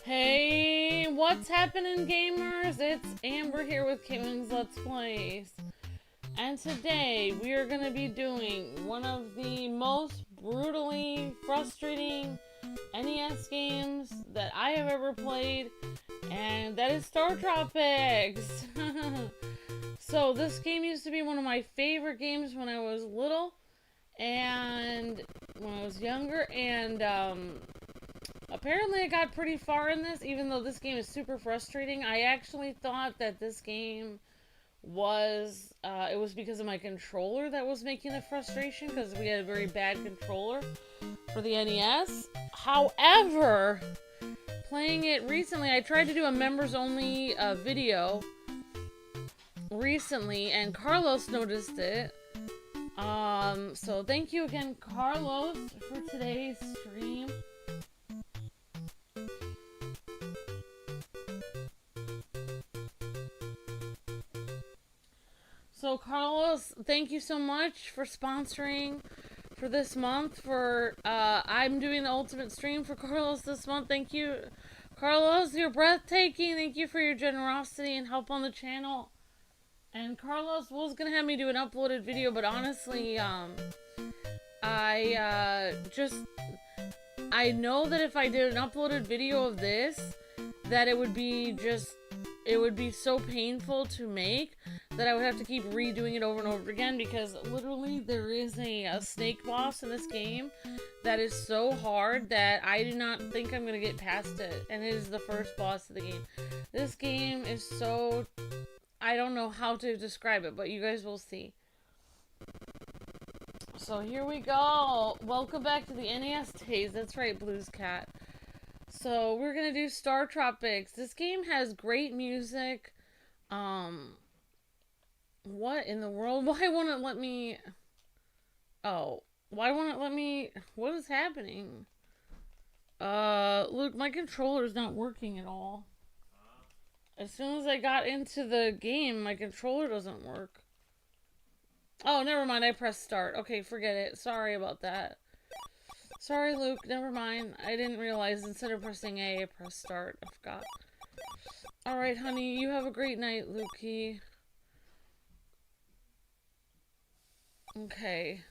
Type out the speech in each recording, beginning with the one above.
Hey, what's happening, gamers? It's Amber here with KwingsLetsPlays. And today we are going to be doing one of the most brutally frustrating NES games that I have ever played, and that is StarTropics. So this game used to be one of my favorite games when I was little and when I was younger, and apparently I got pretty far in this, even though this game is super frustrating. I actually thought that this game was, it was because of my controller that was making the frustration, because we had a very bad controller for the NES. However, playing it recently, I tried to do a members only video recently, and Carlos noticed it. So thank you again, Carlos, for today's stream. So Carlos, thank you so much for sponsoring for this month. I'm doing the ultimate stream for Carlos this month. Thank you, Carlos. You're breathtaking. Thank you for your generosity and help on the channel. And Carlos was gonna have me do an uploaded video, but honestly, I know that if I did an uploaded video of this, that it would be so painful to make that I would have to keep redoing it over and over again, because literally there is a snake boss in this game that is so hard that I do not think I'm going to get past it, and it is the first boss of the game. This game is so... I don't know how to describe it, but you guys will see. So here we go. Welcome back to the NES days. That's right, Blues Cat. So we're gonna do StarTropics. This game has great music. What in the world? Why won't it let me... Oh, why won't it let me... What is happening? Look, my controller's not working at all. As soon as I got into the game, my controller doesn't work. Oh, never mind. I pressed start. Okay, forget it. Sorry about that. Sorry, Luke. Never mind. I didn't realize instead of pressing A, I pressed start. I forgot. Alright, honey. You have a great night, Lukey. Okay.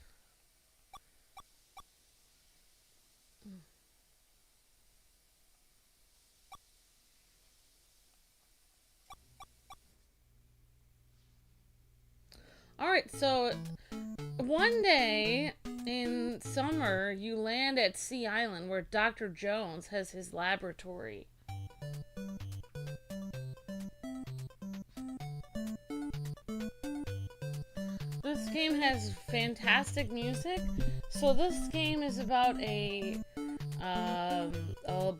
Alright, so one day in summer, you land at Sea Island where Dr. Jones has his laboratory. This game has fantastic music. So this game is about a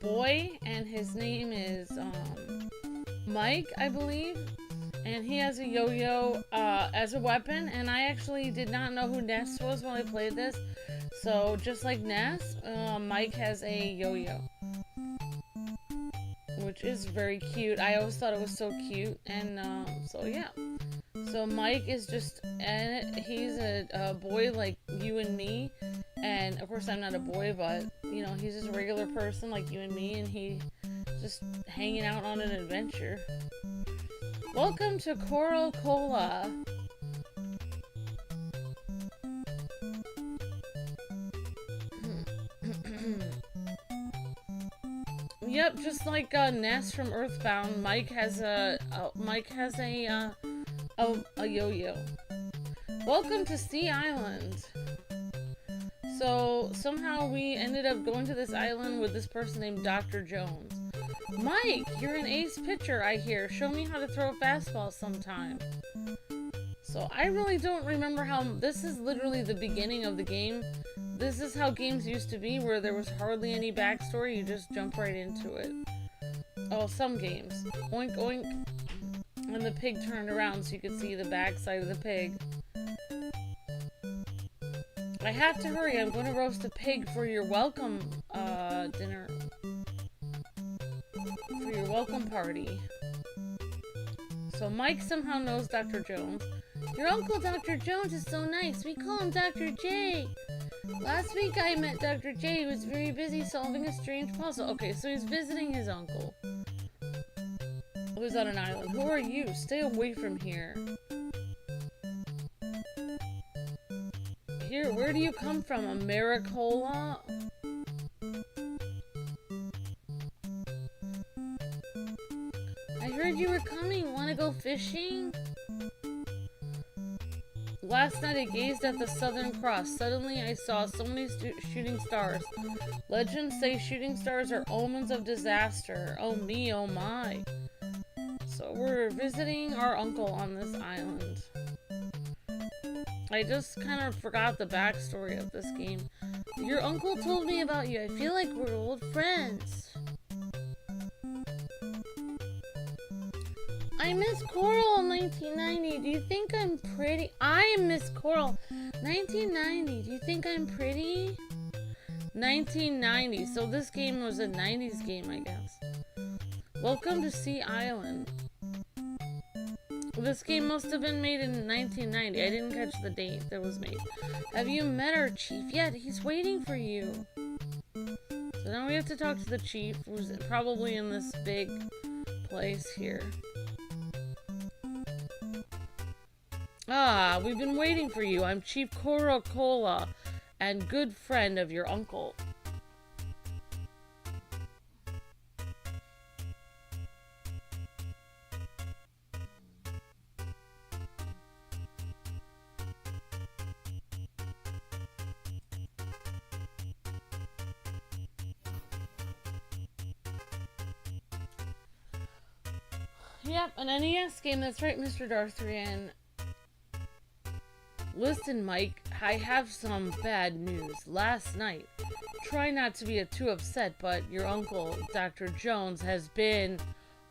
boy, and his name is Mike, I believe. And he has a yo-yo as a weapon, and I actually did not know who Ness was when I played this. So just like Ness, Mike has a yo-yo, which is very cute. I always thought it was so cute, and so yeah. So Mike is just, and he's a boy like you and me, and of course I'm not a boy, but you know, he's just a regular person like you and me, and he's just hanging out on an adventure. Welcome to Coral Cola. Yep, just like Ness from Earthbound, Mike has a yo-yo. Welcome to Sea Island. So somehow we ended up going to this island with this person named Dr. Jones. Mike, you're an ace pitcher, I hear. Show me how to throw a fastball sometime. So I really don't remember how... This is literally the beginning of the game. This is how games used to be, where there was hardly any backstory. You just jump right into it. Oh, some games. Oink, oink. And the pig turned around so you could see the backside of the pig. I have to hurry. I'm going to roast a pig for your welcome dinner. For your welcome party. So Mike somehow knows Dr. Jones. Your uncle Dr. Jones is so nice. We call him Dr. J. Last week I met Dr. J, who was very busy solving a strange puzzle. Okay, so he's visiting his uncle, who's on an island. Who are you? Stay away from here. Here, where do you come from? Americola? I heard you were coming. Want to go fishing? Last night I gazed at the Southern Cross. Suddenly I saw so many shooting stars. Legends say shooting stars are omens of disaster. Oh me, oh my. So we're visiting our uncle on this island. I just kind of forgot the backstory of this game. Your uncle told me about you. I feel like we're old friends. I miss Coral in 1990. Do you think I'm pretty? I am Miss Coral. 1990. Do you think I'm pretty? 1990. So this game was a 90s game, I guess. Welcome to Sea Island. This game must have been made in 1990. I didn't catch the date that was made. Have you met our chief yet? He's waiting for you. So now we have to talk to the chief, who's probably in this big place here. Ah, we've been waiting for you. I'm Chief Coca-Cola and good friend of your uncle. Yep, an NES game. That's right, Mr. Darthrian. Listen, Mike, I have some bad news. Last night, try not to be too upset, but your uncle, Dr. Jones, has been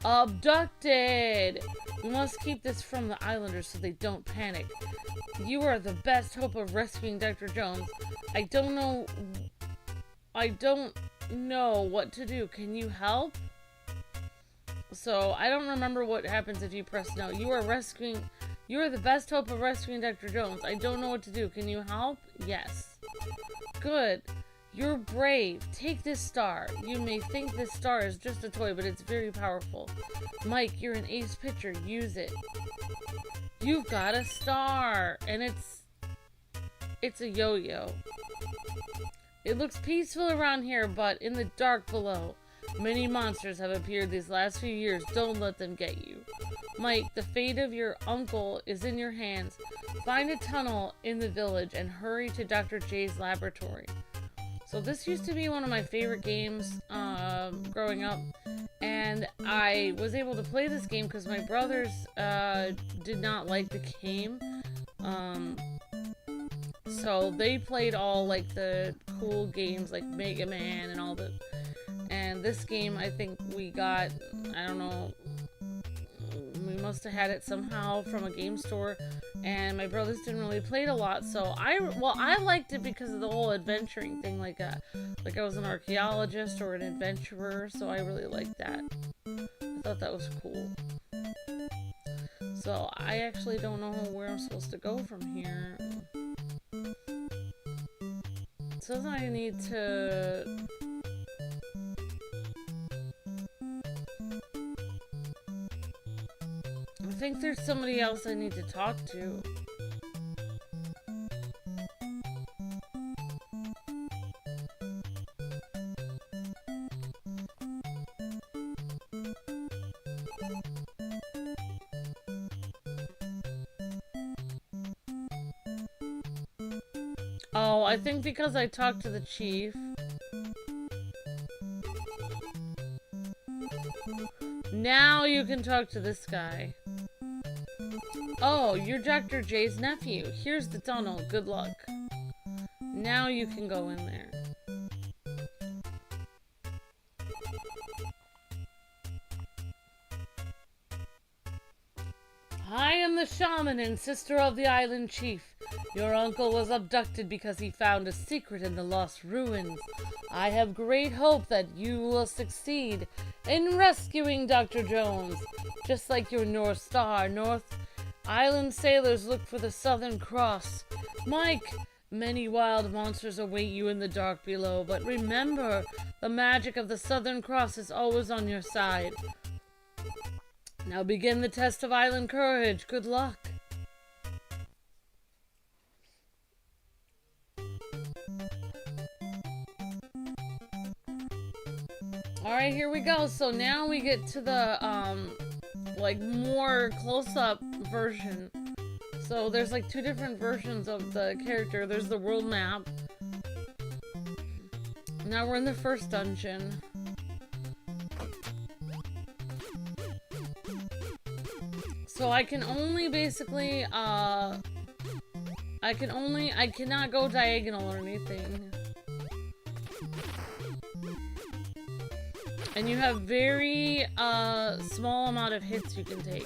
abducted. We must keep this from the islanders so they don't panic. You are the best hope of rescuing Dr. Jones. I don't know what to do. Can you help? So, I don't remember what happens if you press no. You are the best hope of rescuing Dr. Jones. I don't know what to do. Can you help? Yes. Good. You're brave. Take this star. You may think this star is just a toy, but it's very powerful. Mike, you're an ace pitcher. Use it. You've got a star. And it's a yo-yo. It looks peaceful around here, but in the dark below, many monsters have appeared these last few years. Don't let them get you. Mike, the fate of your uncle is in your hands. Find a tunnel in the village and hurry to Dr. J's laboratory. So this used to be one of my favorite games growing up. And I was able to play this game because my brothers did not like the game. So they played all like the cool games like Mega Man and all the... And this game, I think we got, I don't know, we must have had it somehow from a game store, and my brothers didn't really play it a lot, so I liked it because of the whole adventuring thing, like I was an archaeologist or an adventurer, so I really liked that. I thought that was cool. So I actually don't know where I'm supposed to go from here. It says I need to... I think there's somebody else I need to talk to. Oh, I think because I talked to the chief. Now you can talk to this guy. Oh, you're Dr. J's nephew. Here's the tunnel. Good luck. Now you can go in there. I am the shaman and sister of the island chief. Your uncle was abducted because he found a secret in the lost ruins. I have great hope that you will succeed in rescuing Dr. Jones. Just like your North Star, North Island sailors look for the Southern Cross. Mike, Many wild monsters await you in the dark below, but remember, the magic of the Southern Cross is always on your side. Now begin the test of island courage. Good luck. Alright, here we go. So now we get to the, like, more close-up version. So there's like 2 different versions of the character. There's the world map. Now we're in the first dungeon. So I can only basically, I cannot go diagonal or anything. And you have very, small amount of hits you can take.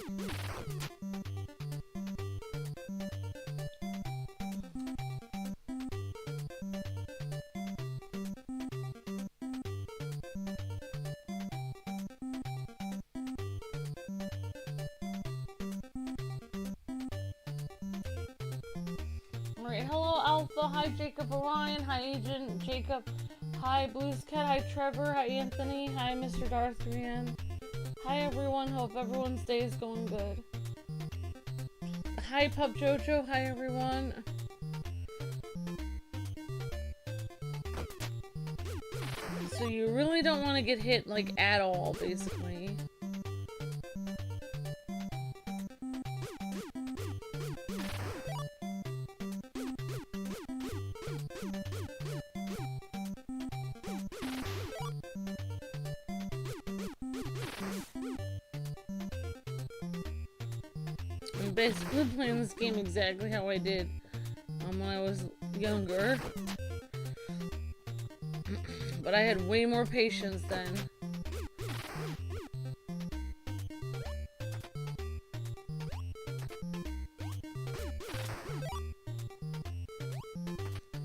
Alright, hello Alpha, hi Jacob Orion, hi Agent Jacob, hi Blues Cat, hi Trevor, hi Anthony, hi Mr. Darthrian, hi everyone, hope everyone's day is going good. Hi Pup Jojo, hi everyone. So you really don't want to get hit like at all, basically. I'm basically playing this game exactly how I did when I was younger. But I had way more patience then.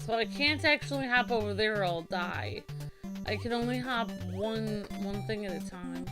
So I can't actually hop over there or I'll die. I can only hop one thing at a time.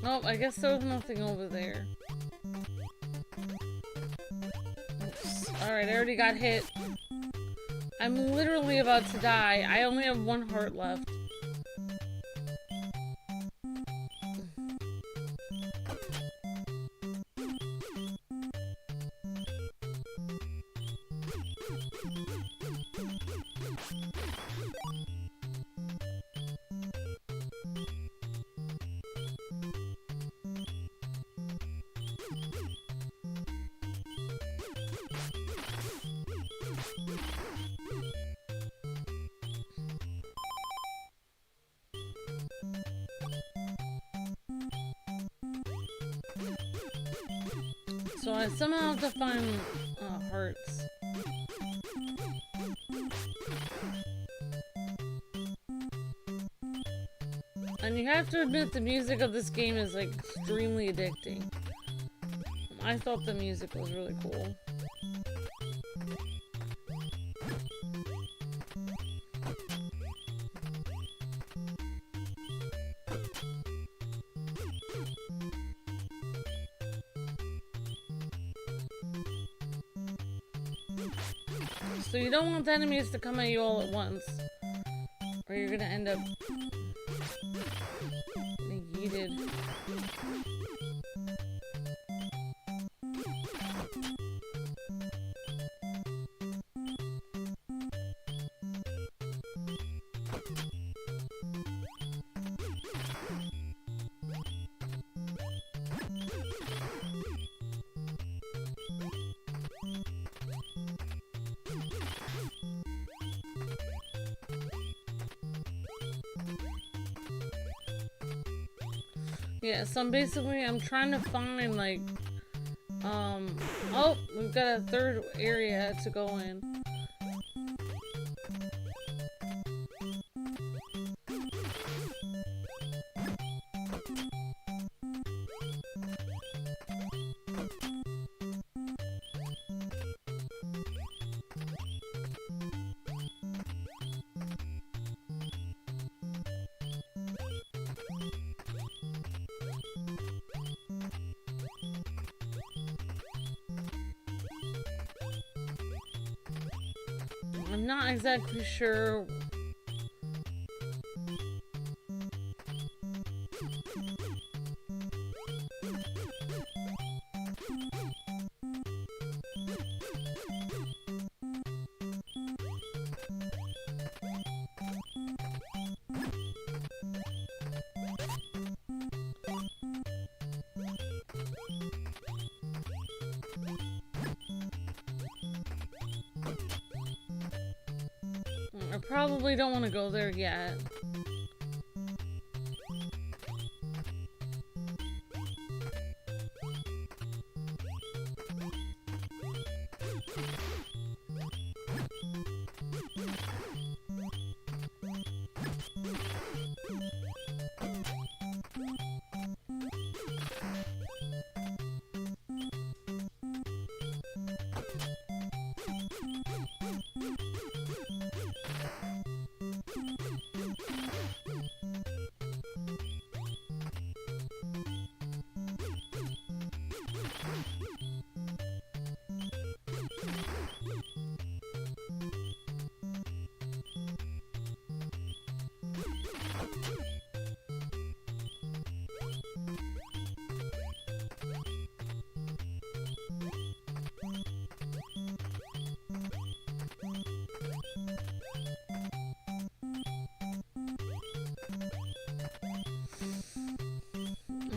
Oh, I guess there was nothing over there. Oops. Alright, I already got hit. I'm literally about to die. I only have 1 heart left. So I somehow have to find hearts. And you have to admit the music of this game is like extremely addicting. I thought the music was really cool. So you don't want the enemies to come at you all at once, or you're gonna end up getting yeeted. Yeah, so I'm trying to find, like, Oh, we've got a third area to go in. I'm not exactly sure. I probably don't want to go there yet.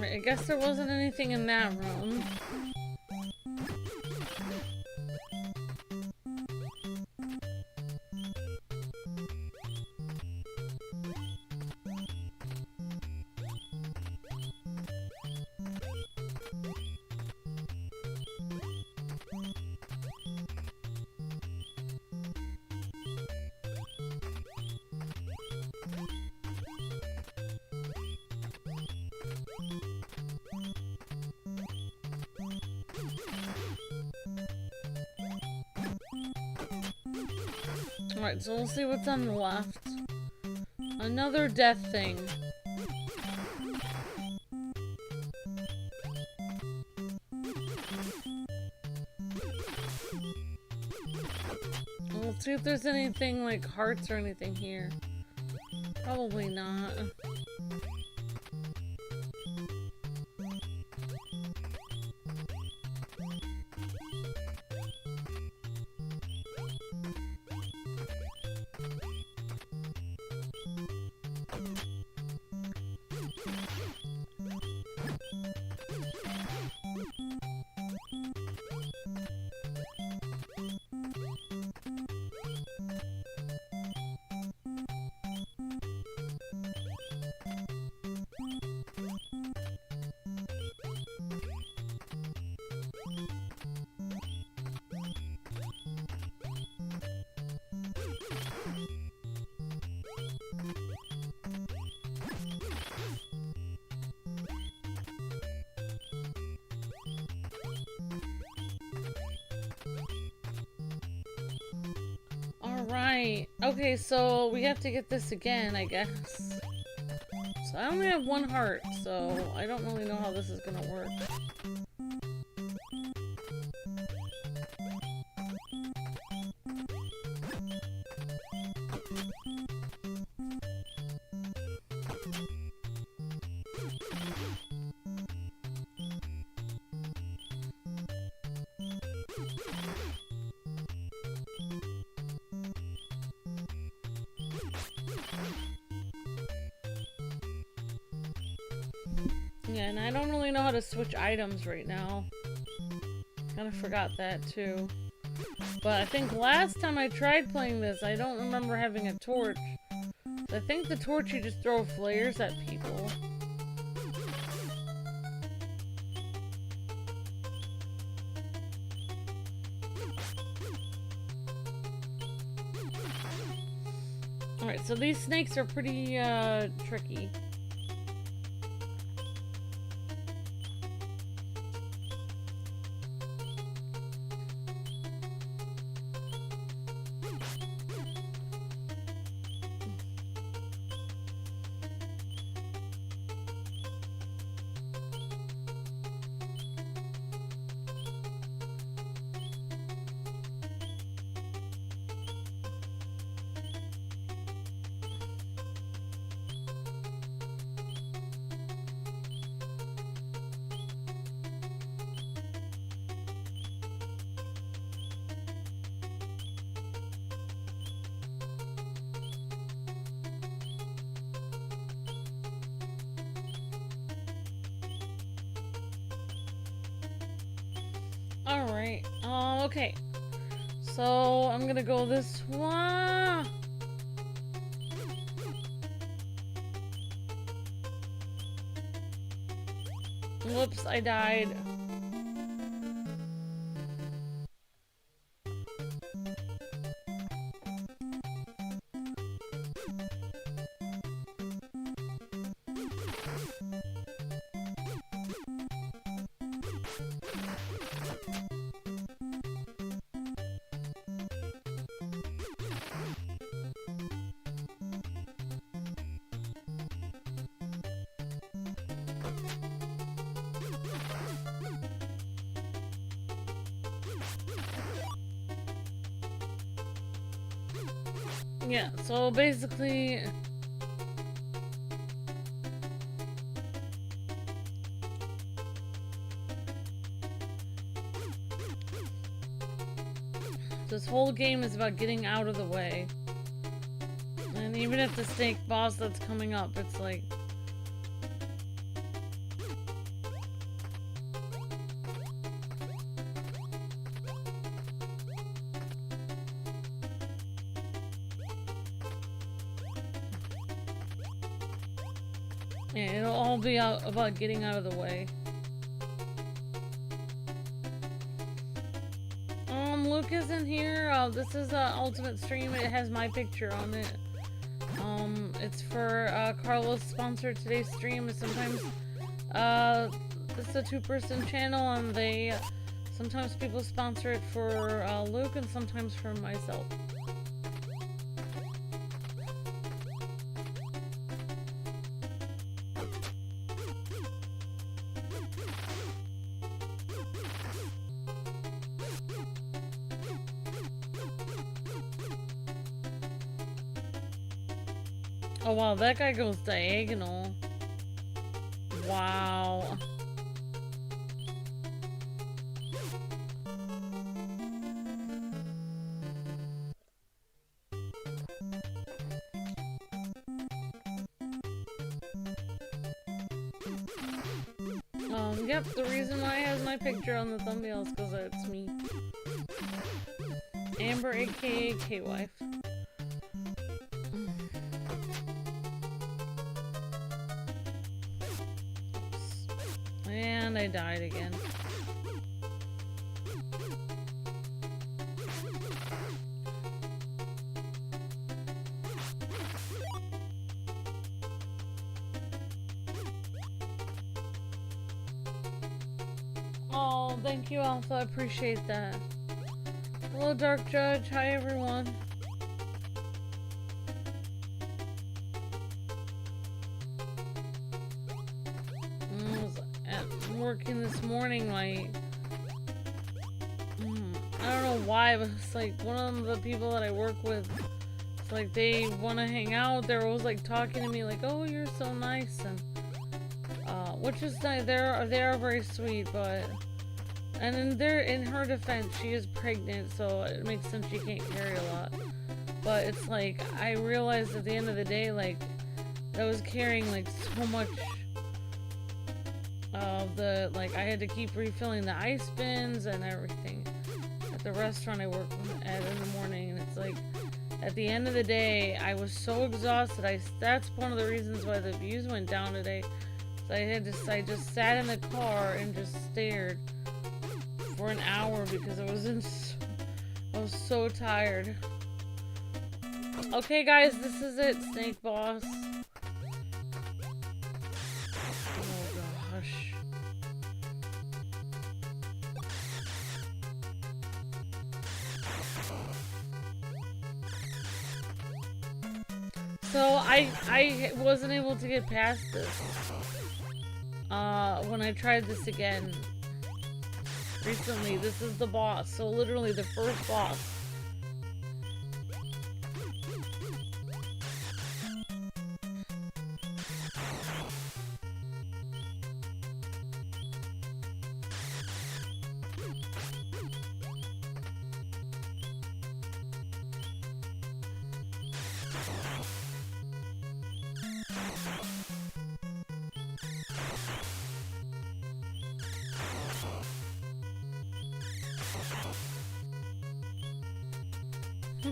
I guess there wasn't anything in that room. Alright, so we'll see what's on the left. Another death thing. Let's see if there's anything like hearts or anything here. Probably not. Right. Okay, so we have to get this again, I guess. So I only have one heart, so I don't really know how this is gonna work. Yeah, and I don't really know how to switch items right now. Kind of forgot that too. But I think last time I tried playing this, I don't remember having a torch. I think the torch, you just throw flares at people. Alright, so these snakes are pretty, tricky. Alright, okay. So, I'm gonna go this one. Whoops, I died. Yeah, so basically... this whole game is about getting out of the way. And even if the snake boss that's coming up, it's like... yeah, it'll all be about getting out of the way. Luke isn't here. This is Ultimate Stream. It has my picture on it. It's for Carlos sponsored today's stream. Sometimes this is a two-person channel, and they sometimes people sponsor it for Luke and sometimes for myself. Oh wow, that guy goes diagonal. Wow. Yep, the reason why it has my picture on the thumbnail is because it's me. Amber, aka K-Wife. And I died again. Oh, thank you, Alpha. I appreciate that. Hello, Dark Judge. Hi, everyone. Working this morning, like, I don't know why, but it's like one of the people that I work with, it's like they want to hang out. They're always like talking to me like, oh, you're so nice, and which is nice. They are very sweet, but and in her defense, she is pregnant, so it makes sense she can't carry a lot. But it's like I realized at the end of the day, like, I was carrying like so much. Like, I had to keep refilling the ice bins and everything at the restaurant I work at in the morning, and it's like, at the end of the day, I was so exhausted. That's one of the reasons why the views went down today. So I just sat in the car and just stared for an hour because I was so tired. Okay, guys, this is it, Snake Boss. Oh, gosh. So, I wasn't able to get past this. When I tried this again recently. This is the boss. So, literally the first boss.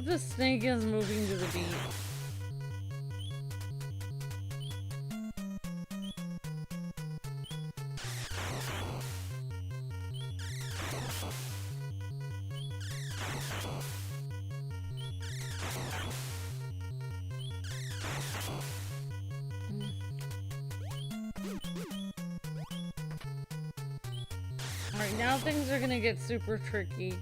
The snake is moving to the beat. Alright, now things are gonna get super tricky.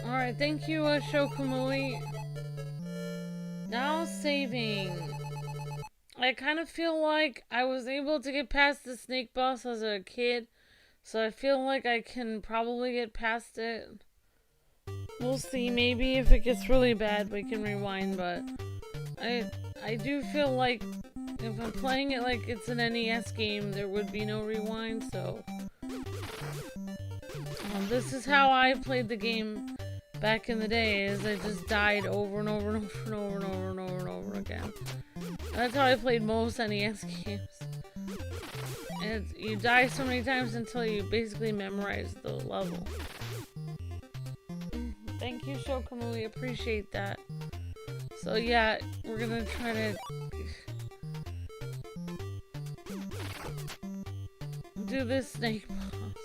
Alright, thank you, Shokamui. Now saving. I kind of feel like I was able to get past the snake boss as a kid, so I feel like I can probably get past it. We'll see, maybe if it gets really bad we can rewind, but I do feel like if I'm playing it like it's an NES game, there would be no rewind, so... this is how I played the game back in the day, is I just died over and over and over and over and over and over and over again. That's how I played most NES games. And you die so many times until you basically memorize the level. Thank you, Shokamui, appreciate that. So yeah, we're gonna try to do this snake boss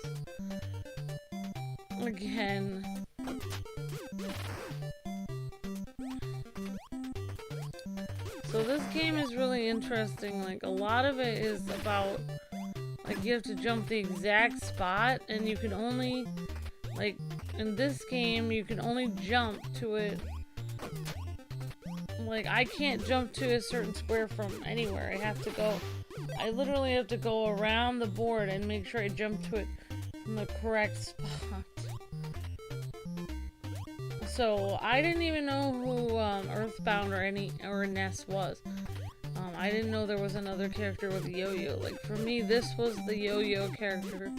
again. So this game is really interesting. Like, a lot of it is about, like, you have to jump the exact spot, and you can only, like, in this game, you can only jump to it. Like, I can't jump to a certain square from anywhere. I literally have to go around the board and make sure I jump to it from the correct spot. So, I didn't even know who Earthbound or Ness was. I didn't know there was another character with a yo-yo. Like, for me, this was the yo-yo character.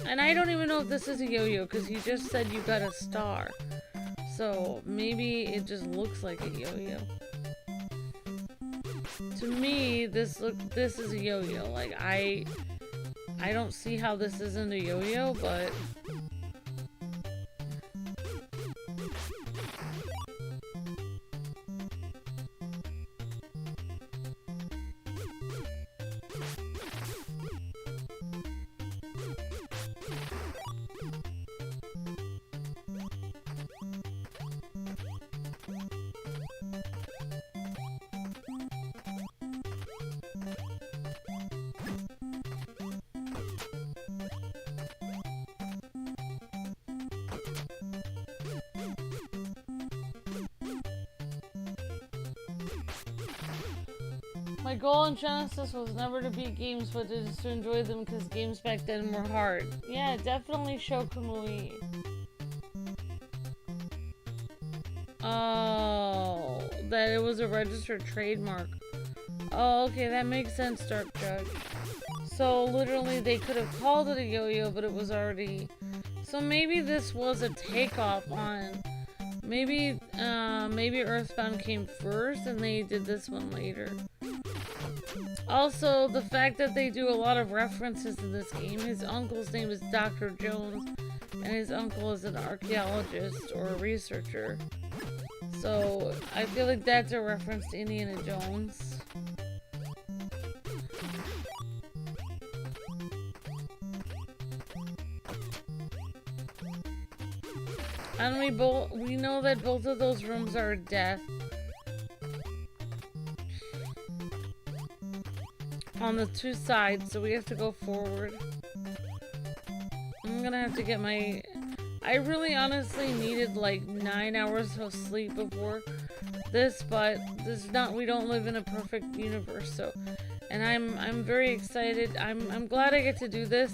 And I don't even know if this is a yo-yo, because he just said you got a star. So, maybe it just looks like a yo-yo. To me, this is a yo-yo. Like, I don't see how this isn't a yo-yo, but... My goal in Genesis was never to beat games, but just to enjoy them, because games back then were hard. Yeah, definitely Shokamui. Oh, that it was a registered trademark. Oh, okay, that makes sense, Dark Judge. So, literally, they could have called it a yo-yo, but it was already... So maybe this was a takeoff on... Maybe Earthbound came first, and they did this one later. Also, the fact that they do a lot of references in this game. His uncle's name is Dr. Jones, and his uncle is an archaeologist or a researcher. So, I feel like that's a reference to Indiana Jones. And we know that both of those rooms are death. On the two sides, so we have to go forward. I'm gonna have to get my... I really honestly needed like 9 hours of sleep before this, but this is not... We don't live in a perfect universe, so... And I'm very excited. I'm glad I get to do this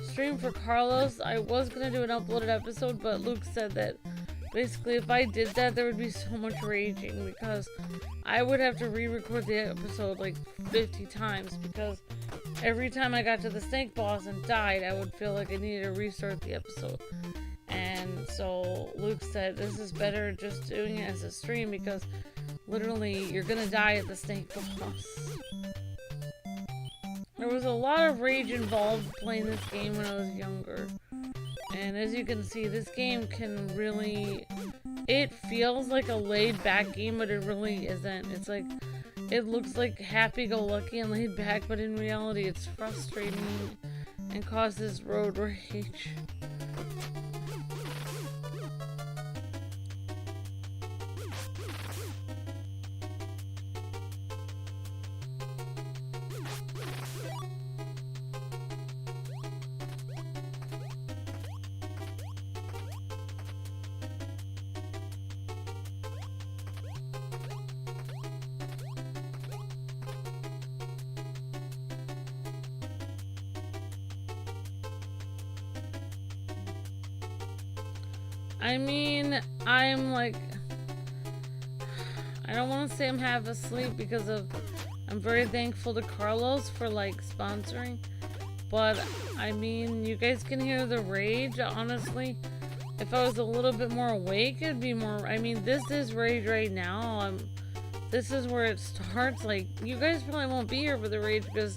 stream for Carlos. I was gonna do an uploaded episode, but Luke said that basically if I did that, there would be so much raging because I would have to re-record the episode like 50 times because every time I got to the snake boss and died, I would feel like I needed to restart the episode. And so Luke said this is better just doing it as a stream because literally you're gonna die at the snake boss. There was a lot of rage involved playing this game when I was younger. And as you can see, this game can really... It feels like a laid-back game, but it really isn't. It's like... It looks like happy-go-lucky and laid-back, but in reality it's frustrating and causes road rage. I mean, I'm like, I don't want to say I'm half asleep because of, I'm very thankful to Carlos for like sponsoring, but I mean, you guys can hear the rage. Honestly, if I was a little bit more awake, it'd be more, I mean, this is rage right now. This is where it starts. Like, you guys probably won't be here for the rage because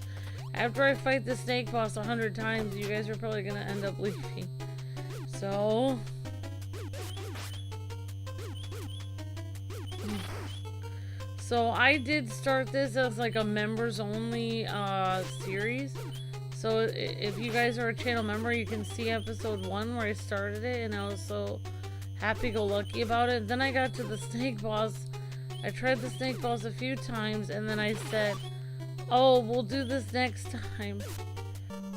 after I fight the snake boss 100 times, you guys are probably gonna end up leaving. So... So I did start this as like a members only series. So if you guys are a channel member, you can see episode 1 where I started it and I was so happy-go-lucky about it. Then I got to the snake boss. I tried the snake boss a few times and then I said, oh, we'll do this next time.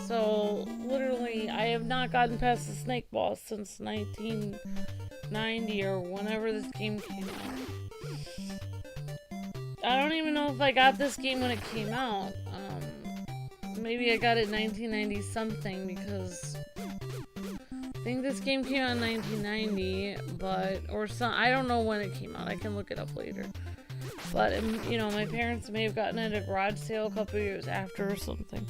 So literally I have not gotten past the snake boss since 1990 or whenever this game came out. I don't even know if I got this game when it came out. Maybe I got it in 1990 something because I think this game came out in 1990, but or some, I don't know when it came out. I can look it up later. But you know, my parents may have gotten it at a garage sale a couple years after or something.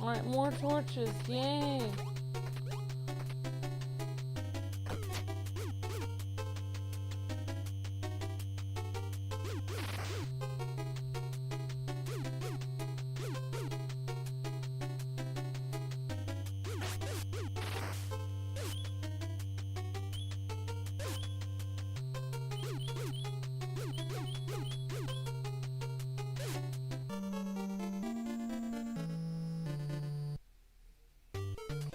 Alright, more torches, yay!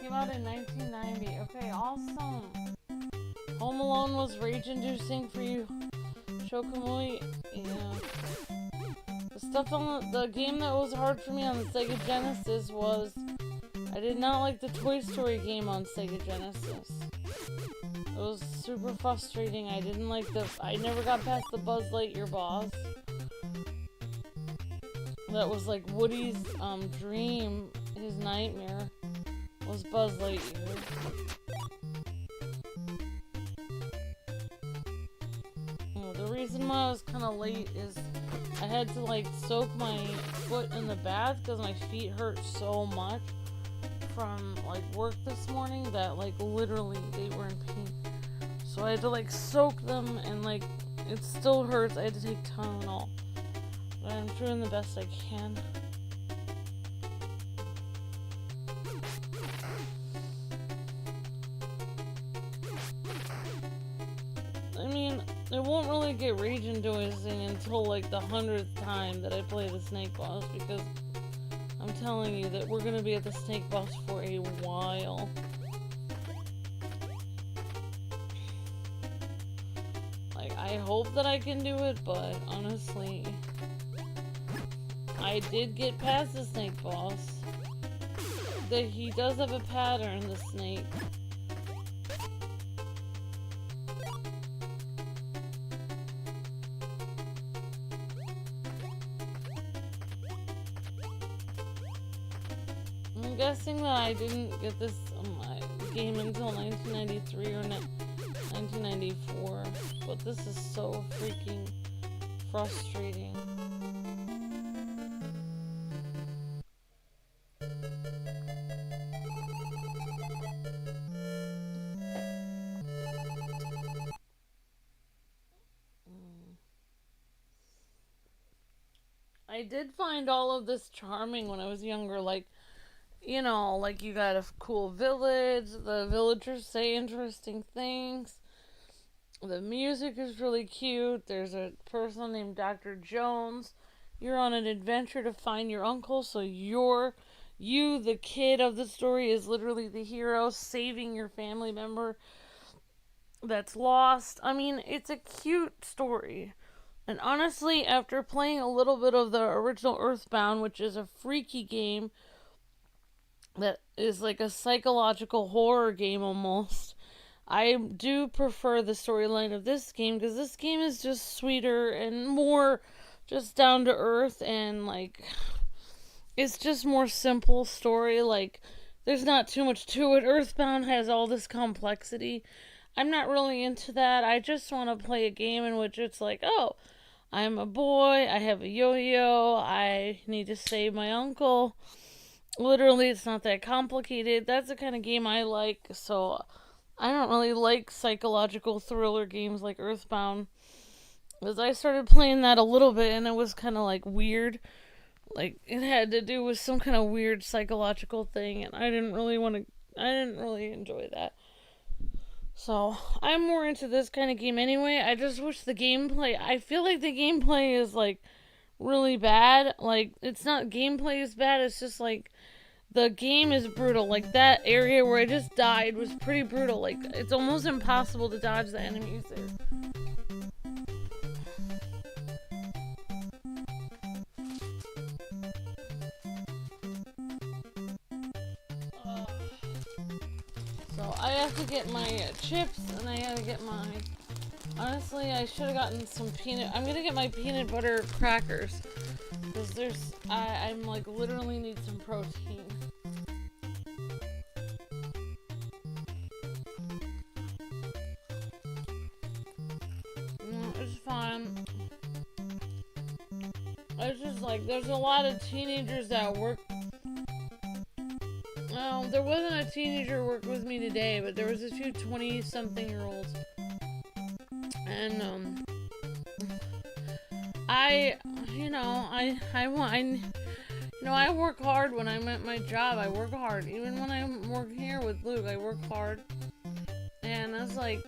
came out in 1990. Okay, awesome. Home Alone was rage-inducing for you, Shokamui. Yeah. The stuff on the game that was hard for me on the Sega Genesis was I did not like the Toy Story game on Sega Genesis. It was super frustrating. I didn't like I never got past the Buzz Lightyear boss. That was like Woody's dream, his nightmare was Buzz Lightyear. The reason why I was kind of late is I had to like soak my foot in the bath because my feet hurt so much from like work this morning that like literally they were in pain. So I had to like soak them and like it still hurts. I had to take Tylenol. But I'm doing the best I can. I mean, it won't really get rage-inducing until like the 100th time that I play the snake boss because I'm telling you that we're gonna be at the snake boss for a while. Like, I hope that I can do it, but honestly, I did get past the snake boss. He does have a pattern, the snake. I'm guessing that I didn't get this game until 1993 or 1994, but this is so freaking frustrating. I did find all of this charming when I was younger, like, you know, like you got a cool village, the villagers say interesting things, the music is really cute, there's a person named Dr. Jones, you're on an adventure to find your uncle, so you, the kid of the story, is literally the hero, saving your family member that's lost. I mean, it's a cute story. And honestly, after playing a little bit of the original Earthbound, which is a freaky game that is like a psychological horror game almost, I do prefer the storyline of this game because this game is just sweeter and more just down to earth and like it's just more simple story. Like there's not too much to it. Earthbound has all this complexity. I'm not really into that. I just want to play a game in which it's like, oh, I'm a boy, I have a yo-yo, I need to save my uncle. Literally, it's not that complicated. That's the kind of game I like, so I don't really like psychological thriller games like Earthbound. Because I started playing that a little bit, and it was kind of like weird. Like, it had to do with some kind of weird psychological thing, and I didn't really enjoy that. So, I'm more into this kind of game anyway. I just wish the gameplay, I feel like the gameplay is, like, really bad. Like, it's not gameplay is bad, it's just, like, the game is brutal. Like, that area where I just died was pretty brutal. Like, it's almost impossible to dodge the enemies there. So I have to get my chips, and I gotta get my... Honestly, I should have gotten some peanut... I'm gonna get my peanut butter crackers. Because there's... I'm like, literally need some protein. It's fine. It's just like, there's a lot of teenagers that work... Well, there wasn't a teenager working with me today, but there was a few 20-something-year-olds. And, I work hard when I'm at my job. I work hard. Even when I'm working here with Luke, I work hard. And I was like,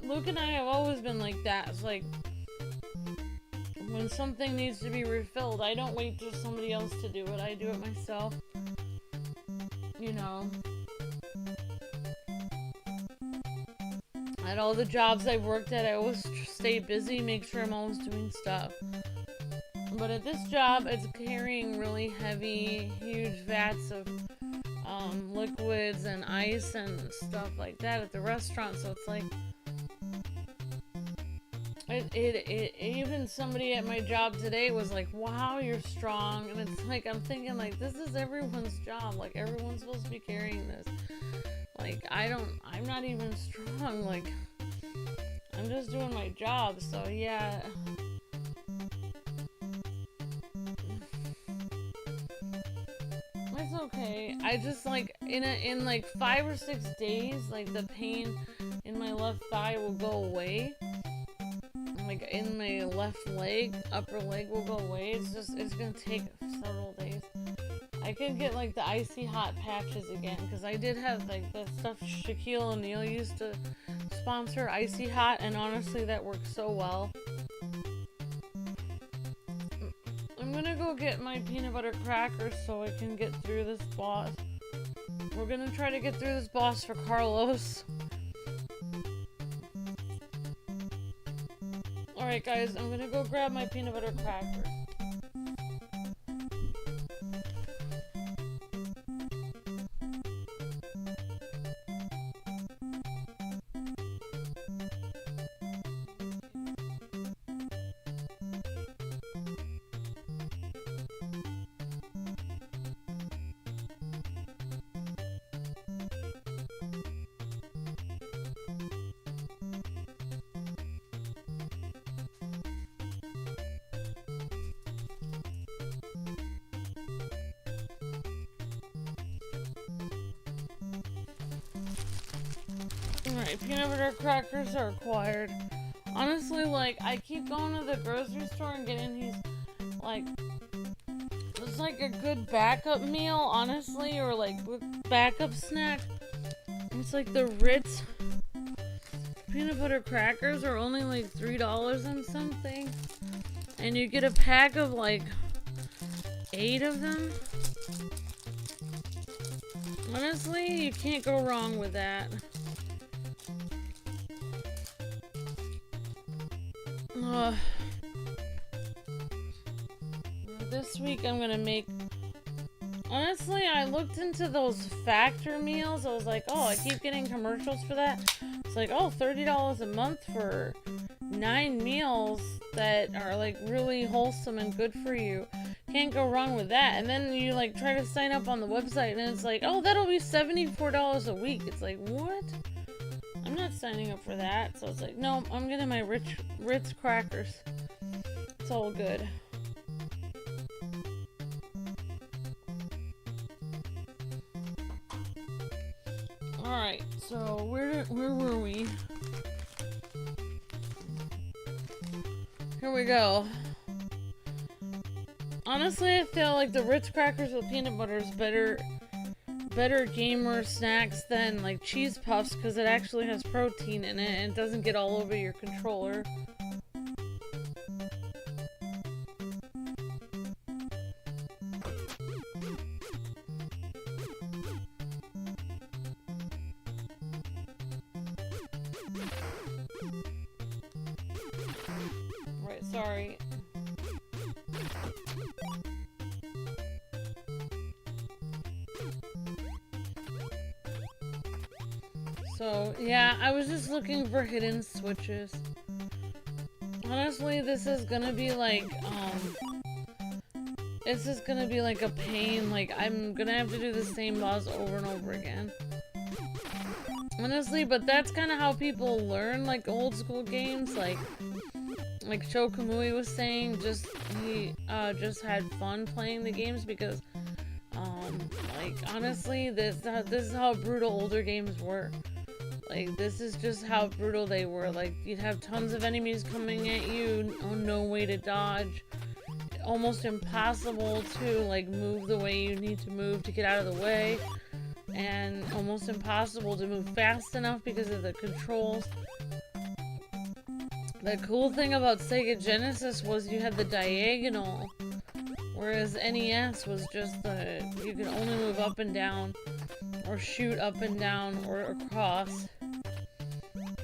Luke and I have always been like that. It's like, when something needs to be refilled, I don't wait for somebody else to do it. I do it myself. You know. At all the jobs I've worked at, I always stay busy, make sure I'm always doing stuff. But at this job, it's carrying really heavy, huge vats of liquids and ice and stuff like that at the restaurant, so it's like even somebody at my job today was like, wow, you're strong. And it's like, I'm thinking like, this is everyone's job, like everyone's supposed to be carrying this. Like, I'm not even strong, like I'm just doing my job. So yeah, it's okay. I just like in like 5 or 6 days, like the pain in my left thigh will go away. Like in my left leg, upper leg will go away. It's gonna take several days. I could get like the icy hot patches again, because I did have like the stuff Shaquille O'Neal used to sponsor, icy hot, and honestly that works so well. I'm gonna go get my peanut butter crackers so I can get through this boss. We're gonna try to get through this boss for Carlos. Alright guys, I'm gonna go grab my peanut butter crackers. Alright, peanut butter crackers are acquired. Honestly, like, I keep going to the grocery store and getting these, like, it's like a good backup meal, honestly, or like backup snack. It's like the Ritz peanut butter crackers are only like $3 and something. And you get a pack of like 8 of them. Honestly, you can't go wrong with that. This week I'm gonna make... Honestly, I looked into those factor meals. I was like, oh, I keep getting commercials for that. It's like, oh, $30 a month for 9 meals that are like really wholesome and good for you. Can't go wrong with that. And then you like try to sign up on the website and it's like, oh, that'll be $74 a week. It's like, what? I'm not signing up for that. So it's like, no, I'm getting my Ritz crackers. It's all good. Alright, so where were we? Here we go. Honestly, I feel like the Ritz crackers with peanut butter is better gamer snacks than like cheese puffs, because it actually has protein in it and it doesn't get all over your controller. Right, sorry. So, yeah, I was just looking for hidden switches. Honestly, this is gonna be like, this is gonna be like a pain. Like, I'm gonna have to do the same boss over and over again. Honestly, but that's kind of how people learn, like, old school games. Like Sho Kamui was saying, he just had fun playing the games because, like, honestly, this is how brutal older games were. Like, this is just how brutal they were. Like, you'd have tons of enemies coming at you, no way to dodge. Almost impossible to, like, move the way you need to move to get out of the way. And almost impossible to move fast enough because of the controls. The cool thing about Sega Genesis was you had the diagonal, whereas NES was just you could only move up and down, or shoot up and down, or across.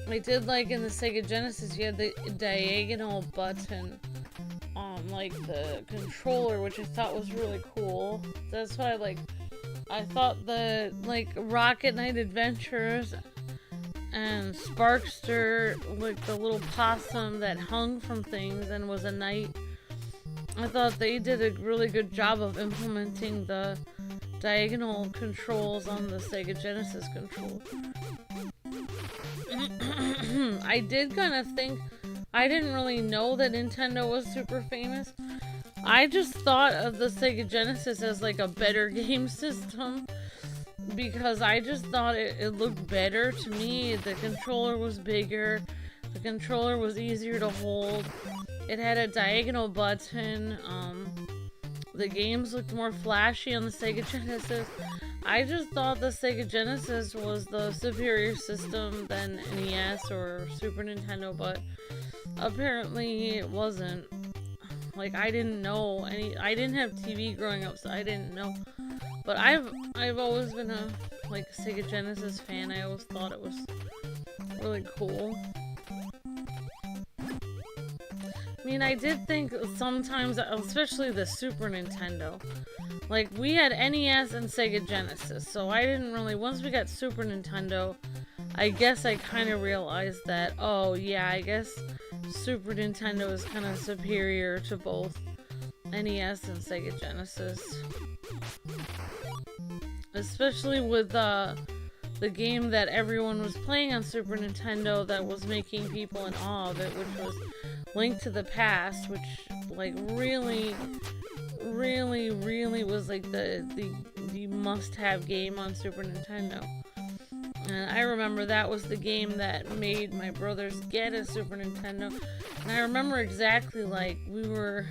I did like in the Sega Genesis, you had the diagonal button on like the controller, which I thought was really cool. That's why I thought the like Rocket Knight Adventures and Sparkster, like the little possum that hung from things and was a knight, I thought they did a really good job of implementing the diagonal controls on the Sega Genesis controller. I did kind of think, I didn't really know that Nintendo was super famous. I just thought of the Sega Genesis as like a better game system, because I just thought it looked better to me. The controller was bigger, the controller was easier to hold, it had a diagonal button, the games looked more flashy on the Sega Genesis. I just thought the Sega Genesis was the superior system than NES or Super Nintendo, but apparently it wasn't. Like, I didn't know I didn't have TV growing up, so I didn't know. But I've always been a Sega Genesis fan. I always thought it was really cool. I mean, I did think sometimes, especially the Super Nintendo, like, we had NES and Sega Genesis, so I didn't really, once we got Super Nintendo, I guess I kind of realized that, oh yeah, I guess Super Nintendo is kind of superior to both NES and Sega Genesis. Especially with the game that everyone was playing on Super Nintendo that was making people in awe of it, which was Link to the Past, which like really was like the must-have game on Super Nintendo. And I remember that was the game that made my brothers get a Super Nintendo. And I remember exactly, like, we were,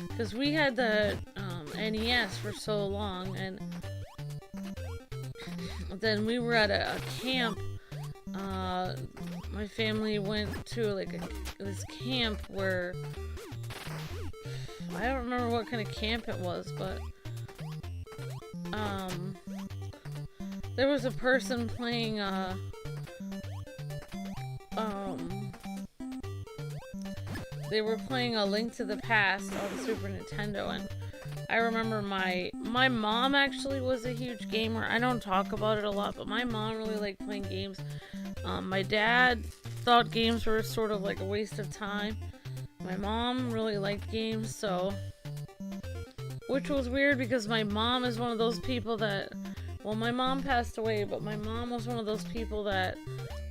because we had the NES for so long, and then we were at a camp. My family went to like this camp where, I don't remember what kind of camp it was, but there was a person playing they were playing A Link to the Past on Super Nintendo, and I remember my mom actually was a huge gamer. I don't talk about it a lot, but my mom really liked playing games. My dad thought games were sort of like a waste of time. My mom really liked games, so, which was weird because my mom is one of those people that, well, my mom passed away, but my mom was one of those people that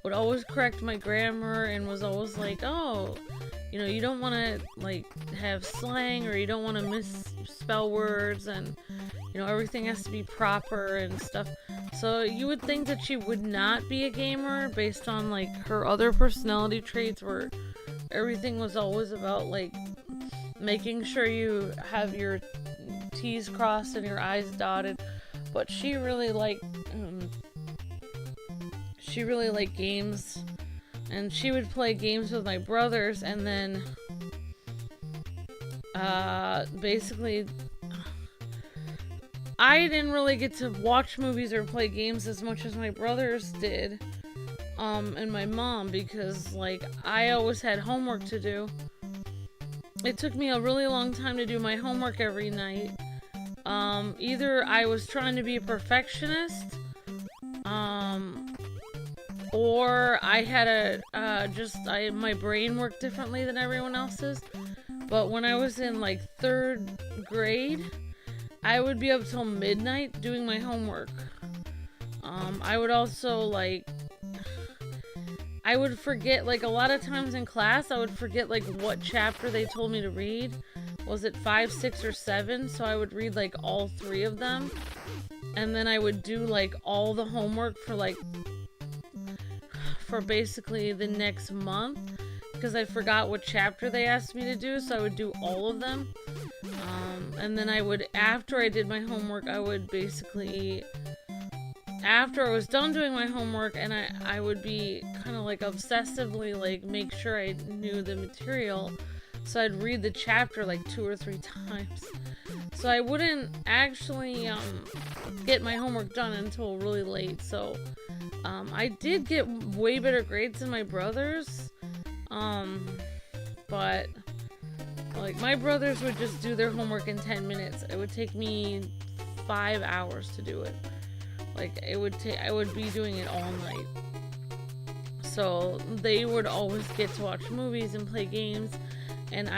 would always correct my grammar and was always like, oh, you know, you don't want to, like, have slang, or you don't want to misspell words, and, you know, everything has to be proper and stuff. So you would think that she would not be a gamer based on, like, her other personality traits, where everything was always about, like, making sure you have your T's crossed and your I's dotted. But she really liked games, and she would play games with my brothers, and then basically I didn't really get to watch movies or play games as much as my brothers did, and my mom, because like I always had homework to do. It took me a really long time to do my homework every night. Either I was trying to be a perfectionist, or I had my brain worked differently than everyone else's. But when I was in like 3rd grade, I would be up till midnight doing my homework. I would also I would forget, like, a lot of times in class, I would forget, like, what chapter they told me to read. Was it 5, 6, or 7? So I would read, like, all 3 of them. And then I would do, like, all the homework for basically the next month. Because I forgot what chapter they asked me to do, so I would do all of them. And then I would, after I did my homework, I would basically after I was done doing my homework, and I would be kind of like obsessively like make sure I knew the material, so I'd read the chapter like 2 or 3 times. So I wouldn't actually get my homework done until really late. So I did get way better grades than my brothers, but like my brothers would just do their homework in 10 minutes. It would take me 5 hours to do it. Like I would be doing it all night. So they would always get to watch movies and play games, and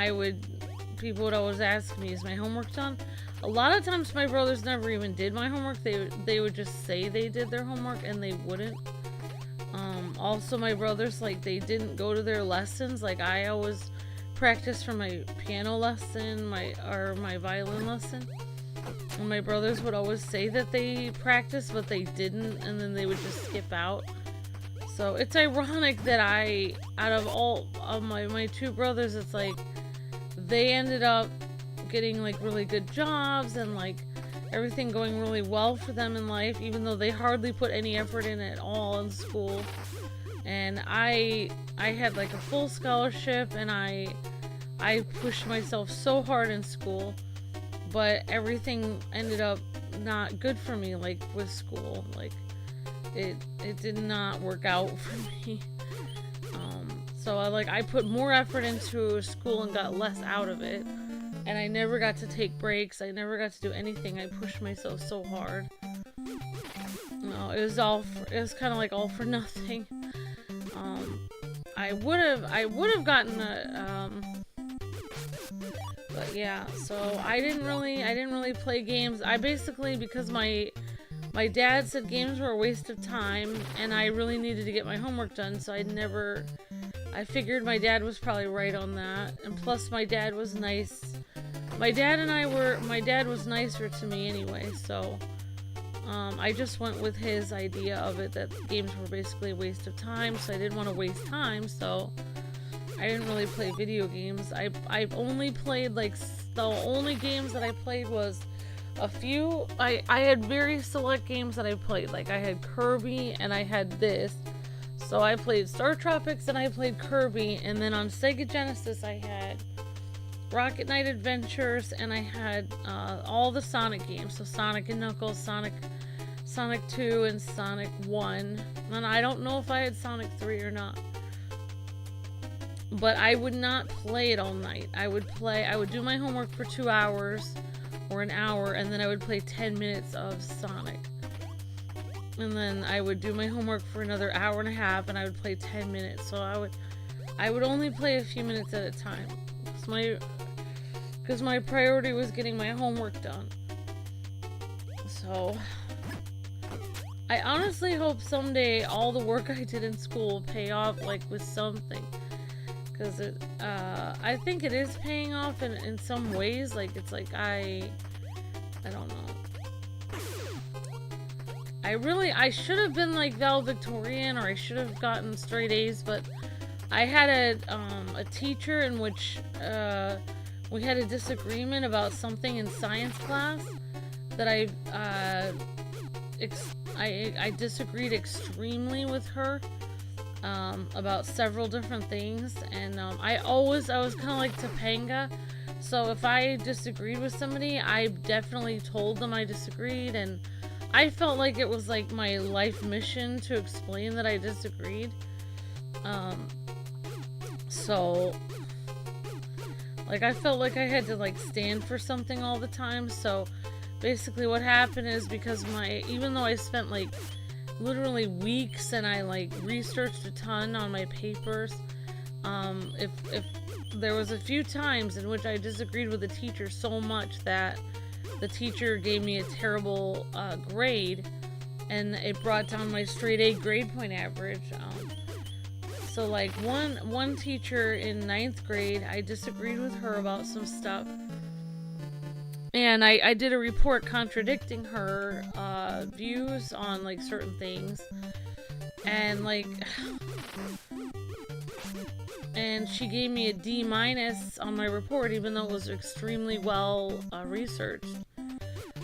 people would always ask me, is my homework done? A lot of times my brothers never even did my homework. They would just say they did their homework, and they wouldn't. Also my brothers, like, they didn't go to their lessons. Like, I always practiced for my piano lesson, my violin lesson. And my brothers would always say that they practiced, but they didn't, and then they would just skip out. So it's ironic that out of all of my 2 brothers, it's like they ended up getting like really good jobs and like everything going really well for them in life, even though they hardly put any effort in at all in school. And I had like a full scholarship, and I pushed myself so hard in school, but everything ended up not good for me, like with school. Like it did not work out for me. So I put more effort into school and got less out of it, and I never got to take breaks. I never got to do anything. I pushed myself so hard. No, it was kind of like all for nothing. I would have gotten a but yeah, so I didn't really play games. I basically, because my dad said games were a waste of time, and I really needed to get my homework done, so I figured my dad was probably right on that. And plus my dad was nice. My dad was nicer to me anyway, so I just went with his idea of it, that games were basically a waste of time, so I didn't want to waste time, so I didn't really play video games. I've only played, like, the only games that I played was a few. I had very select games that I played. Like, I had Kirby, and I had this. So I played StarTropics, and I played Kirby, and then on Sega Genesis I had Rocket Knight Adventures, and I had all the Sonic games. So Sonic and Knuckles, Sonic 2, and Sonic 1. And I don't know if I had Sonic 3 or not. But I would not play it all night. I would do my homework for 2 hours or an hour, and then I would play 10 minutes of Sonic. And then I would do my homework for another hour and a half, and I would play 10 minutes. So I would only play a few minutes at a time. Because my priority was getting my homework done. So I honestly hope someday all the work I did in school will pay off, like, with something. Because I think it is paying off in some ways. Like, it's like, I don't know. I should have been like valedictorian, or I should have gotten straight A's, but I had a teacher in which we had a disagreement about something in science class that I disagreed extremely with her about several different things, and I was kind of like Topanga. So if I disagreed with somebody, I definitely told them I disagreed, and I felt like it was like my life mission to explain that I disagreed. So like, I felt like I had to like stand for something all the time. So basically what happened is, because even though I spent like literally weeks and I like researched a ton on my papers, if there was a few times in which I disagreed with the teacher so much that the teacher gave me a terrible grade, and it brought down my straight A grade point average. So like one teacher in 9th grade, I disagreed with her about some stuff, and I did a report contradicting her views on like certain things, and like, and she gave me a D- on my report, even though it was extremely well researched.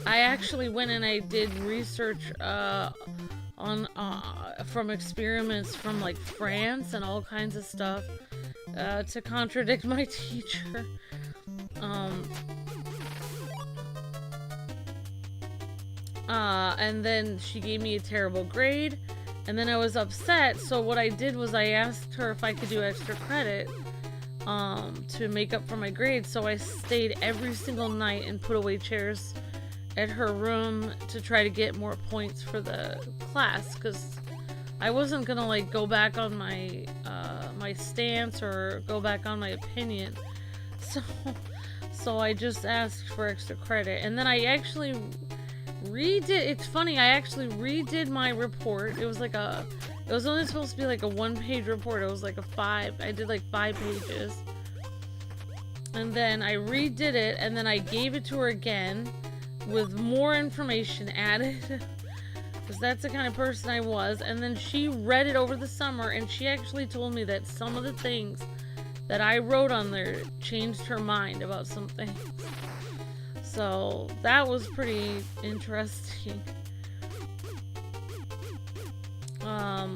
I actually went and I did research on from experiments from like France and all kinds of stuff to contradict my teacher. And then she gave me a terrible grade, and then I was upset, so what I did was I asked her if I could do extra credit to make up for my grade, so I stayed every single night and put away chairs at her room to try to get more points for the class, because I wasn't gonna like go back on my my stance or go back on my opinion, so I just asked for extra credit. And then I actually it's funny, I actually redid my report. It was only supposed to be like a 1-page report. It was like I did like 5 pages. And then I redid it, and then I gave it to her again with more information added, because that's the kind of person I was. And then she read it over the summer, and she actually told me that some of the things that I wrote on there changed her mind about something. So that was pretty interesting.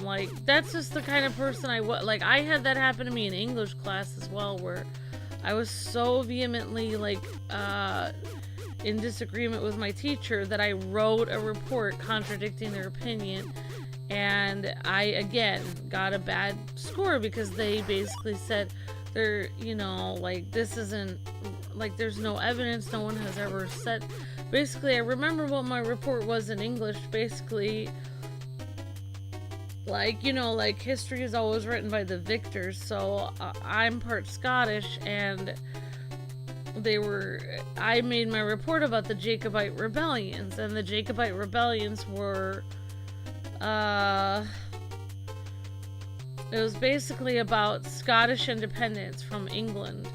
Like, that's just the kind of person I was. Like, I had that happen to me in English class as well, where I was so vehemently, like, in disagreement with my teacher that I wrote a report contradicting their opinion, and I, again, got a bad score because they basically said you know, like, this isn't, like, there's no evidence, no one has ever said. Basically, I remember what my report was in English. Basically, like, you know, like, history is always written by the victors, so I'm part Scottish, and I made my report about the Jacobite rebellions, and the Jacobite rebellions were, it was basically about Scottish independence from England,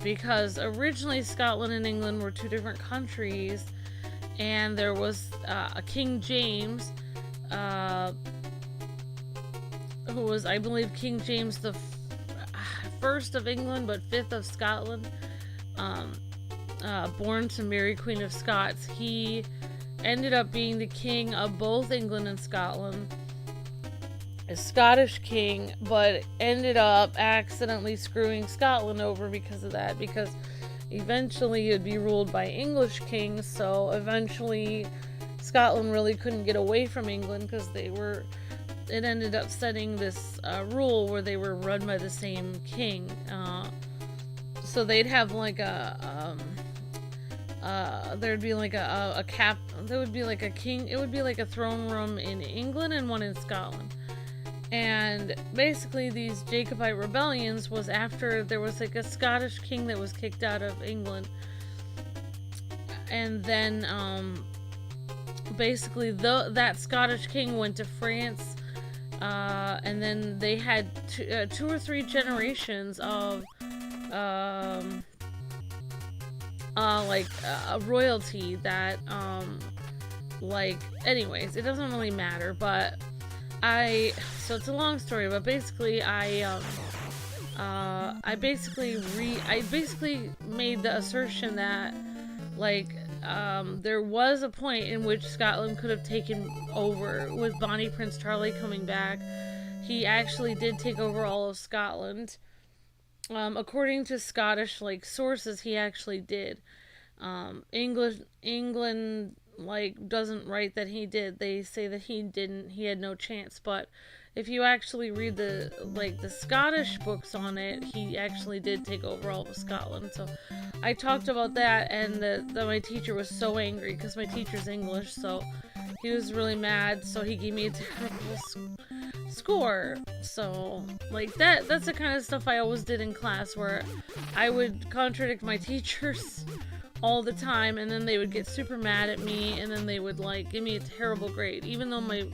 because originally Scotland and England were 2 different countries, and there was a King James, who was, I believe, King James the first of England, but 5th of Scotland, born to Mary, Queen of Scots. He ended up being the king of both England and Scotland, a Scottish king, but ended up accidentally screwing Scotland over because of that, because eventually it'd be ruled by English kings, so eventually Scotland really couldn't get away from England, because it ended up setting this rule where they were run by the same king, so they'd have like there'd be like there would be like a king, it would be like a throne room in England and one in Scotland. And basically these Jacobite rebellions was after there was like a Scottish king that was kicked out of England, and then basically that Scottish king went to France, and then they had 2 or 3 generations of royalty that like, anyways, it doesn't really matter, but so it's a long story, but basically I basically made the assertion that, like, there was a point in which Scotland could have taken over with Bonnie Prince Charlie coming back. He actually did take over all of Scotland. According to Scottish, like, sources, he actually did. England, like, doesn't write that he did. They say that he didn't. He had no chance. But if you actually read the Scottish books on it, he actually did take over all of Scotland. So I talked about that, and my teacher was so angry, because my teacher's English, so he was really mad, so he gave me a terrible score. So, like, that's the kind of stuff I always did in class, where I would contradict my teachers all the time, and then they would get super mad at me, and then they would, like, give me a terrible grade, even though my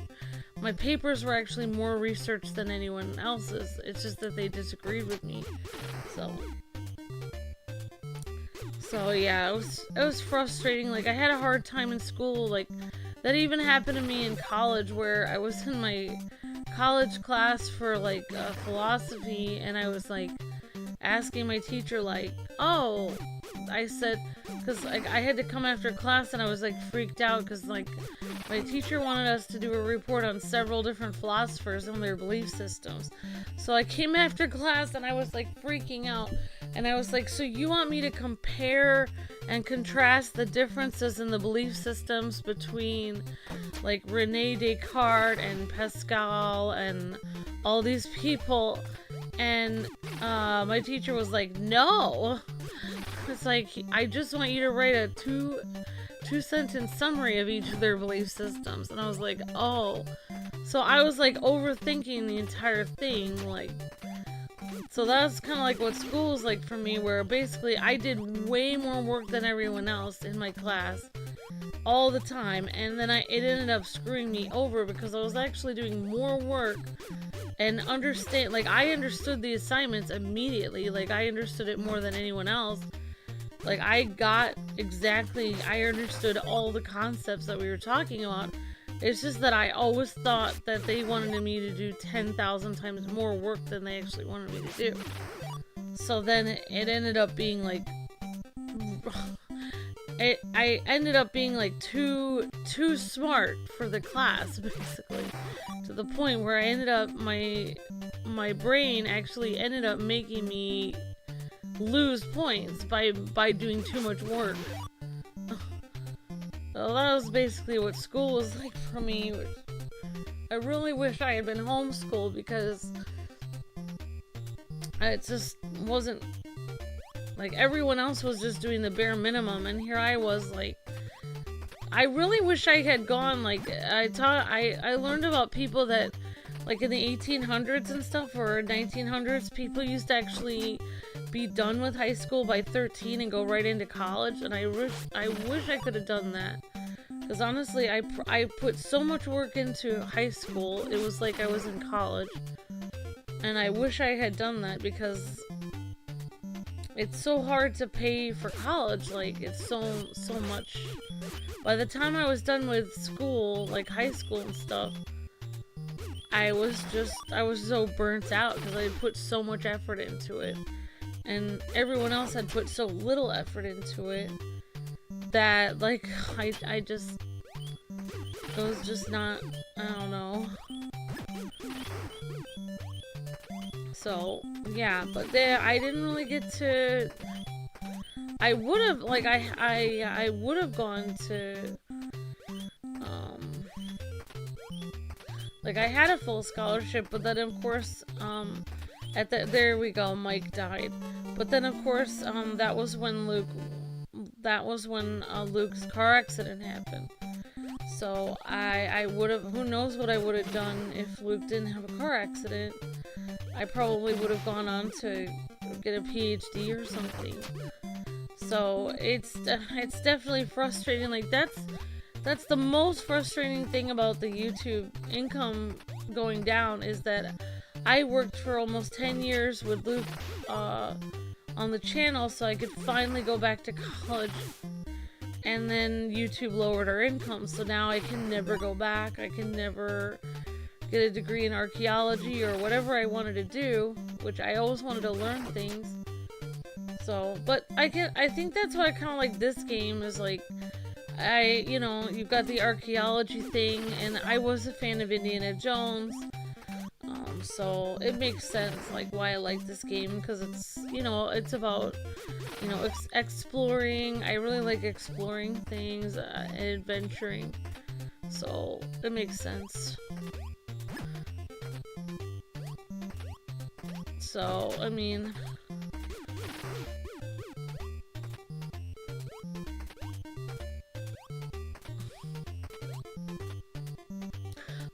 papers were actually more researched than anyone else's. It's just that they disagreed with me. So yeah, it was frustrating. Like, I had a hard time in school. Like, that even happened to me in college, where I was in my college class for, like, philosophy, and I was, like, asking my teacher, like, oh, I said, because like I had to come after class and I was like freaked out because like my teacher wanted us to do a report on several different philosophers and their belief systems. So I came after class and I was like freaking out, and I was like, so you want me to compare and contrast the differences in the belief systems between like Rene Descartes and Pascal and all these people? And my teacher was like, no. It's like, I just want you to write a two-sentence summary of each of their belief systems. And I was like, oh. So I was like overthinking the entire thing, like. So that's kind of like what school was like for me, where basically I did way more work than everyone else in my class all the time, and then it ended up screwing me over because I was actually doing more work and I understood the assignments immediately. Like, I understood it more than anyone else. Like, I understood all the concepts that we were talking about. It's just that I always thought that they wanted me to do 10,000 times more work than they actually wanted me to do. So then it ended up being like, I ended up being like too smart for the class, basically, to the point where I ended up, my brain actually ended up making me lose points by doing too much work. So that was basically what school was like for me. Which I really wish I had been homeschooled, because it just wasn't, like, everyone else was just doing the bare minimum, and here I was, like, I really wish I had gone, like, I learned about people that, like, in the 1800s and stuff, or 1900s, people used to actually be done with high school by 13 and go right into college, and I wish I could have done that. Because honestly, I put so much work into high school, it was like I was in college. And I wish I had done that, because it's so hard to pay for college. Like, it's so much. By the time I was done with school, like high school and stuff, I was so burnt out because I had put so much effort into it. And everyone else had put so little effort into it that, like, it was just not, I don't know. So, yeah, but there, I didn't really get to, I would have, like, I would have gone to, like, I had a full scholarship, but then, of course, there we go, Mike died. But then, of course, that was when Luke's car accident happened. So, I would have, who knows what I would have done if Luke didn't have a car accident. I probably would have gone on to get a PhD or something. So, it's definitely frustrating. Like, that's the most frustrating thing about the YouTube income going down, is that I worked for almost 10 years with Luke on the channel so I could finally go back to college, and then YouTube lowered our income, so now I can never go back. I can never get a degree in archaeology or whatever I wanted to do, which I always wanted to learn things. So, but I think that's why I kind of like this game, is like, you know, you've got the archaeology thing, and I was a fan of Indiana Jones, so it makes sense, like, why I like this game, because it's, you know, it's about, you know, exploring. I really like exploring things, and adventuring, so it makes sense. So, I mean,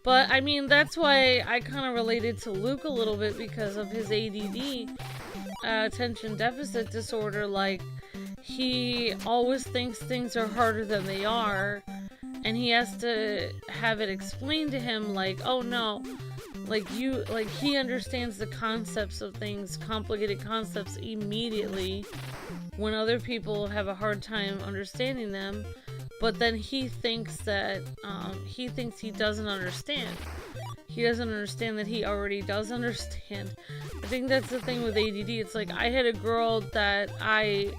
but, I mean, that's why I kind of related to Luke a little bit, because of his ADD, attention deficit disorder. Like, he always thinks things are harder than they are, and he has to have it explained to him, like, oh no, like, he understands the concepts of things, complicated concepts, immediately, when other people have a hard time understanding them. But then he thinks that, he doesn't understand. He doesn't understand that he already does understand. I think that's the thing with ADD. It's like, I had a girl that I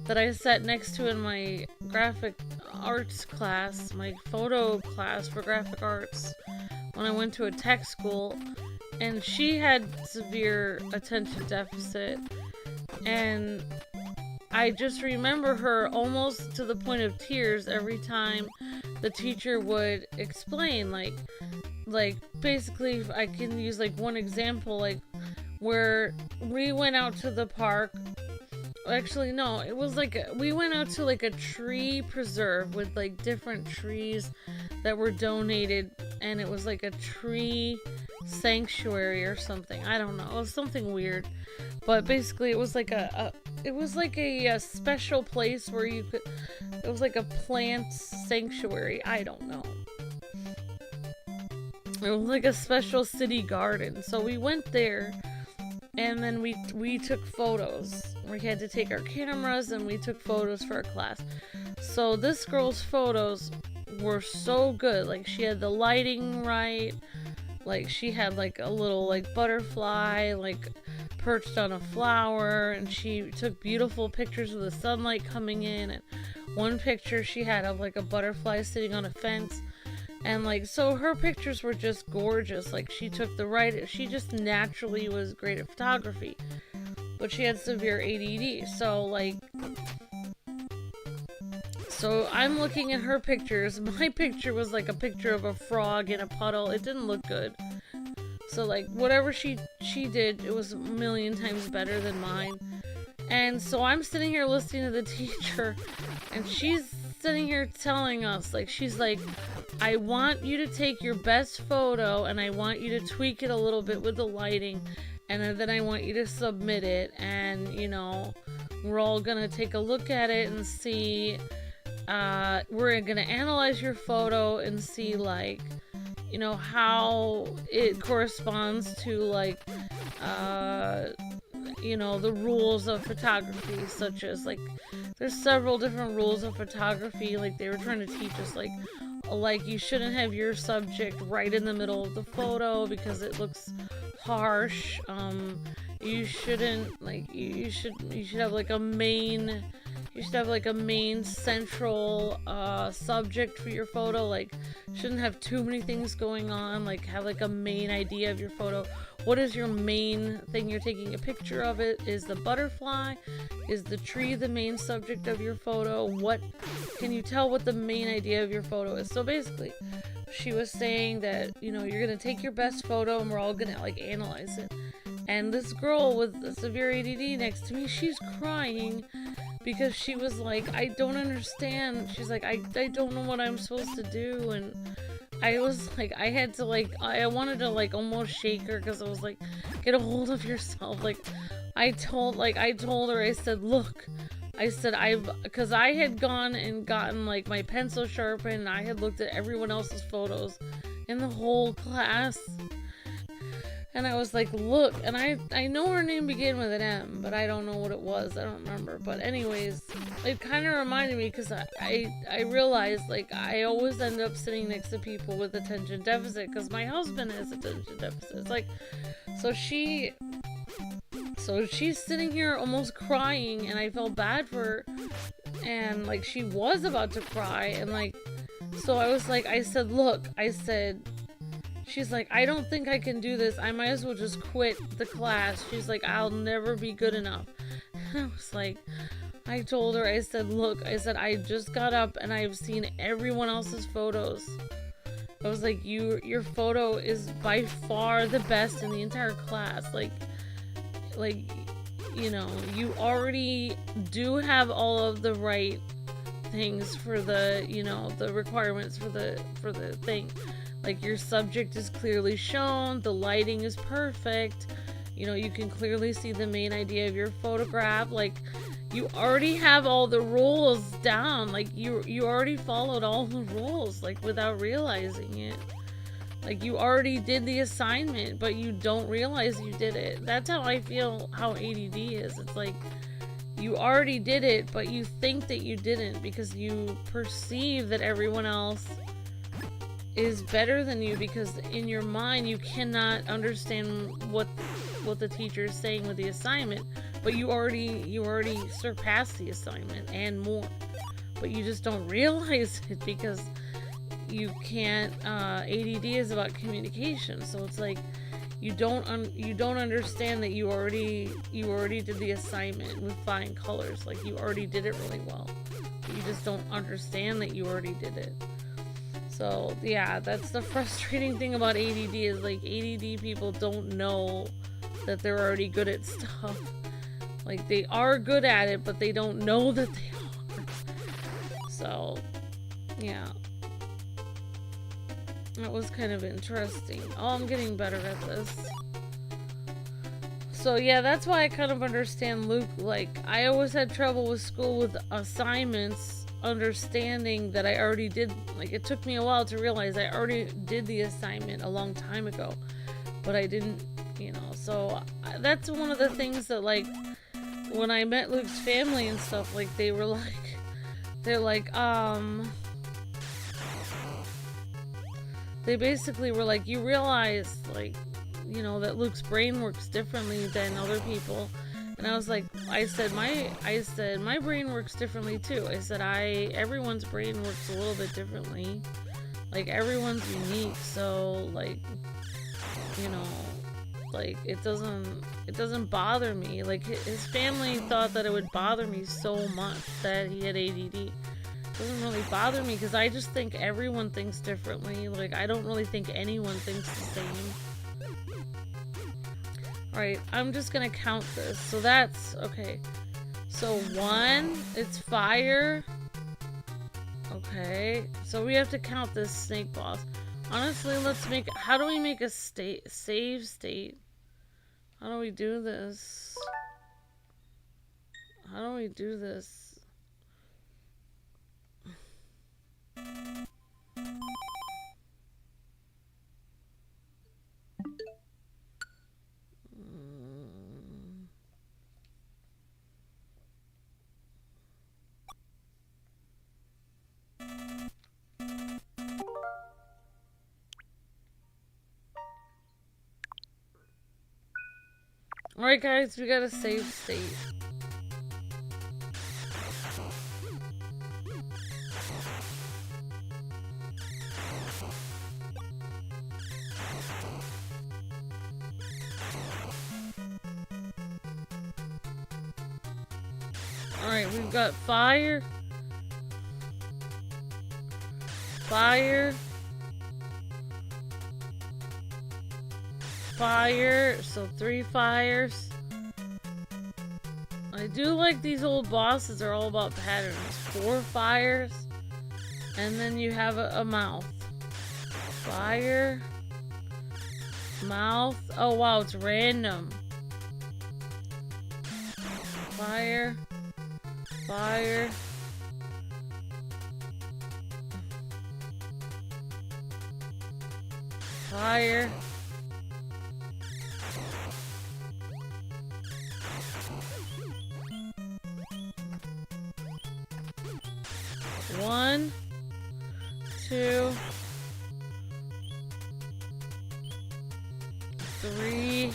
that I sat next to in my graphic arts class, my photo class for graphic arts, when I went to a tech school, and she had severe attention deficit, and I just remember her almost to the point of tears every time the teacher would explain, like basically, I can use like one example, like where we went out to the park. Actually, no, it was like we went out to like a tree preserve with like different trees that were donated, and it was like a tree sanctuary or something. I don't know, it was something weird, but basically it was like a special place where you could, it was like a plant sanctuary. I don't know, it was like a special city garden. So we went there, and then we took photos. We had to take our cameras, and we took photos for our class. So this girl's photos were so good. Like, she had the lighting right. Like, she had like a little like butterfly like perched on a flower, and she took beautiful pictures of the sunlight coming in. And one picture she had of like a butterfly sitting on a fence. And like, so her pictures were just gorgeous. Like, she took the right, she just naturally was great at photography, but she had severe ADD. So like, so I'm looking at her pictures. My picture was like a picture of a frog in a puddle. It didn't look good. So like, whatever she did, it was a million times better than mine. And so I'm sitting here listening to the teacher, and she's sitting here telling us, like, she's like, I want you to take your best photo, and I want you to tweak it a little bit with the lighting, and then I want you to submit it, and, you know, we're all gonna take a look at it and see, we're gonna analyze your photo and see, like, you know, how it corresponds to, like, you know, the rules of photography, such as, like, there's several different rules of photography. Like, they were trying to teach us, like you shouldn't have your subject right in the middle of the photo because it looks harsh. You shouldn't, like, you should have like a main, you should have like a main central subject for your photo. Like, shouldn't have too many things going on. Like, have like a main idea of your photo. What is your main thing you're taking a picture of? It is the butterfly, is the tree the main subject of your photo? What can you tell what the main idea of your photo is? So basically, she was saying that, you know, you're gonna take your best photo and we're all gonna like analyze it. And this girl with severe ADD next to me, she's crying because she was like, I don't understand. She's like, I don't know what I'm supposed to do. And I was like, I had to like, I wanted to like almost shake her, because I was like, get a hold of yourself. Like, I told her, I said, look, I said, because I had gone and gotten like my pencil sharpened, and I had looked at everyone else's photos in the whole class. And I was like, look, and I know her name began with an M, but I don't know what it was. I don't remember. But anyways, it kind of reminded me, because I realized, like, I always end up sitting next to people with attention deficit, because my husband has attention deficit. It's like, so she's sitting here almost crying, and I felt bad for her, and like, she was about to cry, and like, so I was like, I said, look, I said, she's like, I don't think I can do this. I might as well just quit the class. She's like, I'll never be good enough. And I was like, I told her, I said, look, I said, I just got up and I've seen everyone else's photos. I was like, your photo is by far the best in the entire class. Like, you know, you already do have all of the right things for the, you know, the requirements for the thing. Like, your subject is clearly shown, the lighting is perfect, you know, you can clearly see the main idea of your photograph. Like, you already have all the rules down. Like, you already followed all the rules, like, without realizing it. Like, you already did the assignment, but you don't realize you did it. That's how I feel how ADD is. It's like, you already did it, but you think that you didn't, because you perceive that everyone else is better than you, because in your mind you cannot understand what what the teacher is saying with the assignment, but you already surpassed the assignment and more, but you just don't realize it because you can't. ADD is about communication, so it's like you don't understand that you already did the assignment with fine colors. Like, you already did it really well. You just don't understand that you already did it. So yeah, that's the frustrating thing about ADD, is like ADD people don't know that they're already good at stuff. Like, they are good at it, but they don't know that they are. So yeah, that was kind of interesting. Oh, I'm getting better at this. So yeah, that's why I kind of understand Luke. Like, I always had trouble with school with assignments, understanding that I already did. Like, it took me a while to realize I already did the assignment a long time ago, but I didn't, you know. So that's one of the things that, like, when I met Luke's family and stuff, like, they're like, they basically were like, you realize, like, you know, that Luke's brain works differently than other people. And I was like, I said my brain works differently too. I said everyone's brain works a little bit differently. Like, everyone's unique, so, like, you know, like, it doesn't bother me. Like, his family thought that it would bother me so much that he had ADD. It doesn't really bother me because I just think everyone thinks differently. Like, I don't really think anyone thinks the same. Alright, I'm just gonna count this. So that's, okay. So 1, it's fire. Okay, so we have to count this snake boss. Honestly, let's make, how do we make a save state? How do we do this? How do we do this? Alright guys, we gotta save state. Alright, we've got fire. Fire. Fire, so 3 fires. I do like these old bosses are all about patterns. 4 fires, and then you have a mouth. Fire, mouth. Oh wow, it's random. Fire, fire. Fire. One, 2, 3.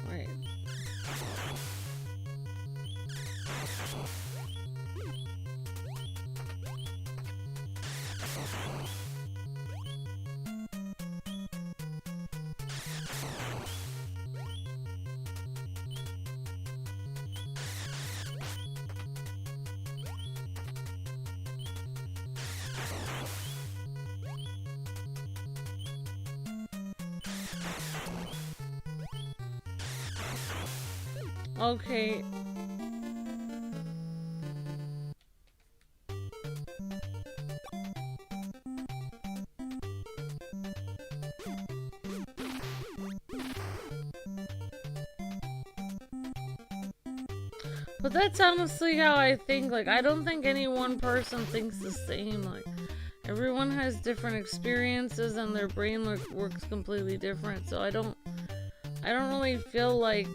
Right. Okay. But that's honestly how I think. Like, I don't think any one person thinks the same. Like, everyone has different experiences and their brain works completely different. So I don't really feel like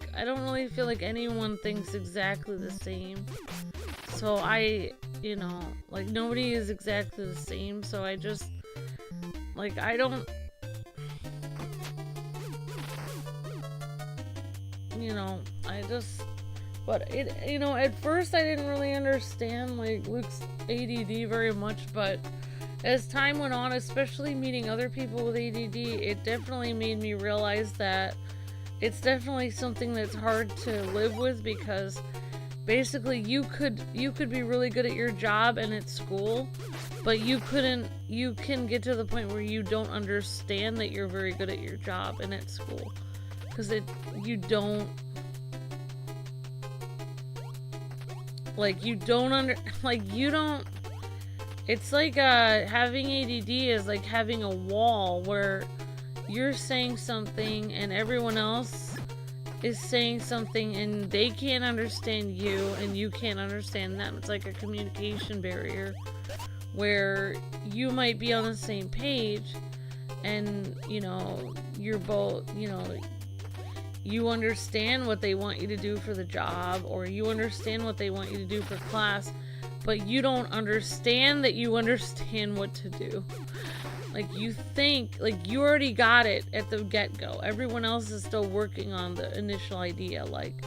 anyone thinks exactly the same. So I you know, like, nobody is exactly the same, so I just, like, I don't, you know, but it, you know, at first I didn't really understand, like, Luke's ADD very much, but as time went on, especially meeting other people with ADD, it definitely made me realize that it's definitely something that's hard to live with, because basically you could be really good at your job and at school, but you can get to the point where you don't understand that you're very good at your job and at school, because you don't it's like having ADD is like having a wall where you're saying something and everyone else is saying something and they can't understand you and you can't understand them. It's like a communication barrier where you might be on the same page and, you know, you're both, you know, you understand what they want you to do for the job, or you understand what they want you to do for class, but you don't understand that you understand what to do. Like, you think, like, you already got it at the get-go. Everyone else is still working on the initial idea, like,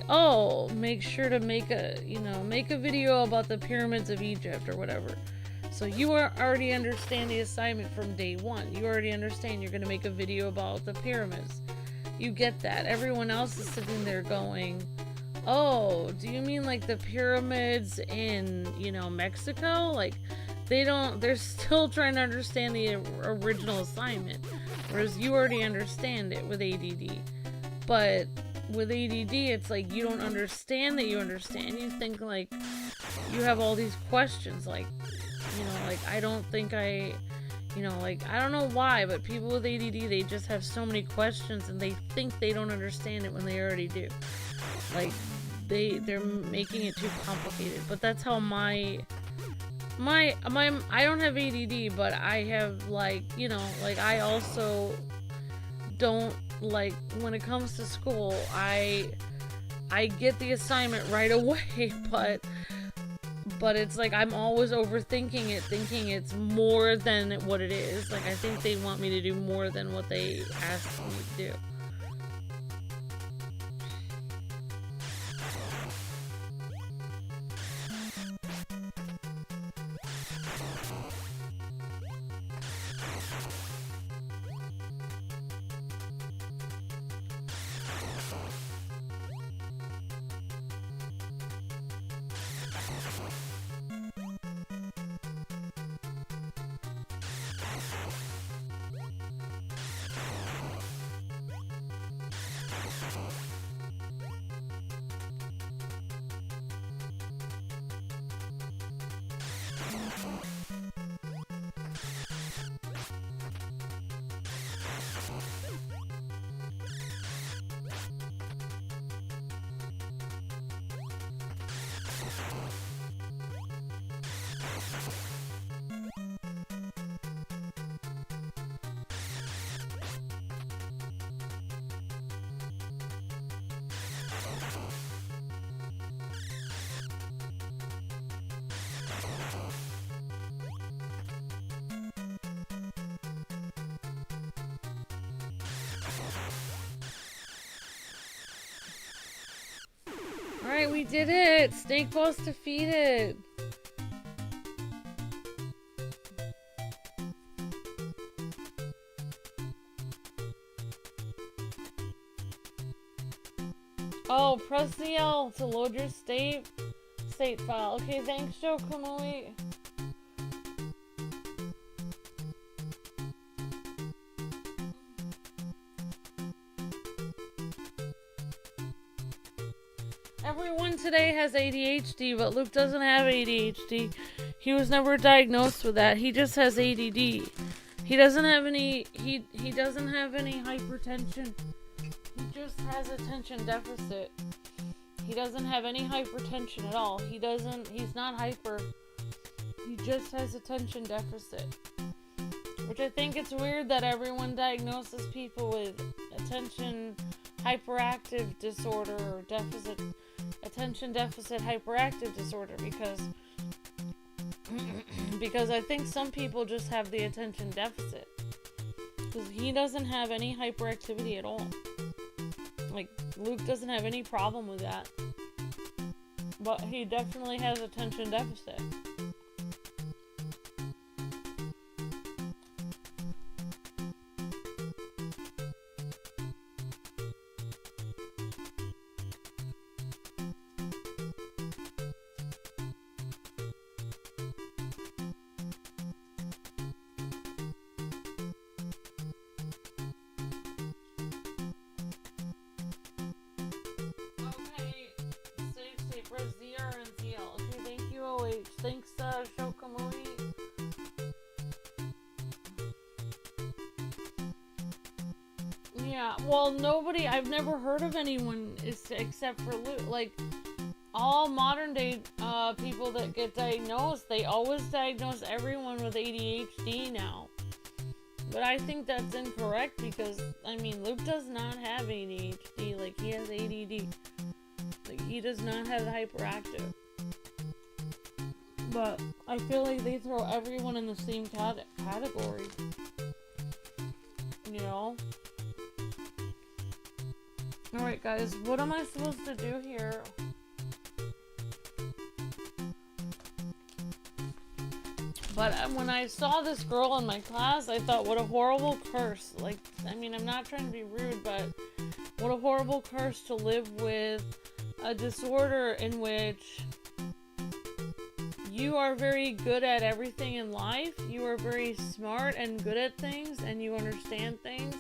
oh, make sure to make a video about the pyramids of Egypt or whatever. So you already understand the assignment from day one. You already understand you're going to make a video about the pyramids. You get that. Everyone else is sitting there going, oh, do you mean like the pyramids in, you know, Mexico? Like, they're still trying to understand the original assignment, whereas you already understand it with ADD. But with ADD, it's like you don't understand that you understand. You think, like, you have all these questions, like, you know, like, I don't think you know, like, I don't know why, but people with ADD, they just have so many questions and they think they don't understand it when they already do. Like, they're making it too complicated. But that's how I don't have ADD, but I have, like, you know, like, I also don't, like, when it comes to school, I get the assignment right away, but it's like I'm always overthinking it, thinking it's more than what it is. Like, I think they want me to do more than what they asked me to do. Alright, we did it! Snake Boss defeated! Oh, press the L to load your state file. Okay, thanks, Joe Kamui. Everyone today has ADHD, but Luke doesn't have ADHD. He was never diagnosed with that. He just has ADD. He doesn't have any he doesn't have any hypertension. He just has attention deficit. He doesn't have any hypertension at all. He's not hyper. He just has attention deficit. Which I think it's weird that everyone diagnoses people with attention hyperactive disorder or attention deficit hyperactive disorder, because Because I think some people just have the attention deficit. Because he doesn't have any hyperactivity at all. Like, Luke doesn't have any problem with that. But he definitely has attention deficit. ZR and ZL. Okay, thank you, OH. Thanks, Shokamui. Yeah, well, nobody, I've never heard of anyone except for Luke. Like, all modern day people that get diagnosed, they always diagnose everyone with ADHD now. But I think that's incorrect because, I mean, Luke does not have ADHD. Like, he has ADD. Like, he does not have hyperactive. But I feel like they throw everyone in the same category. You know? Alright guys, what am I supposed to do here? But when I saw this girl in my class, I thought, what a horrible curse. Like, I mean, I'm not trying to be rude, but what a horrible curse to live with a disorder in which you are very good at everything in life, you are very smart and good at things, and you understand things,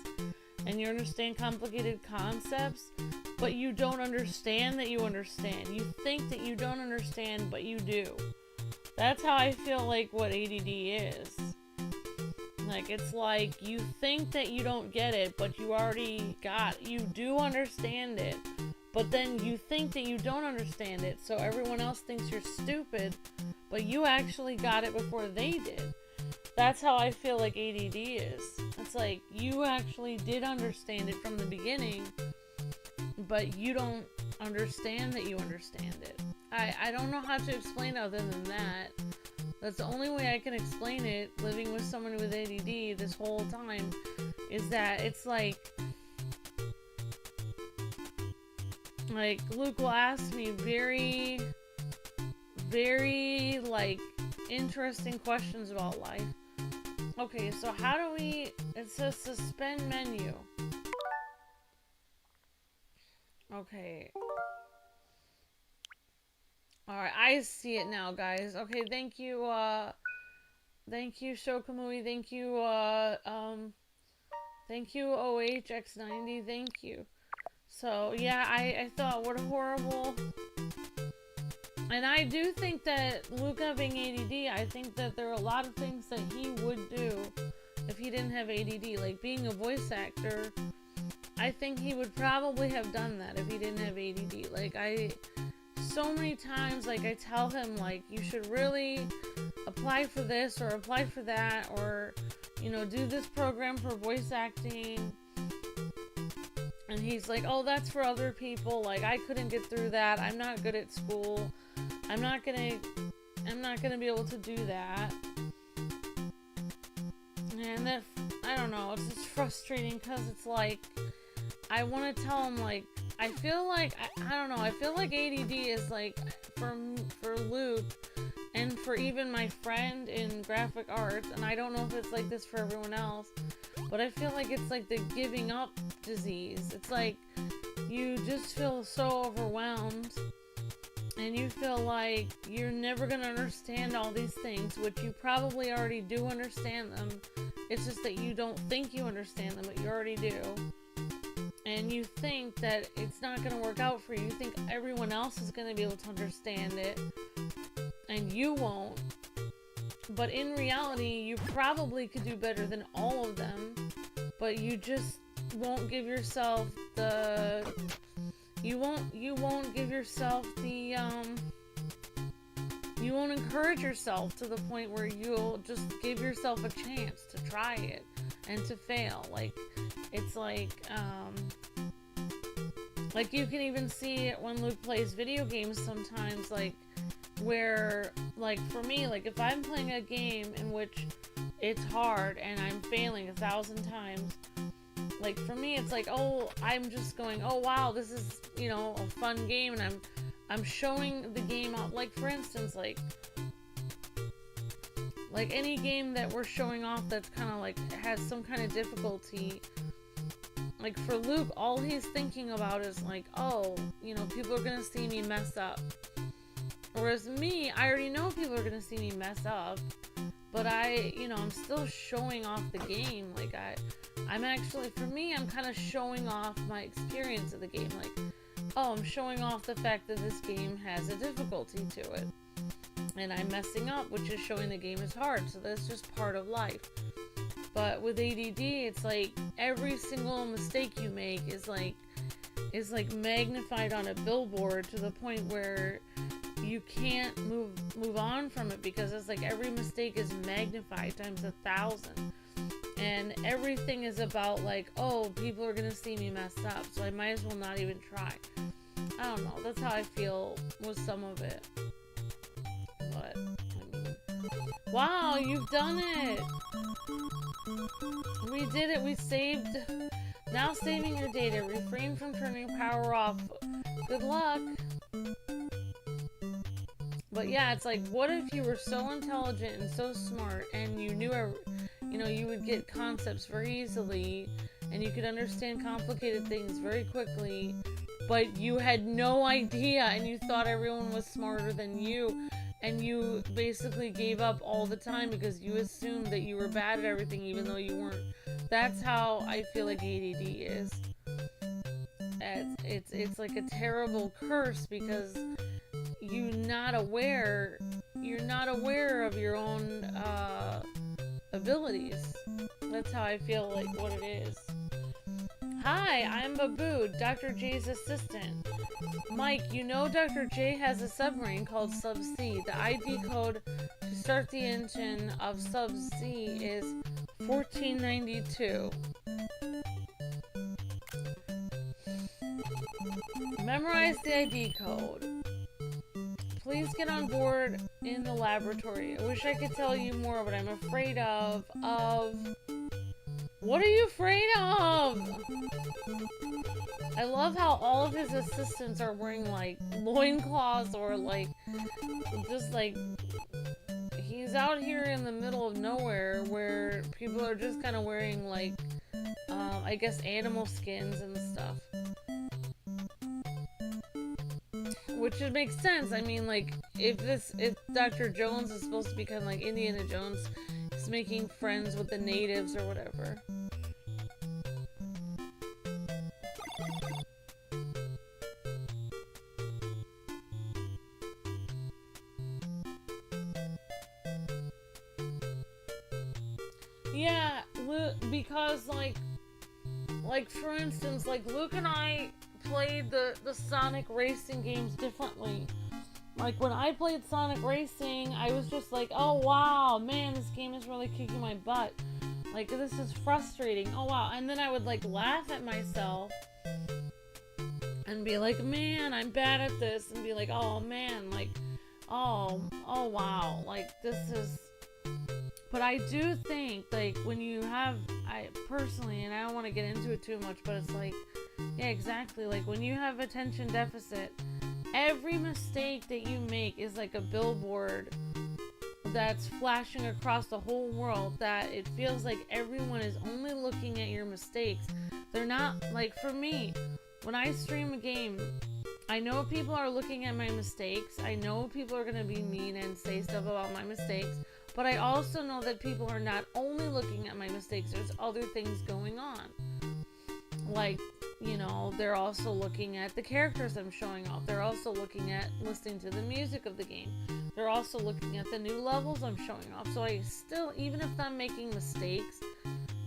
and you understand complicated concepts, but you don't understand that you understand. You think that you don't understand, but you do. That's how I feel like what ADD is. Like, it's like you think that you don't get it, but you already you do understand it. But then you think that you don't understand it, so everyone else thinks you're stupid, but you actually got it before they did. That's how I feel like ADD is. It's like, you actually did understand it from the beginning, but you don't understand that you understand it. I don't know how to explain it other than that. That's the only way I can explain it, living with someone with ADD this whole time, is that it's like Luke will ask me very, very, like, interesting questions about life. Okay, so how do we, it says suspend menu. Okay. Alright, I see it now, guys. Okay, thank you, Shokamui, thank you, OHX90, thank you. So, yeah, I thought, what a horrible... And I do think that Luke having ADD, I think that there are a lot of things that he would do if he didn't have ADD. Like, being a voice actor, I think he would probably have done that if he didn't have ADD. Like, so many times, like, I tell him, like, you should really apply for this or apply for that, or, you know, do this program for voice acting. And he's like, oh, that's for other people. Like, I couldn't get through that. I'm not good at school. I'm not gonna be able to do that. And that, I don't know, it's just frustrating because it's like, I want to tell him, like, I feel like, I don't know, I feel like ADD is like, for Luke, and for even my friend in graphic arts, and I don't know if it's like this for everyone else, but I feel like it's like the giving up disease. It's like, you just feel so overwhelmed, and you feel like you're never gonna understand all these things, which you probably already do understand them. It's just that you don't think you understand them, but you already do. And you think that it's not gonna work out for you. You think everyone else is gonna be able to understand it, and you won't. But in reality, you probably could do better than all of them, but you just won't give yourself the... You won't give yourself the, you won't encourage yourself to the point where you'll just give yourself a chance to try it and to fail. Like, it's like you can even see it when Luke plays video games sometimes, like, where like, for me, like, if I'm playing a game in which it's hard and I'm failing 1,000 times, like, for me, it's like, oh, I'm just going, oh, wow, this is, you know, a fun game, and I'm showing the game off. Like, for instance, like any game that we're showing off that's kind of, like, has some kind of difficulty, like, for Luke, all he's thinking about is, like, oh, you know, people are gonna see me mess up. Whereas me, I already know people are gonna see me mess up, but you know, I'm still showing off the game. Like, I'm actually, for me, I'm kind of showing off my experience of the game. Like, oh, I'm showing off the fact that this game has a difficulty to it. And I'm messing up, which is showing the game is hard. So that's just part of life. But with ADD, it's like every single mistake you make is like magnified on a billboard to the point where you can't move on from it, because it's like every mistake is magnified times 1,000. And everything is about, like, oh, people are gonna see me mess up, so I might as well not even try. I don't know, that's how I feel with some of it. But, I mean, wow, you've done it! We did it, we saved. Now saving your data. Refrain from turning power off. Good luck! But yeah, it's like, what if you were so intelligent and so smart, and you knew, you know, you would get concepts very easily, and you could understand complicated things very quickly, but you had no idea, and you thought everyone was smarter than you, and you basically gave up all the time because you assumed that you were bad at everything even though you weren't. That's how I feel like ADD is. It's like a terrible curse, because you're not aware of your own abilities. That's how I feel like what it is. Hi, I'm Babu, Dr. J's assistant. Mike, you know Dr. J has a submarine called Sub-C. The ID code to start the engine of Sub-C is 1492. Memorize the ID code. Please get on board in the laboratory. I wish I could tell you more, but I'm afraid of... What are you afraid of? I love how all of his assistants are wearing, like, loincloths, or, like, just, like, he's out here in the middle of nowhere where people are just kind of wearing, like, I guess animal skins and stuff. Which would make sense. I mean, like, if Dr. Jones is supposed to be kind of like Indiana Jones, he's making friends with the natives or whatever. Yeah, because, like, for instance, like, Luke and I played the Sonic racing games differently. Like, when I played Sonic Racing, I was just like, oh wow, man, this game is really kicking my butt. Like, this is frustrating. Oh wow. And then I would, like, laugh at myself and be like, man, I'm bad at this. And be like, oh man, like, oh wow, like, this is... But I do think, like, when you have, I personally, and I don't want to get into it too much, but it's like, yeah, exactly, like, when you have attention deficit, every mistake that you make is like a billboard that's flashing across the whole world, that it feels like everyone is only looking at your mistakes. They're not, like, for me, when I stream a game, I know people are looking at my mistakes, I know people are going to be mean and say stuff about my mistakes, but I also know that people are not only looking at my mistakes, there's other things going on. Like, you know, they're also looking at the characters I'm showing off. They're also looking at listening to the music of the game. They're also looking at the new levels I'm showing off. So I still, even if I'm making mistakes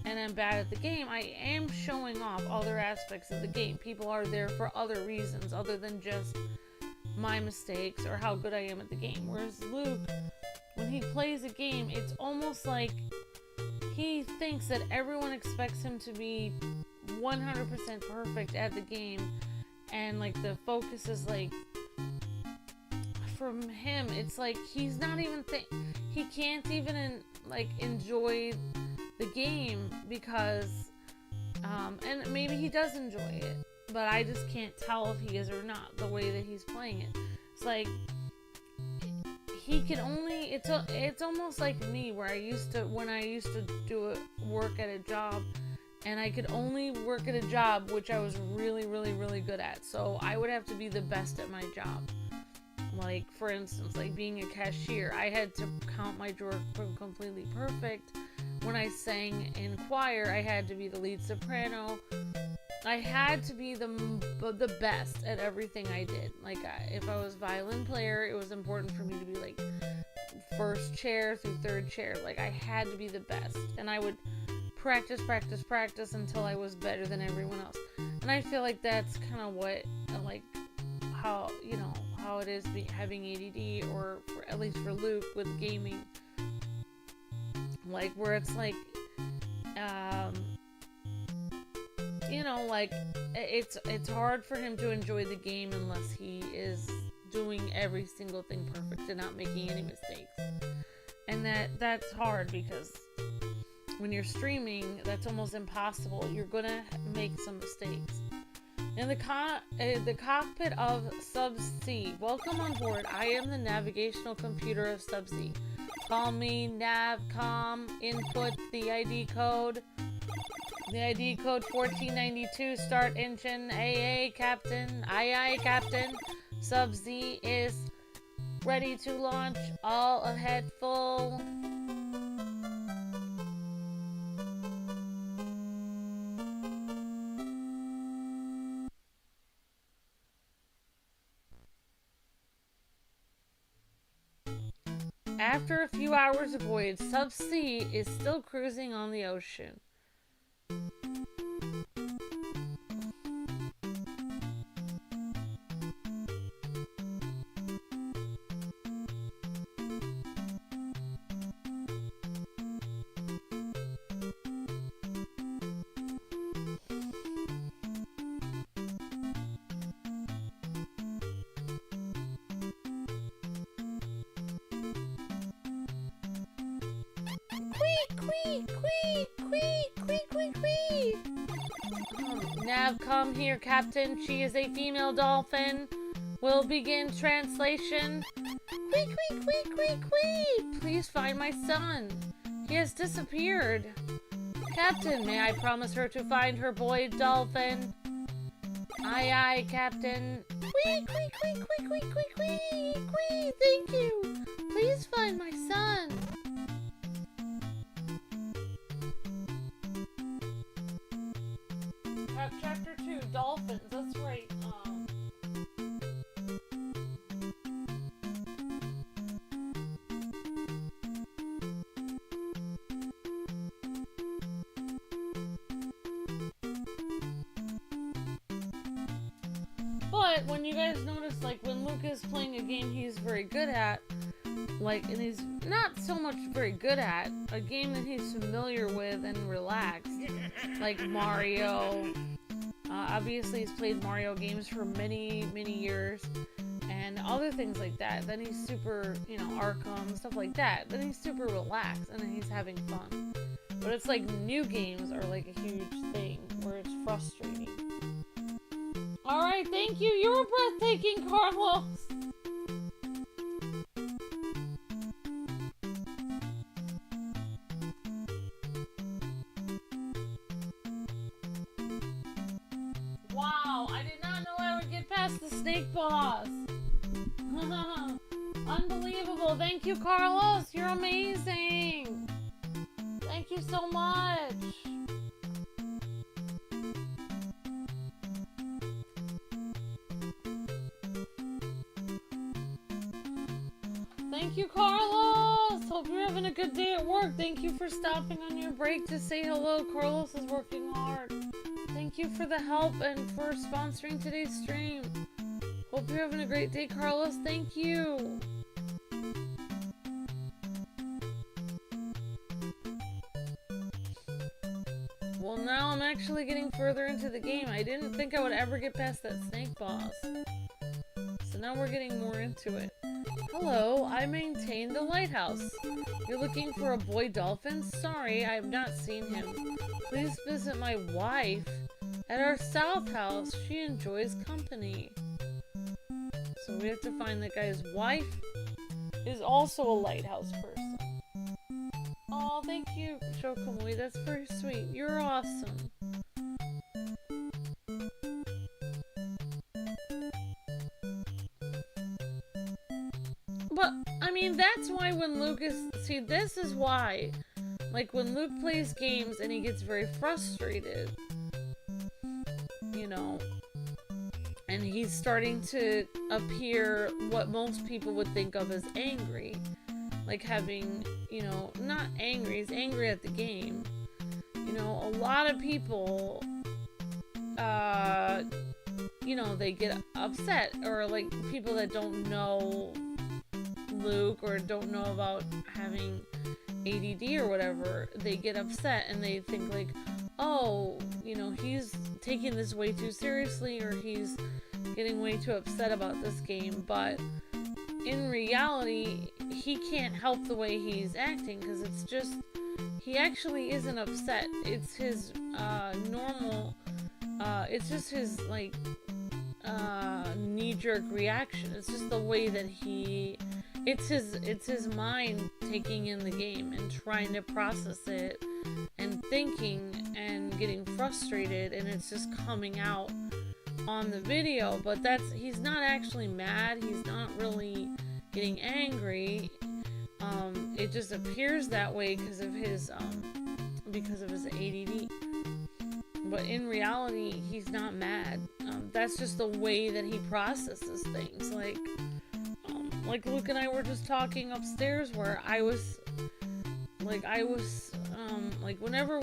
and I'm bad at the game, I am showing off other aspects of the game. People are there for other reasons other than just my mistakes or how good I am at the game. Whereas Luke, when he plays a game, it's almost like he thinks that everyone expects him to be 100% perfect at the game, and, like, the focus is, like, from him, it's like he's not even he can't even like enjoy the game because and maybe he does enjoy it, but I just can't tell if he is or not the way that he's playing it. It's like he can only, it's almost like me where when I used to do work at a job, and I could only work at a job which I was really, really, really good at. So I would have to be the best at my job. Like, for instance, like being a cashier, I had to count my drawer completely perfect. When I sang in choir, I had to be the lead soprano. I had to be the best at everything I did. Like, if I was violin player, it was important for me to be like first chair through third chair. Like, I had to be the best, and I would practice until I was better than everyone else. And I feel like that's kind of what, like, how, you know, how it is having ADD, or at least for Luke with gaming. Like, where it's like, you know, like, it's hard for him to enjoy the game unless he is doing every single thing perfect and not making any mistakes. And that's hard because when you're streaming, that's almost impossible. You're gonna make some mistakes. In the cockpit of Sub-C, welcome on board. I am the navigational computer of Sub-C. Call me Navcom. Input the ID code. The ID code 1492. Start engine. AA Captain. Aye Captain. Sub-Z is ready to launch. All ahead full. After a few hours of voyage, Sub-C is still cruising on the ocean. Navcom here, Captain. She is a female dolphin. Will begin translation. Please find my son. He has disappeared. Captain, may I promise her to find her boy dolphin? Aye, Captain. Thank you. Please find my son. Chapter 2, Dolphins, that's right. But when you guys notice, like, when Luke is playing a game he's very good at, like, and he's not so much very good at, a game that he's familiar with and relaxed, like Mario. Obviously, he's played Mario games for many, many years, and other things like that. Then he's super, you know, Arkham, stuff like that. Then he's super relaxed, and then he's having fun. But it's like new games are like a huge thing, where it's frustrating. Alright, thank you. You were breathtaking, Carlos. Wow, I did not know I would get past the snake boss. Unbelievable. Thank you, Carlos. You're amazing. Thank you so much. Thank you, Carlos. Hope you're having a good day at work. Thank you for stopping on your break to say hello. Carlos is working hard. Thank you for the help and for sponsoring today's stream. Hope you're having a great day, Carlos. Thank you. Well, now I'm actually getting further into the game. I didn't think I would ever get past that snake boss. So now we're getting more into it. Hello, I maintain the lighthouse. You're looking for a boy dolphin? Sorry, I have not seen him. Please visit my wife at our south house. She enjoys company. So we have to find the guy's wife is also a lighthouse person. Oh, thank you, Shokamui. That's very sweet. You're awesome. But, I mean, that's why when Luke is... See, this is why. Like, when Luke plays games and he gets very frustrated, you know, and he's starting to appear what most people would think of as angry. Like having, you know, not angry, he's angry at the game. You know, a lot of people, you know, they get upset, or like people that don't know Luke or don't know about having ADD or whatever, they get upset and they think like, oh, you know, he's taking this way too seriously, or he's getting way too upset about this game. But in reality, he can't help the way he's acting, because it's just, he actually isn't upset. It's his normal, it's just his like knee-jerk reaction. It's just the way that it's his mind taking in the game and trying to process it and thinking and getting frustrated, and it's just coming out on the video. But he's not actually mad, he's not really getting angry. It just appears that way because of his ADD. But in reality, he's not mad. That's just the way that he processes things. Like Luke and I were just talking upstairs, where I was whenever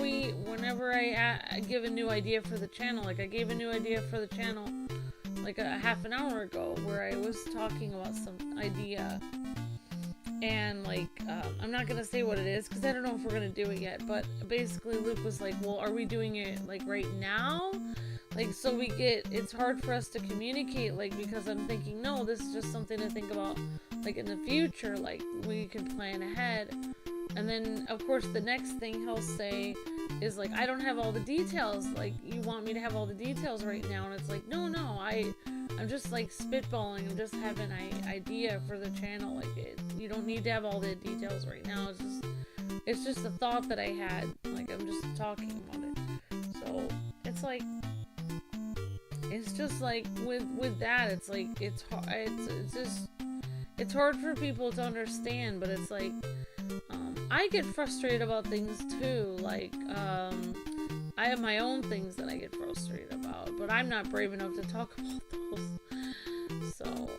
I give a new idea for the channel, like I gave a new idea for the channel like a half an hour ago, where I was talking about some idea, and like I'm not gonna say what it is because I don't know if we're gonna do it yet, but basically Luke was like, well, are we doing it like right now? Like, so it's hard for us to communicate, like, because I'm thinking, no, this is just something to think about, like, in the future, like, we can plan ahead. And then, of course, the next thing he'll say is, like, I don't have all the details, like, you want me to have all the details right now? And it's like, no, I'm just, like, spitballing, I'm just having an idea for the channel, like, you don't need to have all the details right now, it's just a thought that I had, like, I'm just talking about it. So, it's like, it's just like with that, it's like it's hard for people to understand. But it's like I get frustrated about things too. Like I have my own things that I get frustrated about, but I'm not brave enough to talk about those. So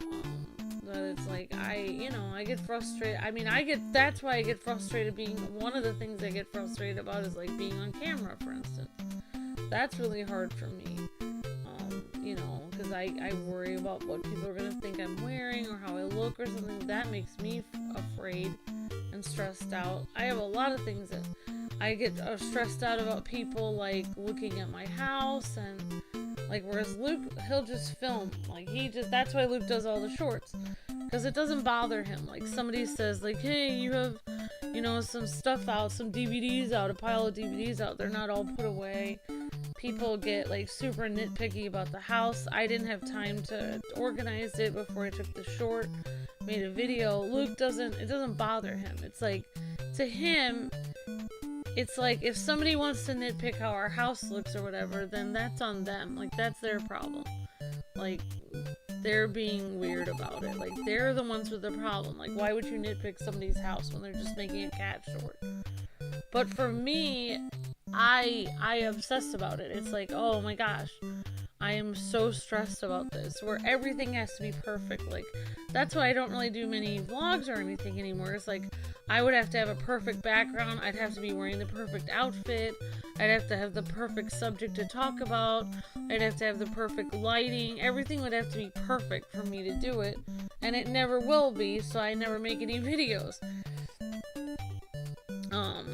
but it's like I get frustrated. I mean, that's why I get frustrated being, one of the things I get frustrated about is like being on camera, for instance. That's really hard for me. You know, because I worry about what people are going to think I'm wearing or how I look or something. That makes me afraid and stressed out. I have a lot of things that I get stressed out about, people like looking at my house, and like, whereas Luke, he'll just film, like that's why Luke does all the shorts, because it doesn't bother him. Like, somebody says like, hey, you have, you know, some stuff out, some DVDs out, a pile of DVDs out, they're not all put away. People get like super nitpicky about the house. I didn't have time to organize it before I took the short, made a video. Luke it doesn't bother him. It's like, to him, it's like, if somebody wants to nitpick how our house looks or whatever, then that's on them. Like, that's their problem. Like, they're being weird about it. Like, they're the ones with the problem. Like, why would you nitpick somebody's house when they're just making a cat short? But for me, I obsess about it. It's like, oh my gosh, I am so stressed about this, where everything has to be perfect. Like, that's why I don't really do many vlogs or anything anymore. It's like, I would have to have a perfect background, I'd have to be wearing the perfect outfit, I'd have to have the perfect subject to talk about, I'd have to have the perfect lighting, everything would have to be perfect for me to do it, and it never will be, so I never make any videos.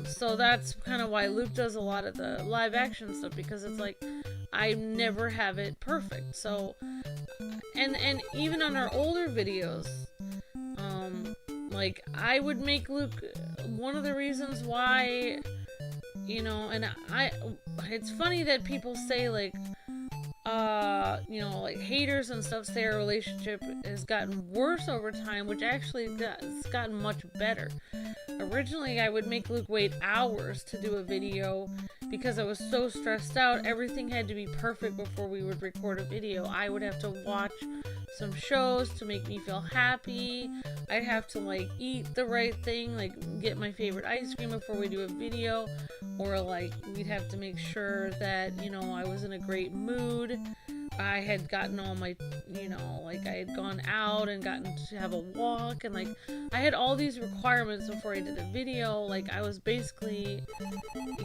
So that's kind of why Luke does a lot of the live action stuff, because it's like, I never have it perfect. So, and even on our older videos, like, I would make Luke, one of the reasons why, you know, and it's funny that people say, like, you know, like, haters and stuff say our relationship has gotten worse over time, which actually it's gotten much better. Originally, I would make Luke wait hours to do a video because I was so stressed out. Everything had to be perfect before we would record a video. I would have to watch some shows to make me feel happy. I'd have to, like, eat the right thing, like, get my favorite ice cream before we do a video, or, like, we'd have to make sure that, you know, I was in a great mood. I had gotten all my, you know, like, I had gone out and gotten to have a walk, and, like, I had all these requirements before I did a video. Like, I was basically,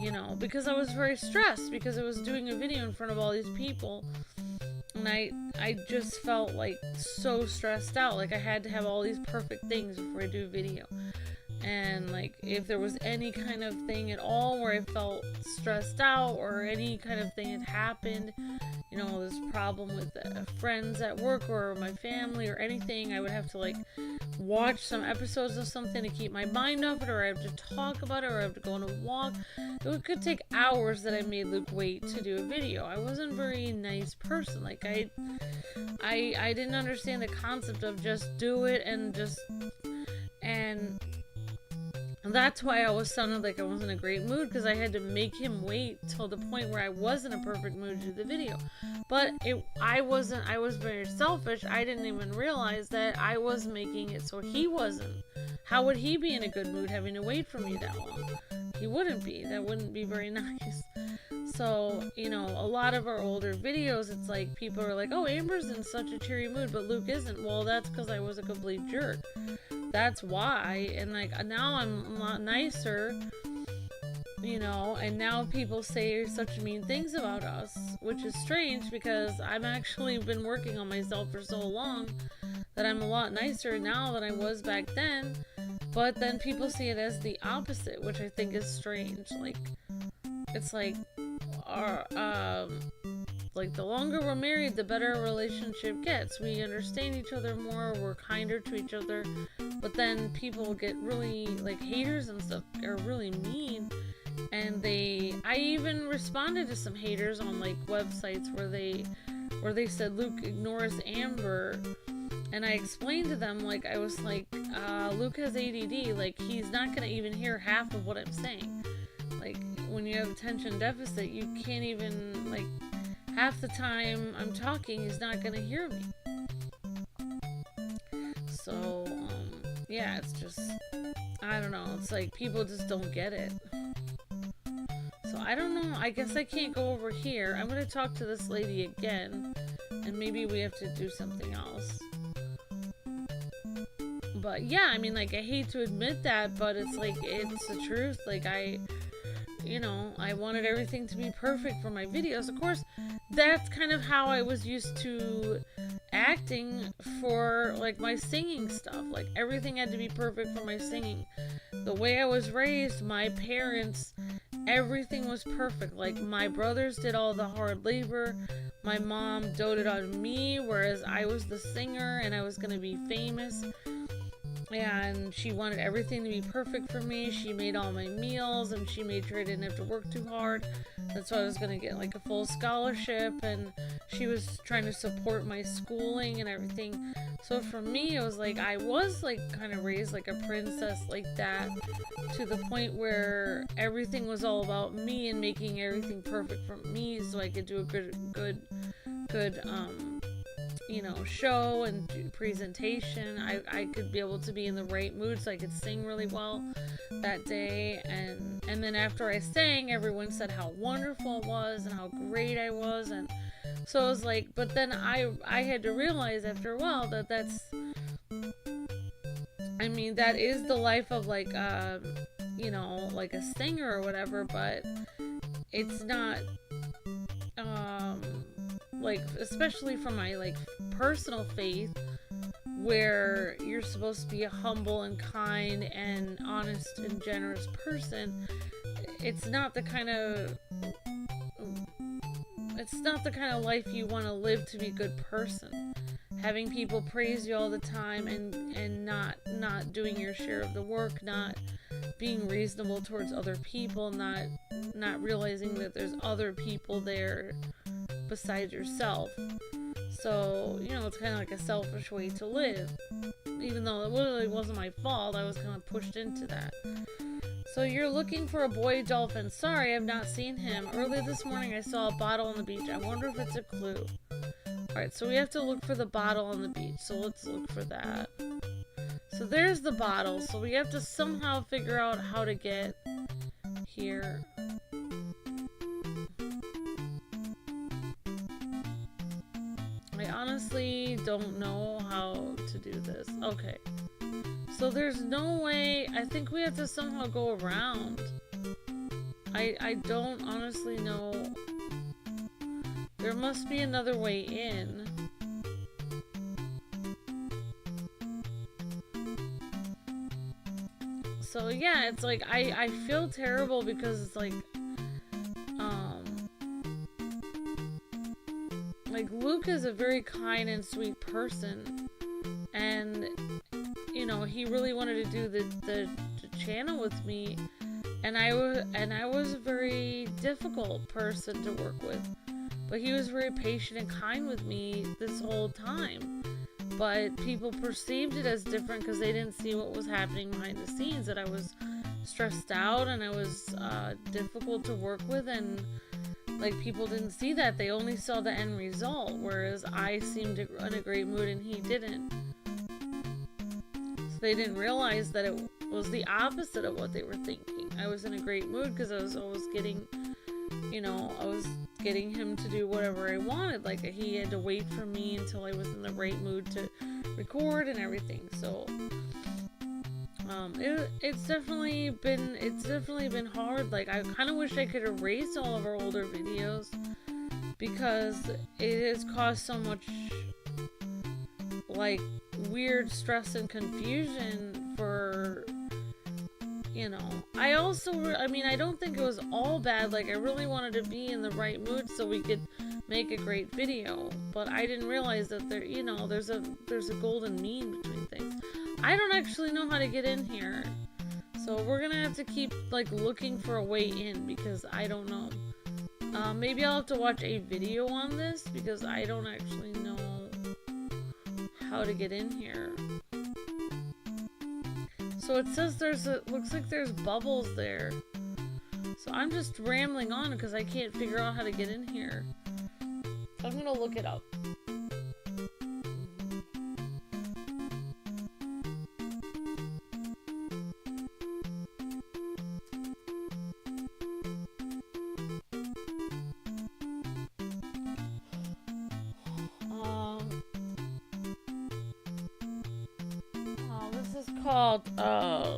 you know, because I was very stressed because I was doing a video in front of all these people, and I just felt, like, so stressed out. Like, I had to have all these perfect things before I do a video. And, like, if there was any kind of thing at all where I felt stressed out, or any kind of thing had happened, you know, this problem with friends at work or my family or anything, I would have to, like, watch some episodes of something to keep my mind off it, or I have to talk about it, or I have to go on a walk. It could take hours that I made Luke wait to do a video. I wasn't a very nice person. Like, I didn't understand the concept of just do it and just, and that's why I always sounded like I was in a great mood, because I had to make him wait till the point where I was in a perfect mood to do the video. But I was very selfish. I didn't even realize that I was making it so he wasn't. How would he be in a good mood having to wait for me that long? He wouldn't be. That wouldn't be very nice. So, you know, a lot of our older videos, it's like people are like, oh, Amber's in such a cheery mood, but Luke isn't. Well, that's because I was a complete jerk. That's why. And, like, now I'm a lot nicer, you know, and now people say such mean things about us, which is strange because I've actually been working on myself for so long that I'm a lot nicer now than I was back then. But then people see it as the opposite, which I think is strange. Like, it's like, like, the longer we're married, the better our relationship gets. We understand each other more, we're kinder to each other. But then people get really, like, haters and stuff are really mean. And I even responded to some haters on, like, websites where they said Luke ignores Amber. And I explained to them, like, I was like, Luke has ADD, like, he's not gonna even hear half of what I'm saying. Like, when you have attention deficit, you can't even, like, half the time I'm talking, he's not gonna hear me. So, yeah, it's just, I don't know, it's like, people just don't get it. So, I don't know, I guess I can't go over here. I'm gonna talk to this lady again, and maybe we have to do something else. But, yeah, I mean, like, I hate to admit that, but it's like, it's the truth. Like, you know, I wanted everything to be perfect for my videos. Of course, that's kind of how I was used to acting for, like, my singing stuff. Like, everything had to be perfect for my singing. The way I was raised, my parents, everything was perfect. Like, my brothers did all the hard labor. My mom doted on me, whereas I was the singer and I was going to be famous. And she wanted everything to be perfect for me. She made all my meals, and she made sure I didn't have to work too hard. That's why I was going to get, like, a full scholarship, and she was trying to support my schooling and everything. So for me, it was like, I was, like, kind of raised like a princess like that, to the point where everything was all about me and making everything perfect for me so I could do a good you know, show and do presentation. I could be able to be in the right mood so I could sing really well that day. And then after I sang, everyone said how wonderful it was and how great I was. And so it was like, but then I had to realize after a while that that's, I mean, that is the life of, like, you know, like a singer or whatever, but it's not, like, especially for my, like, personal faith, where you're supposed to be a humble and kind and honest and generous person. It's not it's not the kind of life you want to live to be a good person. Having people praise you all the time and not doing your share of the work, not being reasonable towards other people, not realizing that there's other people there besides yourself. So, you know, it's kind of like a selfish way to live. Even though it literally wasn't my fault, I was kind of pushed into that. So you're looking for a boy dolphin. Sorry, I've not seen him. Early this morning I saw a bottle on the beach. I wonder if it's a clue. Alright, so we have to look for the bottle on the beach. So let's look for that. So there's the bottle. So we have to somehow figure out how to get here. I honestly don't know how to do this. Okay. So there's no way. I think we have to somehow go around. I don't honestly know. There must be another way in. So yeah, it's like I feel terrible because it's like Luke is a very kind and sweet person, and you know, he really wanted to do the channel with me, and I was a very difficult person to work with, but he was very patient and kind with me this whole time. But people perceived it as different because they didn't see what was happening behind the scenes, that I was stressed out and I was difficult to work with, and like people didn't see that. They only saw the end result, whereas I seemed in a great mood and he didn't. So they didn't realize that it was the opposite of what they were thinking. I was in a great mood because I was always getting, you know, I was getting him to do whatever I wanted. Like, he had to wait for me until I was in the right mood to record and everything. So it's definitely been hard. Like, I kind of wish I could erase all of our older videos because it has caused so much like weird stress and confusion for, you know. I mean, I don't think it was all bad. Like, I really wanted to be in the right mood so we could make a great video, but I didn't realize that there, you know, there's a golden mean between things. I don't actually know how to get in here, so we're gonna have to keep like looking for a way in because I don't know. Maybe I'll have to watch a video on this because I don't actually know how to get in here. So it says looks like there's bubbles there. So I'm just rambling on because I can't figure out how to get in here. So I'm gonna look it up. This is called StarTropics.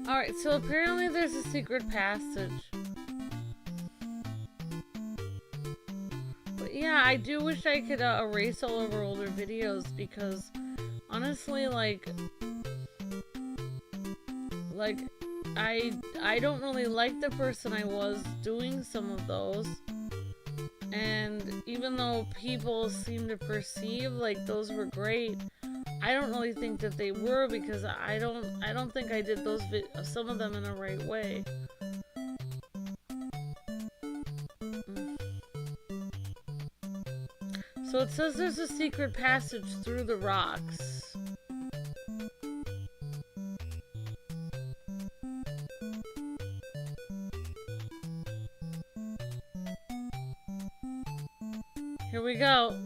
Alright, so apparently there's a secret passage. But yeah, I do wish I could erase all of our older videos because honestly, like I don't really like the person I was doing some of those. And even though people seem to perceive like those were great, I don't really think that they were because I don't think I did those some of them in the right way. So it says there's a secret passage through the rocks. Here we go.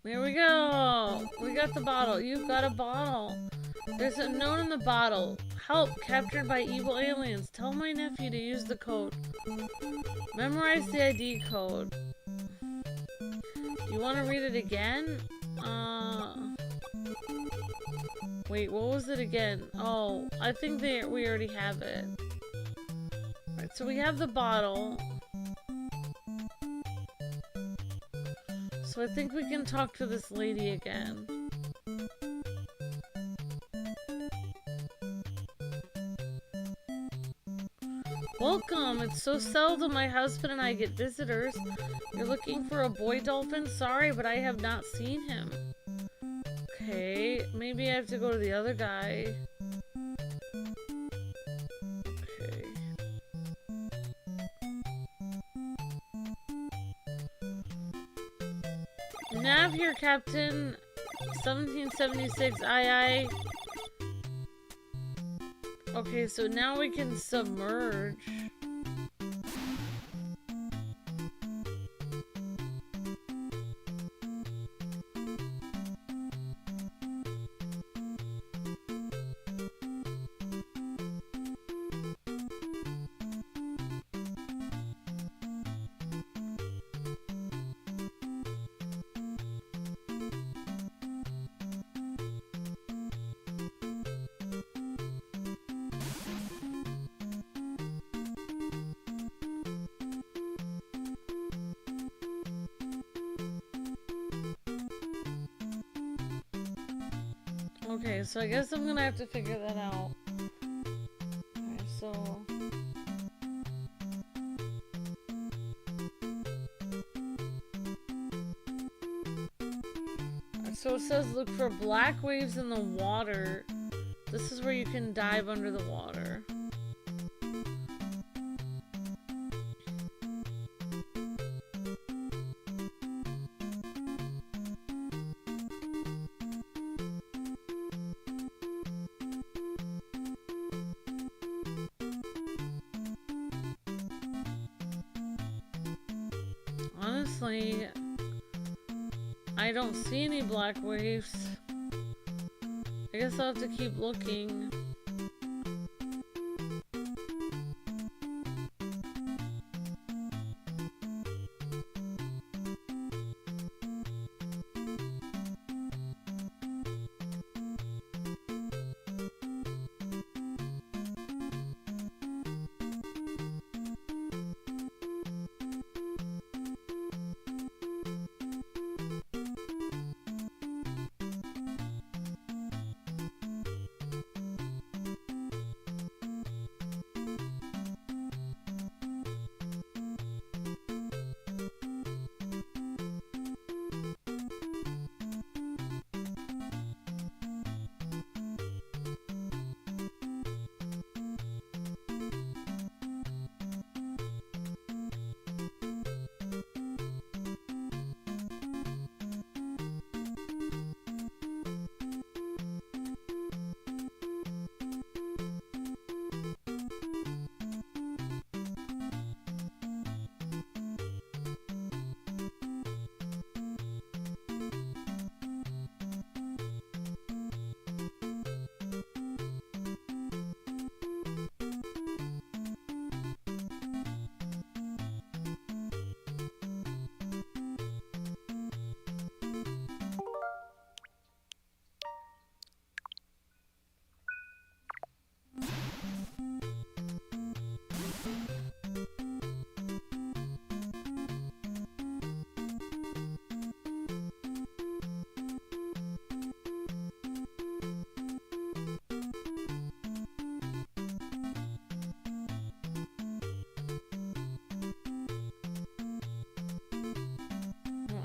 Here we go. We got the bottle. You've got a bottle. There's a note in the bottle. Help, captured by evil aliens. Tell my nephew to use the code. Memorize the ID code. You want to read it again? Wait, what was it again? Oh, I think we already have it. Alright, so we have the bottle. So I think we can talk to this lady again. Welcome! It's so seldom my husband and I get visitors. You're looking for a boy dolphin? Sorry, but I have not seen him. Okay, maybe I have to go to the other guy. Okay. Nav here, Captain. 1776, aye aye. Okay, so now we can submerge. Okay, so I guess I'm gonna have to figure that out. Okay, so... So it says look for black waves in the water. This is where you can dive under the water. Honestly, I don't see any black waves. I guess I'll have to keep looking.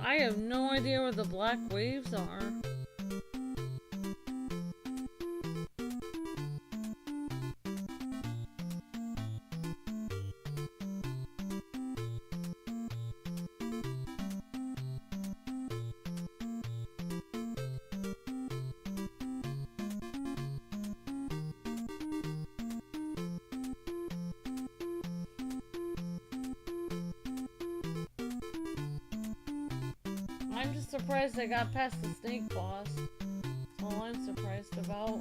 I have no idea where the black waves are. I'm just surprised I got past the snake boss. That's all I'm surprised about.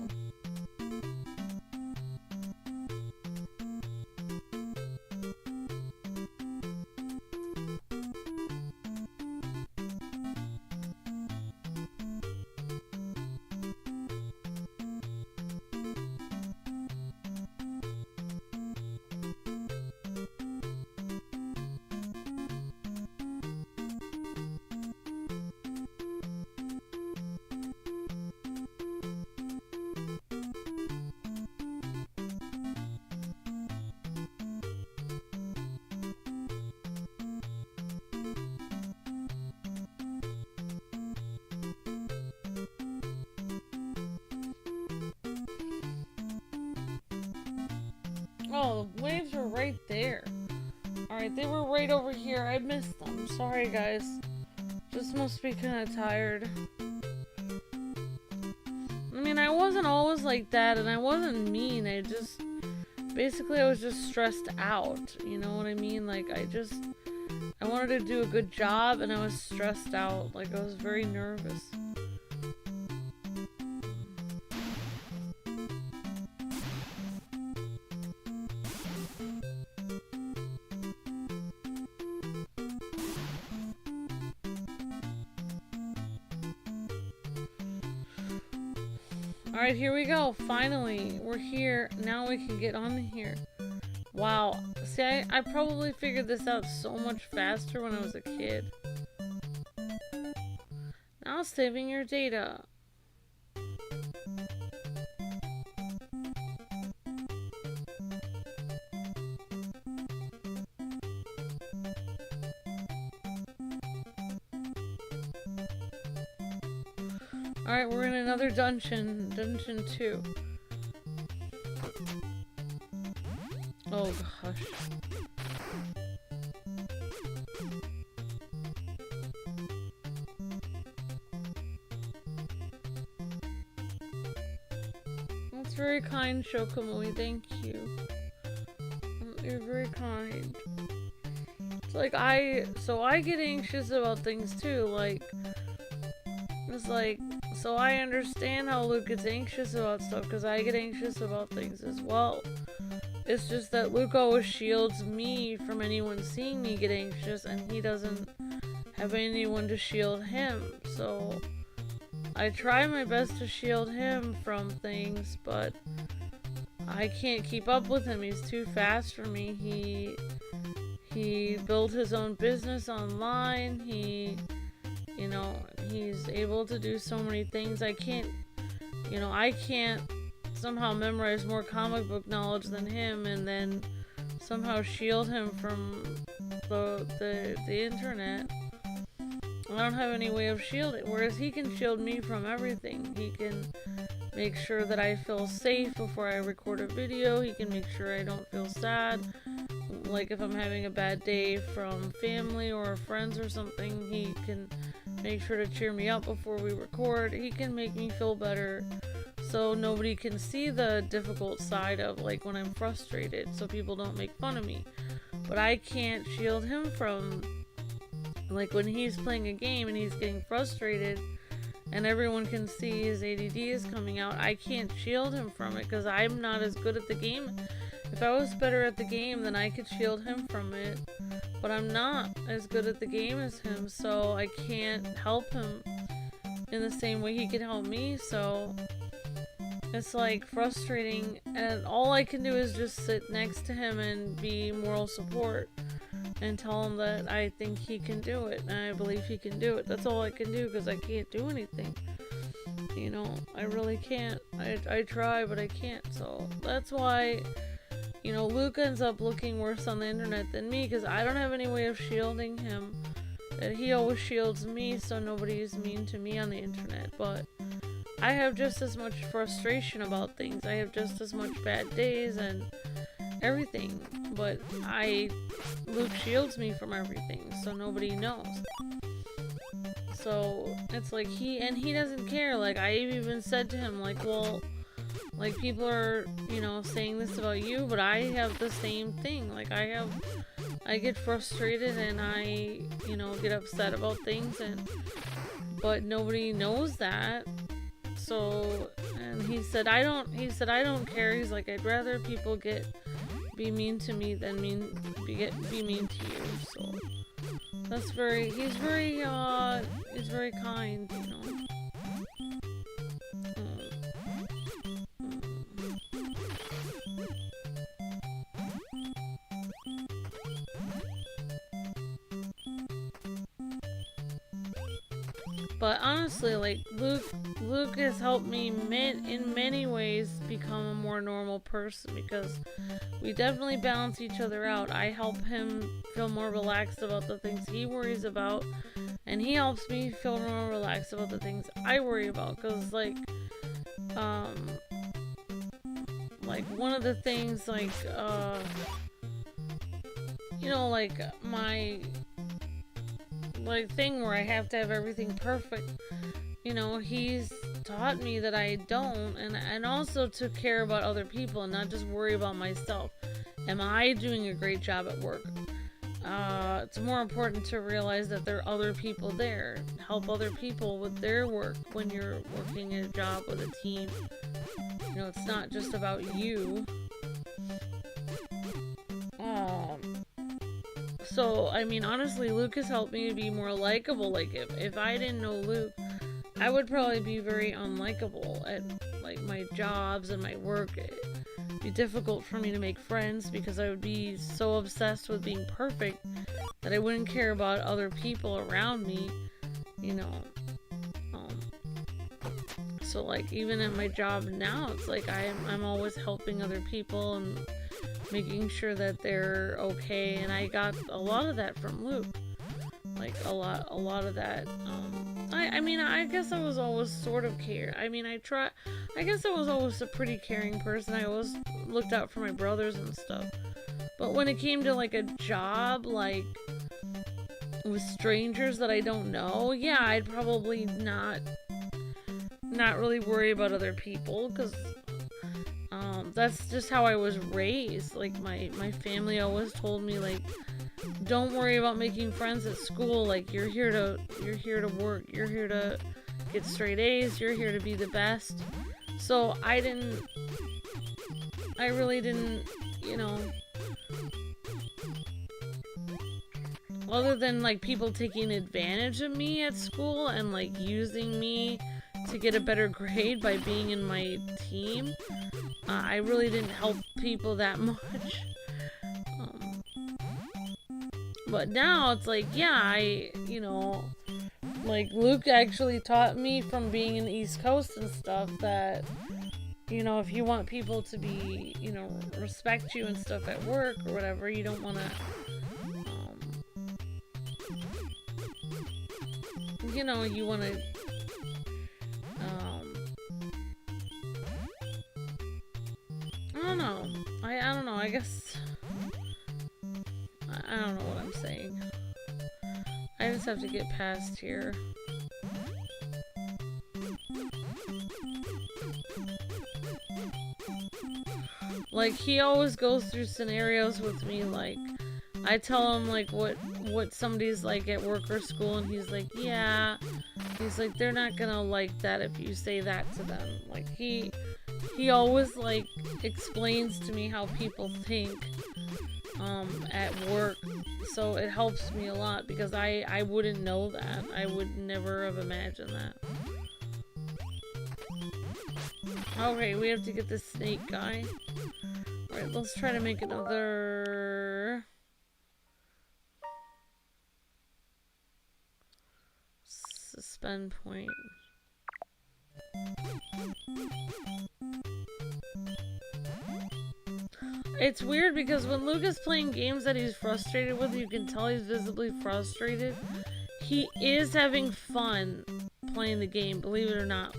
Oh, the waves were right there. Alright, they were right over here. I missed them. Sorry, guys. Just must be kind of tired. I mean, I wasn't always like that, and I wasn't mean. I was just stressed out. You know what I mean? Like, I wanted to do a good job, and I was stressed out. Like, I was very nervous. Alright, here we go. Finally, we're here. Now we can get on here. Wow. See, I probably figured this out so much faster when I was a kid. Now saving your data. Alright, we're in another dungeon. Dungeon 2. Oh gosh. That's very kind, Shokamui. Thank you. You're very kind. It's like I get anxious about things too. Like, it's like, so I understand how Luke gets anxious about stuff, because I get anxious about things as well. It's just that Luke always shields me from anyone seeing me get anxious, and he doesn't have anyone to shield him. So I try my best to shield him from things, but I can't keep up with him. He's too fast for me. He built his own business online. You know, he's able to do so many things. I can't somehow memorize more comic book knowledge than him and then somehow shield him from the internet. I don't have any way of shielding, whereas he can shield me from everything. He can make sure that I feel safe before I record a video. He can make sure I don't feel sad. Like if I'm having a bad day from family or friends or something, he can make sure to cheer me up before we record. He can make me feel better so nobody can see the difficult side of like when I'm frustrated, so people don't make fun of me. But I can't shield him from, like, when he's playing a game and he's getting frustrated and everyone can see his ADD is coming out. I can't shield him from it because I'm not as good at the game. If I was better at the game, then I could shield him from it. But I'm not as good at the game as him, so I can't help him in the same way he can help me. So it's like frustrating, and all I can do is just sit next to him and be moral support and tell him that I think he can do it and I believe he can do it. That's all I can do because I can't do anything. You know, I really can't. I try, but I can't. So that's why, you know, Luke ends up looking worse on the internet than me because I don't have any way of shielding him. And he always shields me so nobody is mean to me on the internet. But I have just as much frustration about things. I have just as much bad days and everything. But Luke shields me from everything so nobody knows. So it's like he doesn't care. Like I even said to him, like, well, like people are, you know, saying this about you, but I have the same thing. Like I have I get frustrated and I, you know, get upset about things, but nobody knows that. So, and he said I don't care. He's like, I'd rather people be mean to me than be mean to you. So that's he's very kind, you know. But honestly, like, Luke has helped me in many ways become a more normal person, because we definitely balance each other out. I help him feel more relaxed about the things he worries about, and he helps me feel more relaxed about the things I worry about. Because, like one of the things, like, you know, like, my thing where I have to have everything perfect, you know, he's taught me that I don't, and also to care about other people and not just worry about myself. Am I doing a great job at work? It's more important to realize that there are other people there. Help other people with their work when you're working a job with a team. You know, it's not just about you. So, I mean, honestly, Luke has helped me to be more likable. Like, if I didn't know Luke, I would probably be very unlikable at, like, my jobs and my work. It'd be difficult for me to make friends because I would be so obsessed with being perfect that I wouldn't care about other people around me, you know. So, like, even at my job now, it's like I'm always helping other people and making sure that they're okay, and I got a lot of that from Luke. Like, a lot of that. I mean, I guess I was always sort of I guess I was always a pretty caring person. I always looked out for my brothers and stuff. But when it came to, like, a job, like, with strangers that I don't know, yeah, I'd probably not really worry about other people, because that's just how I was raised. Like, my family always told me, like, don't worry about making friends at school. Like, you're here to work. You're here to get straight A's. You're here to be the best. So I really didn't, you know, other than, like, people taking advantage of me at school and, like, using me to get a better grade by being in my team, I really didn't help people that much. But now it's like, yeah, you know, like, Luke actually taught me from being in the East Coast and stuff that, you know, if you want people to be, you know, respect you and stuff at work or whatever, you don't want to, you know, you want to, I don't know, I guess, I don't know what I'm saying. I just have to get past here. Like, he always goes through scenarios with me, like, I tell him, like, what somebody's like at work or school, and he's like, yeah. He's like, they're not gonna like that if you say that to them. Like, he always, like, explains to me how people think, at work. So it helps me a lot, because I wouldn't know that. I would never have imagined that. Okay, we have to get this snake guy. Alright, let's try to make another suspend point. It's weird because when Luke is playing games that he's frustrated with, you can tell he's visibly frustrated. He is having fun playing the game, believe it or not.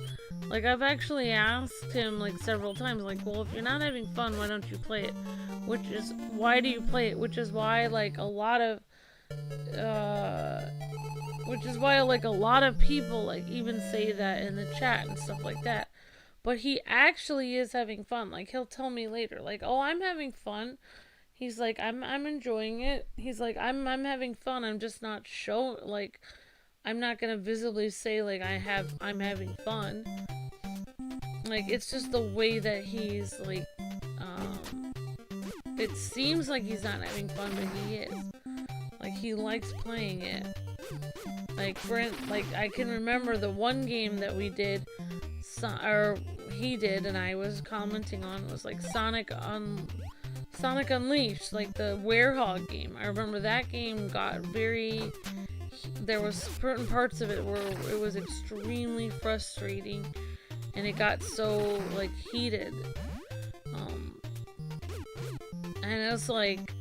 Like, I've actually asked him, like, several times, like, well, if you're not having fun, why don't you play it? Why do you play it? Which is why, like, a lot of people, like, even say that in the chat and stuff like that. But he actually is having fun. Like, he'll tell me later, like, oh, I'm having fun. He's like, I'm enjoying it. He's like, I'm having fun. I'm just not like, I'm not gonna visibly say like I'm having fun. Like, it's just the way that he's like, it seems like he's not having fun, but he is. Like, he likes playing it. Like, I can remember the one game that we did, or he did, and I was commenting on, was like Sonic Unleashed, like the Werehog game. I remember that game got there was certain parts of it where it was extremely frustrating, and it got so, like, heated. And it was like,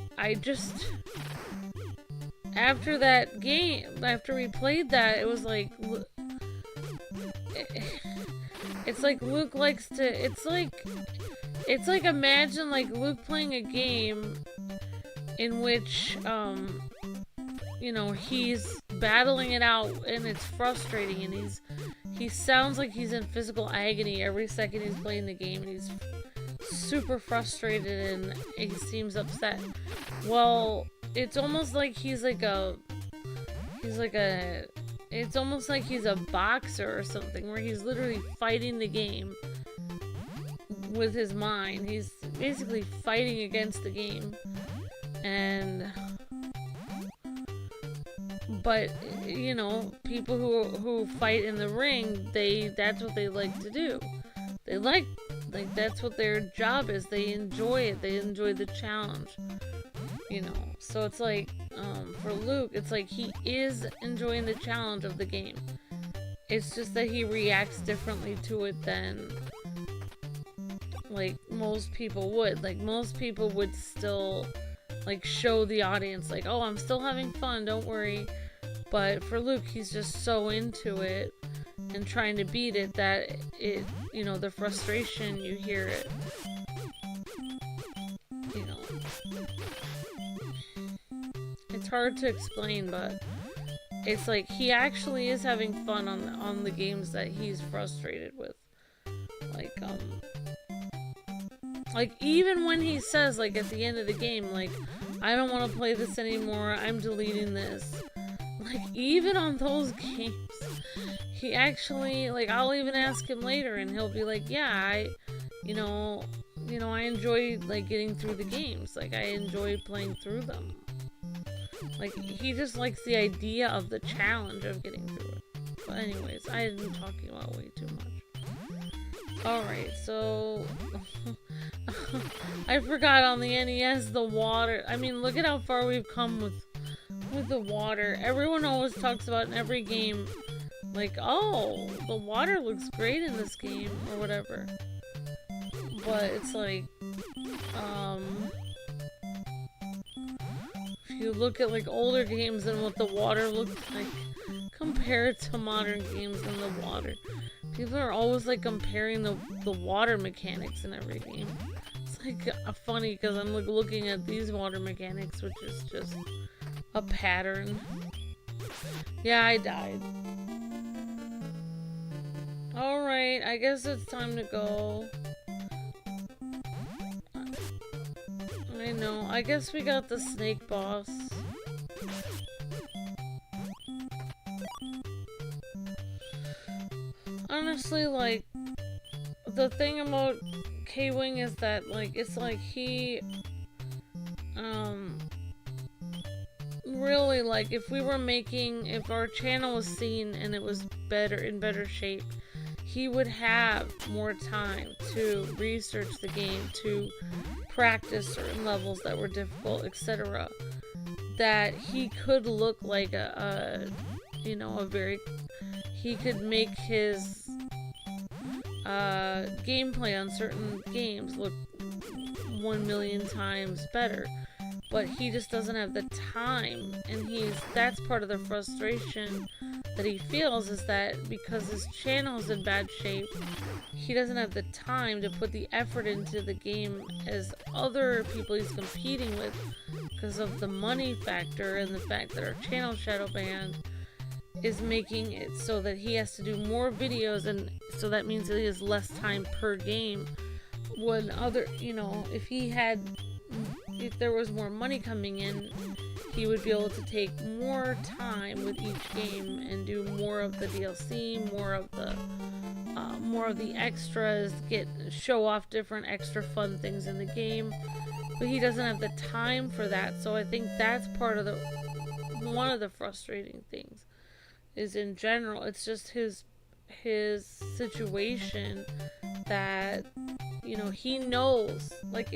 after that game, after we played that, it was like, it's like Luke likes to, it's like imagine like Luke playing a game in which, you know, he's battling it out and it's frustrating, and he sounds like he's in physical agony every second he's playing the game, and he's super frustrated and he seems upset. Well, it's almost like it's almost like he's a boxer or something, where he's literally fighting the game with his mind. He's basically fighting against the game. But, you know, people who fight in the ring, that's what they like to do. They like, that's what their job is. They enjoy it. They enjoy the challenge. You know, so it's like, for Luke, it's like he is enjoying the challenge of the game. It's just that he reacts differently to it than, like, most people would. Like, most people would still, like, show the audience, like, oh, I'm still having fun, don't worry. But for Luke, he's just so into it and trying to beat it that it, you know, the frustration, you hear it. You know. It's hard to explain, but it's like he actually is having fun on the games that he's frustrated with. Like even when he says, like, at the end of the game, like, I don't want to play this anymore, I'm deleting this. Like, even on those games, he actually, like, I'll even ask him later and he'll be like, yeah, you know, I enjoy, like, getting through the games. Like, I enjoy playing through them. Like, he just likes the idea of the challenge of getting through it. But anyways, I have been talking about way too much. Alright, so... I forgot on the NES, the water. I mean, look at how far we've come with the water. Everyone always talks about in every game, like, oh, the water looks great in this game, or whatever. But it's like, if you look at, like, older games and what the water looks like compared to modern games and the water, people are always, like, comparing the water mechanics in every game. It's like funny because I'm, like, looking at these water mechanics, which is just a pattern. Yeah, I died. Alright, I guess it's time to go. I know, I guess we got the snake boss. Honestly, like, the thing about Kwing is that, like, it's like he, really, like, if our channel was seen and it was in better shape, he would have more time to research the game, to practice certain levels that were difficult, etc. That he could look like he could make his gameplay on certain games look 1,000,000 times better. But he just doesn't have the time, and that's part of the frustration that he feels, is that because his channel is in bad shape, he doesn't have the time to put the effort into the game as other people he's competing with, because of the money factor and the fact that our channel shadow banned is making it so that he has to do more videos, and so that means that he has less time per game. When if he had if there was more money coming in, he would be able to take more time with each game and do more of the DLC, more of the extras, show off different extra fun things in the game. But he doesn't have the time for that, so I think that's part of one of the frustrating things. Is in general, it's just his situation that, you know, he knows. Like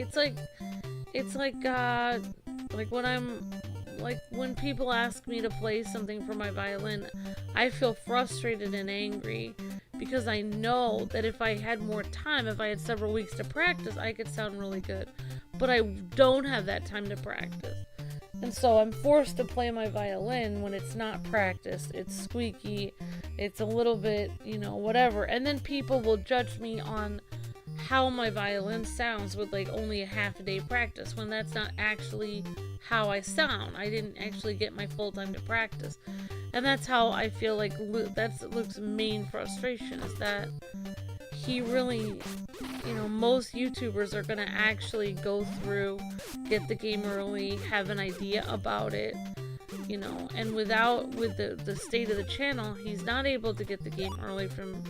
when people ask me to play something for my violin, I feel frustrated and angry because I know that if I had more time, if I had several weeks to practice, I could sound really good. But I don't have that time to practice. And so I'm forced to play my violin when it's not practiced. It's squeaky. It's a little bit, you know, whatever. And then people will judge me on how my violin sounds with like only a half a day practice, when that's not actually how I sound. I didn't actually get my full time to practice. And that's how I feel like that's Luke's main frustration, is that he really, you know, most YouTubers are going to actually go through, get the game early, have an idea about it, you know, and with the state of the channel, he's not able to get the game early from,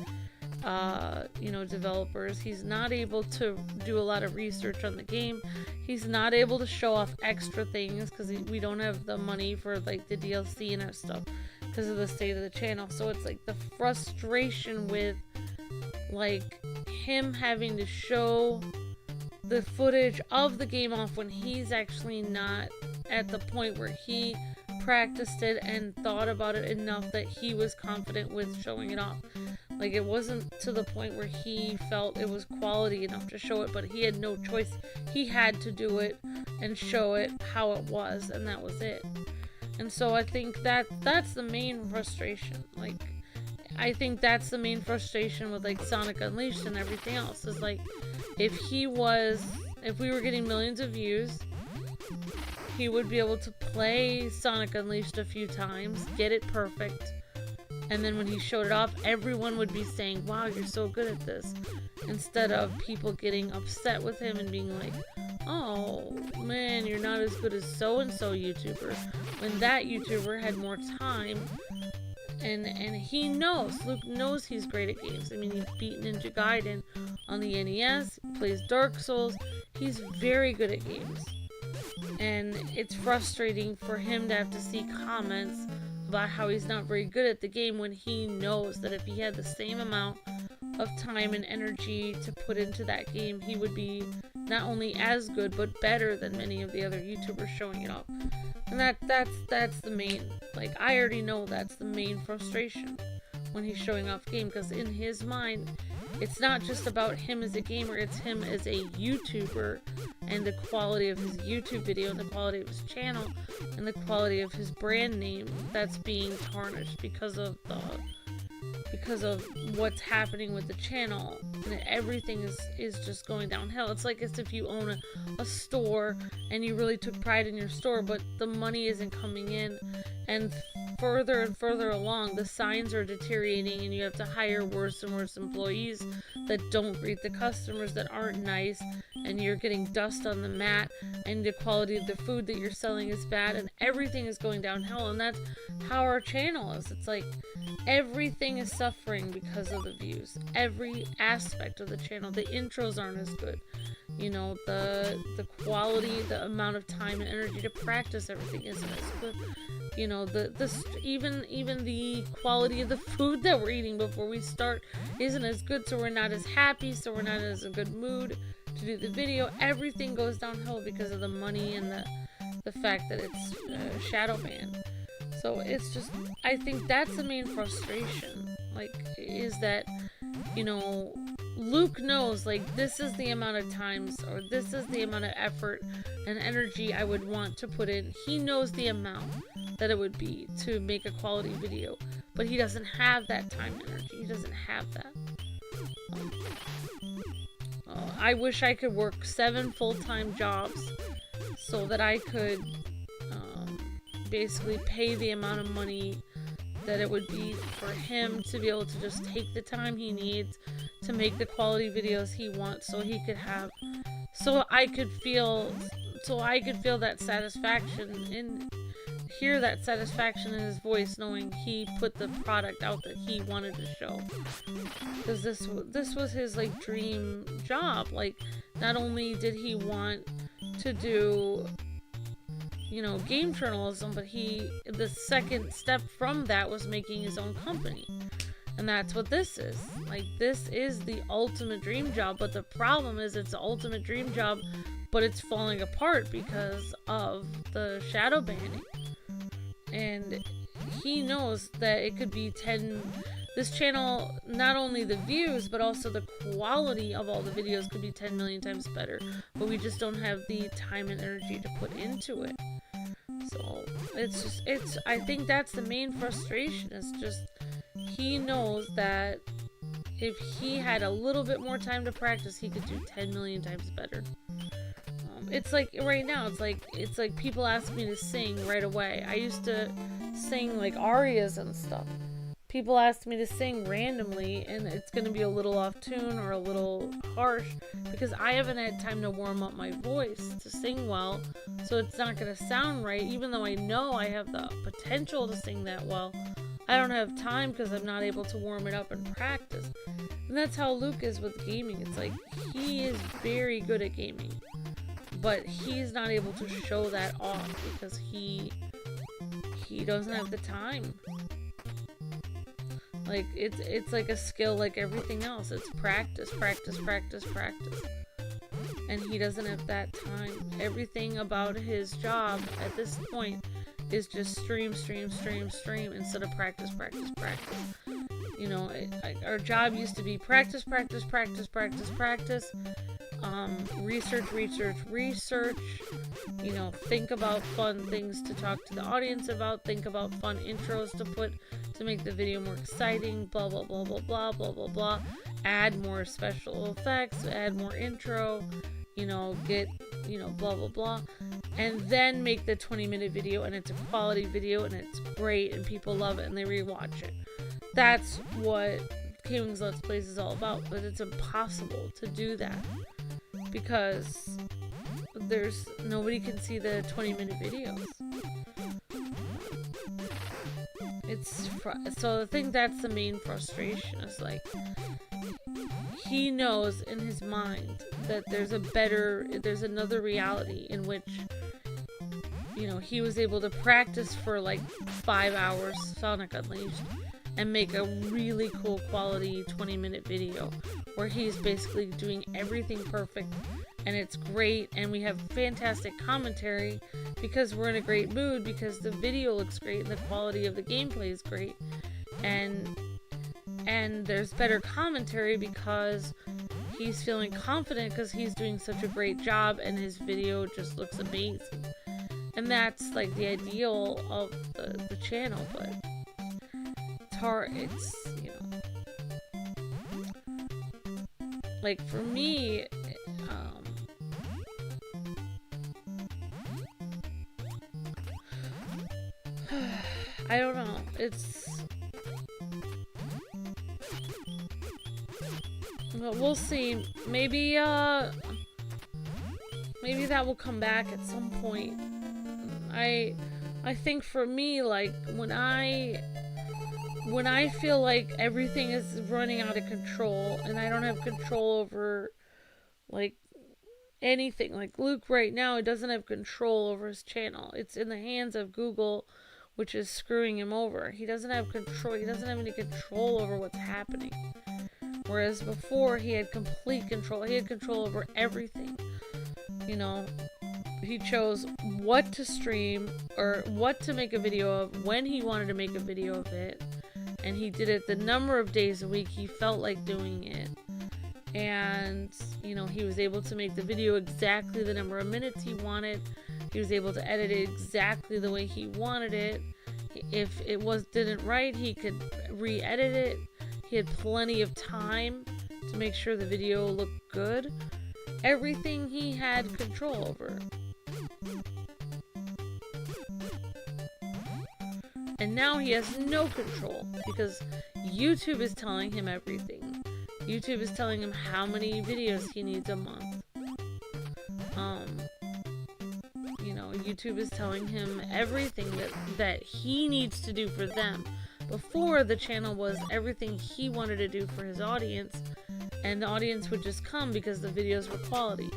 you know, developers. He's not able to do a lot of research on the game. He's not able to show off extra things because we don't have the money for like the DLC and our stuff because of the state of the channel. So it's like the frustration with like him having to show the footage of the game off when he's actually not at the point where he practiced it and thought about it enough that he was confident with showing it off. Like, it wasn't to the point where he felt it was quality enough to show it, but he had no choice. He had to do it and show it how it was, and that was it. And so I think that's the main frustration. Like, I think that's the main frustration with like Sonic Unleashed and everything else, is like, if we were getting millions of views, he would be able to play Sonic Unleashed a few times, get it perfect, and then when he showed it off, everyone would be saying, wow, you're so good at this, instead of people getting upset with him and being like, oh man, you're not as good as so-and-so YouTuber, when that YouTuber had more time. And he knows, Luke knows he's great at games. I mean, he's beaten Ninja Gaiden on the NES, he plays Dark Souls, he's very good at games. And it's frustrating for him to have to see comments about how he's not very good at the game when he knows that if he had the same amount of time and energy to put into that game, he would be not only as good, but better than many of the other YouTubers showing it off. And that's the main, like, I already know that's the main frustration when he's showing off game, because in his mind, it's not just about him as a gamer, it's him as a YouTuber, and the quality of his YouTube video, and the quality of his channel, and the quality of his brand name that's being tarnished because of what's happening with the channel, and everything is just going downhill. It's like as if you own a store and you really took pride in your store, but the money isn't coming in, and further and further along, the signs are deteriorating, and you have to hire worse and worse employees that don't greet the customers, that aren't nice, and you're getting dust on the mat, and the quality of the food that you're selling is bad, and everything is going downhill. And that's how our channel is. It's like everything is suffering because of the views. Every aspect of the channel. The intros aren't as good. You know, the quality, the amount of time and energy to practice everything isn't as good. You know, even the quality of the food that we're eating before we start isn't as good, so we're not as happy, so we're not as a good mood to do the video. Everything goes downhill because of the money and the fact that it's shadow banned. So it's just, I think that's the main frustration, like, is that, you know, Luke knows, like, this is the amount of times, or this is the amount of effort and energy I would want to put in. He knows the amount that it would be to make a quality video, but he doesn't have that time and energy. He doesn't have that. I wish I could work 7 full-time jobs so that I could basically pay the amount of money that it would be for him to be able to just take the time he needs to make the quality videos he wants, so he could have, so I could feel so I could feel that satisfaction and hear that satisfaction in his voice, knowing he put the product out that he wanted to show. Because this was his like dream job. Like, not only did he want to do, you know, game journalism, but the second step from that was making his own company. And that's what this is. Like, this is the ultimate dream job, but the problem is it's the ultimate dream job, but it's falling apart because of the shadow banning. And he knows that it could be this channel, not only the views, but also the quality of all the videos could be 10 million times better, but we just don't have the time and energy to put into it. So I think that's the main frustration. It's just, he knows that if he had a little bit more time to practice, he could do 10 million times better. It's like right now, it's like people ask me to sing right away. I used to sing like arias and stuff. People ask me to sing randomly, and it's going to be a little off tune or a little harsh because I haven't had time to warm up my voice to sing well, so it's not going to sound right. Even though I know I have the potential to sing that well, I don't have time because I'm not able to warm it up and practice. And that's how Luke is with gaming. It's like, he is very good at gaming, but he's not able to show that off because he doesn't have the time. Like, it's like a skill like everything else. It's practice, practice, practice, practice. And he doesn't have that time. Everything about his job at this point is just stream, stream, stream, stream instead of practice, practice, practice. You know, our job used to be practice, practice, practice, practice, practice. Research, research, research. You know, think about fun things to talk to the audience about. Think about fun intros to put to make the video more exciting. Blah, blah, blah, blah, blah, blah, blah, blah. Add more special effects. Add more intro. You know, get, you know, blah, blah, blah. And then make the 20-minute video, and it's a quality video, and it's great, and people love it, and they rewatch it. That's what KwingsLetsPlays is all about, but it's impossible to do that because nobody can see the 20-minute videos. So I think that's the main frustration. Is like, he knows in his mind that there's another reality in which, you know, he was able to practice for like 5 hours, Sonic Unleashed, and make a really cool quality 20-minute video where he's basically doing everything perfect, and it's great, and we have fantastic commentary because we're in a great mood because the video looks great and the quality of the gameplay is great, and there's better commentary because he's feeling confident because he's doing such a great job and his video just looks amazing. And that's like the ideal of the channel, but it's hard. It's, you know, like for me, I don't know. But we'll see. Maybe that will come back at some point. I think for me, like, when I feel like everything is running out of control and I don't have control over, like, anything. Like, Luke right now, he doesn't have control over his channel. It's in the hands of Google, which is screwing him over. He doesn't have control. He doesn't have any control over what's happening. Whereas before, he had complete control. He had control over everything. You know, he chose what to stream or what to make a video of, when he wanted to make a video of it. And he did it the number of days a week he felt like doing it. And, you know, he was able to make the video exactly the number of minutes he wanted. He was able to edit it exactly the way he wanted it. If it didn't right, he could re-edit it. He had plenty of time to make sure the video looked good. Everything he had control over. And now he has no control because YouTube is telling him everything. YouTube is telling him how many videos he needs a month. YouTube is telling him everything that he needs to do for them. Before, the channel was everything he wanted to do for his audience, and the audience would just come because the videos were quality.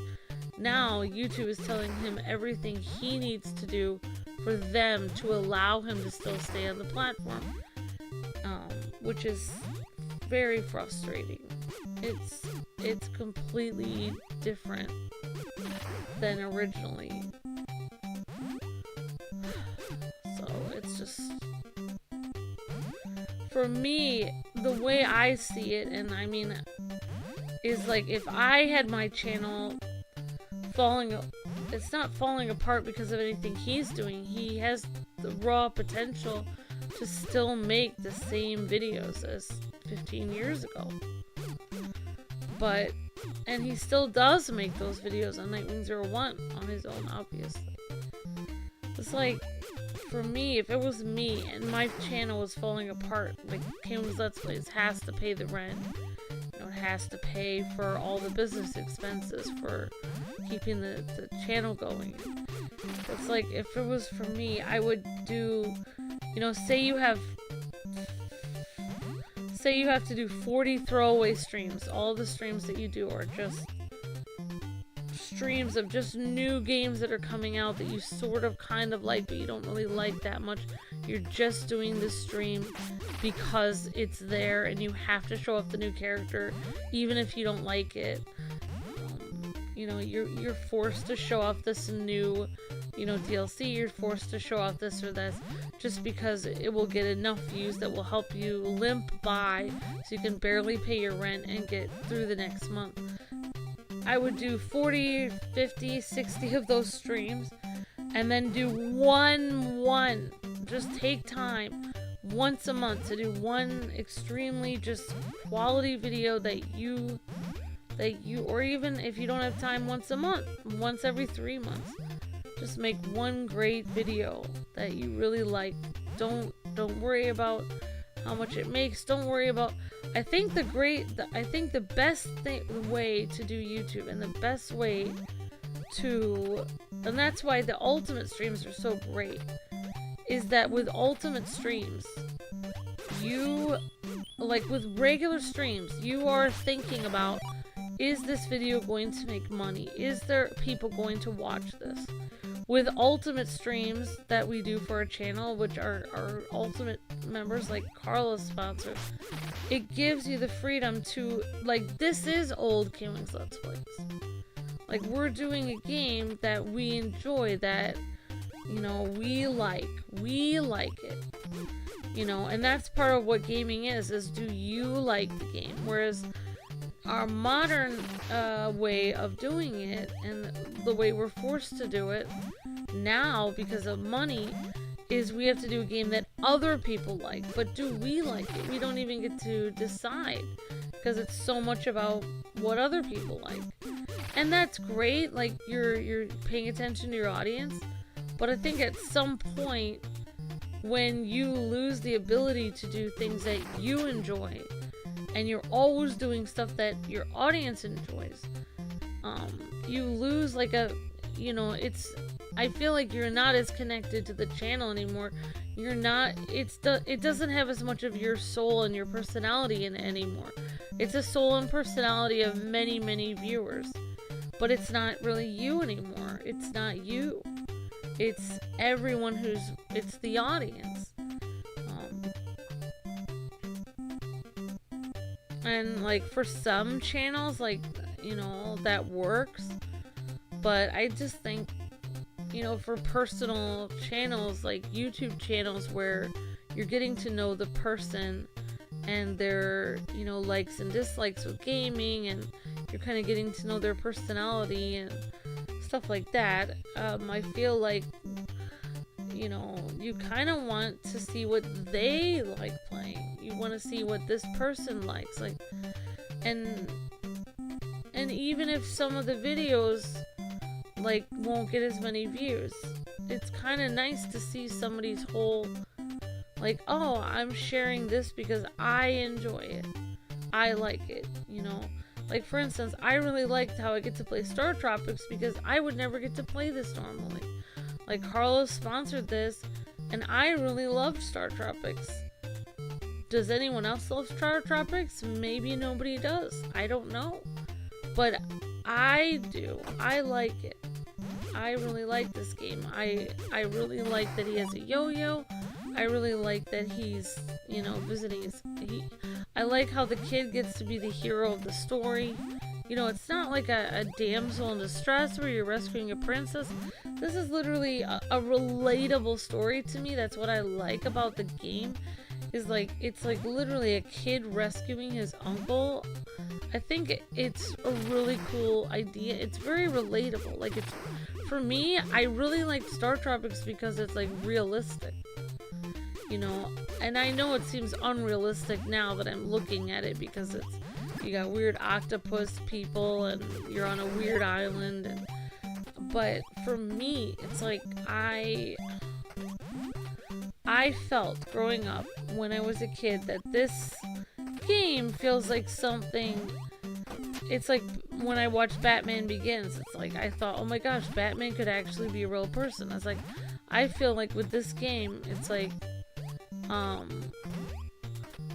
Now, YouTube is telling him everything he needs to do for them to allow him to still stay on the platform, which is very frustrating. It's completely different than originally. So it's just, for me, the way I see it, and I mean, is like if I had my channel it's not falling apart because of anything he's doing. He has the raw potential to still make the same videos as 15 years ago. And he still does make those videos on Nightwing01 on his own, obviously. It's like, for me, if it was me and my channel was falling apart, like, KwingsLetsPlays has to pay the rent. You know, it has to pay for all the business expenses for keeping the channel going. It's like, if it was for me, I would do, you know, say you have to do 40 throwaway streams. All the streams that you do are just streams of just new games that are coming out that you sort of kind of like, but you don't really like that much. You're just doing this stream because it's there and you have to show off the new character even if you don't like it. You know, you're forced to show off this new, you know, DLC. You're forced to show off this or this just because it will get enough views that will help you limp by so you can barely pay your rent and get through the next month. I would do 40, 50, 60 of those streams and then do one. Just take time once a month to do one extremely just quality video that you, or even if you don't have time, once a month, once every 3 months. Just make one great video that you really like. Don't worry about how much it makes. Don't worry about. I think the best way to do YouTube, and the best way to, and that's why the ultimate streams are so great, is that with ultimate streams, you, like with regular streams, you are thinking about, is this video going to make money? Is there people going to watch this? With ultimate streams that we do for our channel, which are our ultimate members, like Carla's sponsors, it gives you the freedom to, like, this is old Kwings Let's Plays. Like, we're doing a game that we enjoy, that, you know, we like it. You know, and that's part of what gaming is do you like the game? Whereas our modern way of doing it, and the way we're forced to do it now because of money, is we have to do a game that other people like. But do we like it? We don't even get to decide because it's so much about what other people like. And that's great, like you're paying attention to your audience, but I think at some point when you lose the ability to do things that you enjoy, and you're always doing stuff that your audience enjoys, you lose, like, a, you know, I feel like you're not as connected to the channel anymore. You're not, it doesn't have as much of your soul and your personality in it anymore. It's a soul and personality of many, many viewers, but it's not really you anymore. It's not you. It's everyone it's the audience. And, like, for some channels, like, you know, that works. But I just think, you know, for personal channels, like YouTube channels, where you're getting to know the person and their, you know, likes and dislikes with gaming, and you're kind of getting to know their personality and stuff like that, I feel like, you know, you kind of want to see what they like playing. You want to see what this person likes, like, and even if some of the videos, like, won't get as many views, it's kind of nice to see somebody's whole, like, oh, I'm sharing this because I enjoy it, I like it, you know. Like, for instance, I really liked how I get to play StarTropics because I would never get to play this normally. Like, Carlos sponsored this, and I really loved StarTropics. Does anyone else love StarTropics? Maybe nobody does. I don't know. But I do. I like it. I really like this game. I really like that he has a yo-yo. I really like that he's, you know, visiting his... I like how the kid gets to be the hero of the story. You know, it's not like a damsel in distress where you're rescuing a princess. This is literally a relatable story to me. That's what I like about the game. Is like, it's like literally a kid rescuing his uncle. I think it's a really cool idea. It's very relatable. Like, it's, for me, I really like StarTropics because it's like realistic. You know, and I know it seems unrealistic now that I'm looking at it because it's, you got weird octopus people and you're on a weird island, and, but for me, it's like I felt growing up when I was a kid that this game feels like something. It's like when I watched Batman Begins, it's like I thought, oh my gosh, Batman could actually be a real person. I was like, I feel like with this game, it's like,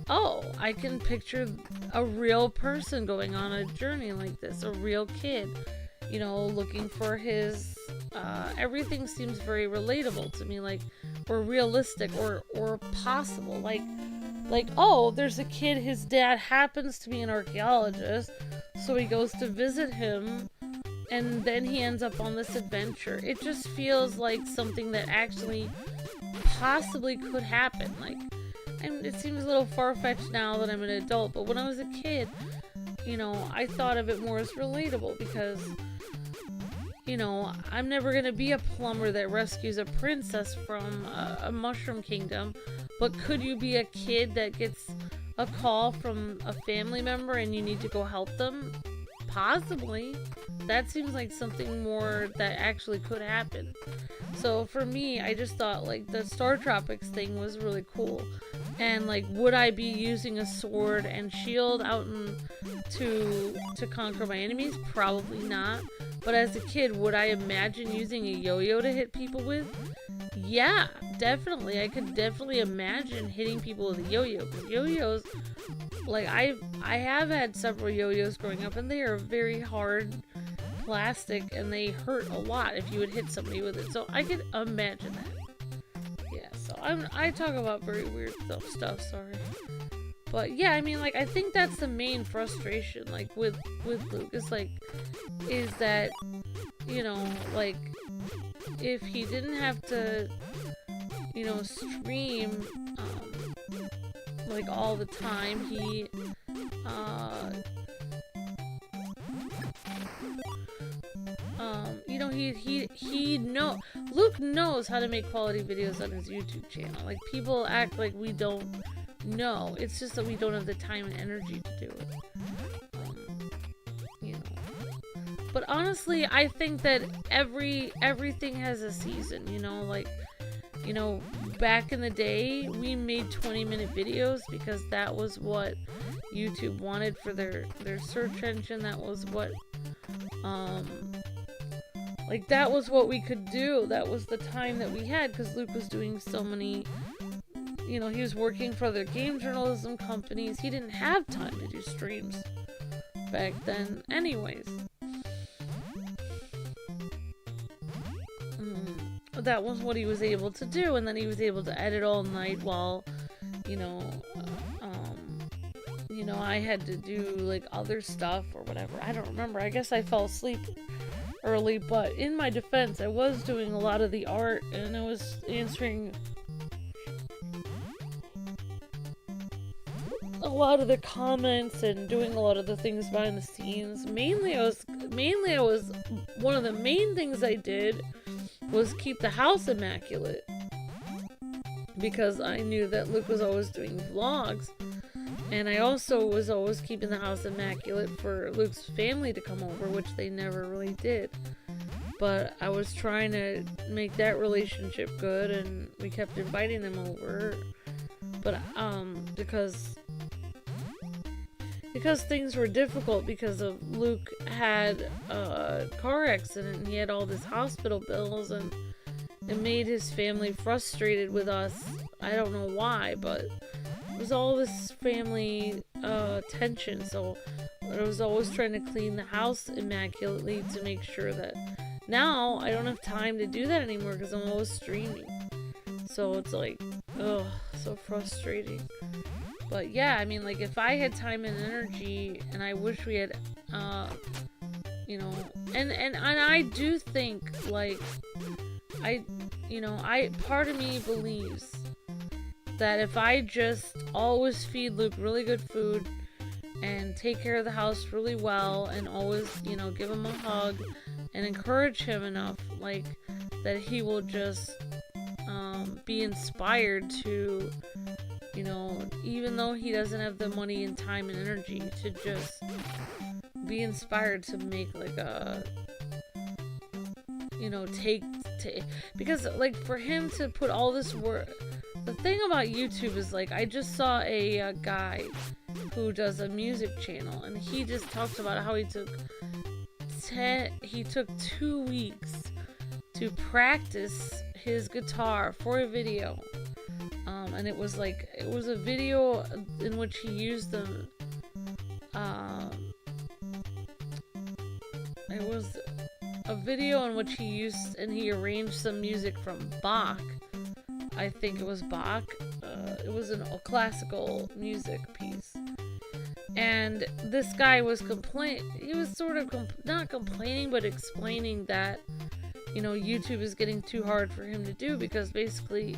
oh, I can picture a real person going on a journey like this, a real kid, you know, looking for his, everything seems very relatable to me, like, or realistic, or possible, like, oh, there's a kid, his dad happens to be an archaeologist, so he goes to visit him, and then he ends up on this adventure. It just feels like something that actually possibly could happen, like, and it seems a little far-fetched now that I'm an adult, but when I was a kid, you know, I thought of it more as relatable because, you know, I'm never gonna be a plumber that rescues a princess from a mushroom kingdom, but could you be a kid that gets a call from a family member and you need to go help them? Possibly. That seems like something more that actually could happen. So for me, I just thought like the StarTropics thing was really cool. And like, would I be using a sword and shield out to conquer my enemies? Probably not. But as a kid, would I imagine using a yo-yo to hit people with? Yeah, definitely. I could definitely imagine hitting people with a yo-yo. Because yo-yos, like I have had several yo-yos growing up, and they are very hard plastic, and they hurt a lot if you would hit somebody with it. So I could imagine that. Yeah, so I talk about very weird stuff, sorry. But yeah, I mean, like, I think that's the main frustration, like, with Luke, is that, you know, like, if he didn't have to, you know, stream, like, all the time, he, you know, Luke knows how to make quality videos on his YouTube channel. Like, people act like we don't know. It's just that we don't have the time and energy to do it. You know. But honestly, I think that everything has a season, you know, like, you know, back in the day, we made 20-minute videos because that was what YouTube wanted for their search engine. That was what, like, that was what we could do. That was the time that we had, because Luke was doing so many, you know, he was working for other game journalism companies. He didn't have time to do streams back then anyways. That was what he was able to do, and then he was able to edit all night while, you know, I had to do, like, other stuff or whatever. I don't remember. I guess I fell asleep early, but in my defense, I was doing a lot of the art, and I was answering a lot of the comments and doing a lot of the things behind the scenes. Mainly I was one of the main things I did was keep the house immaculate, because I knew that Luke was always doing vlogs, and I also was always keeping the house immaculate for Luke's family to come over, which they never really did. But I was trying to make that relationship good, and we kept inviting them over. But because things were difficult because of Luke had a car accident, and he had all these hospital bills, and it made his family frustrated with us. I don't know why, but it was all this family tension. So I was always trying to clean the house immaculately to make sure that now I don't have time to do that anymore because I'm always streaming. So it's like, ugh, so frustrating. But yeah, I mean, like, if I had time and energy, and I wish we had, you know, and I do think, like, part of me believes that if I just always feed Luke really good food and take care of the house really well and always, you know, give him a hug and encourage him enough, like, that he will just be inspired to, you know, even though he doesn't have the money and time and energy, to just be inspired to make like a, you know, because like for him to put all this work, the thing about YouTube is, like, I just saw a guy who does a music channel, and he just talked about how he took 2 weeks to practice his guitar for a video. And it was a video in which he used the, it was a video in which he used, and he arranged some music from Bach. I think it was Bach. It was a classical music piece. And this guy was he was sort of not complaining, but explaining that, you know, YouTube is getting too hard for him to do because basically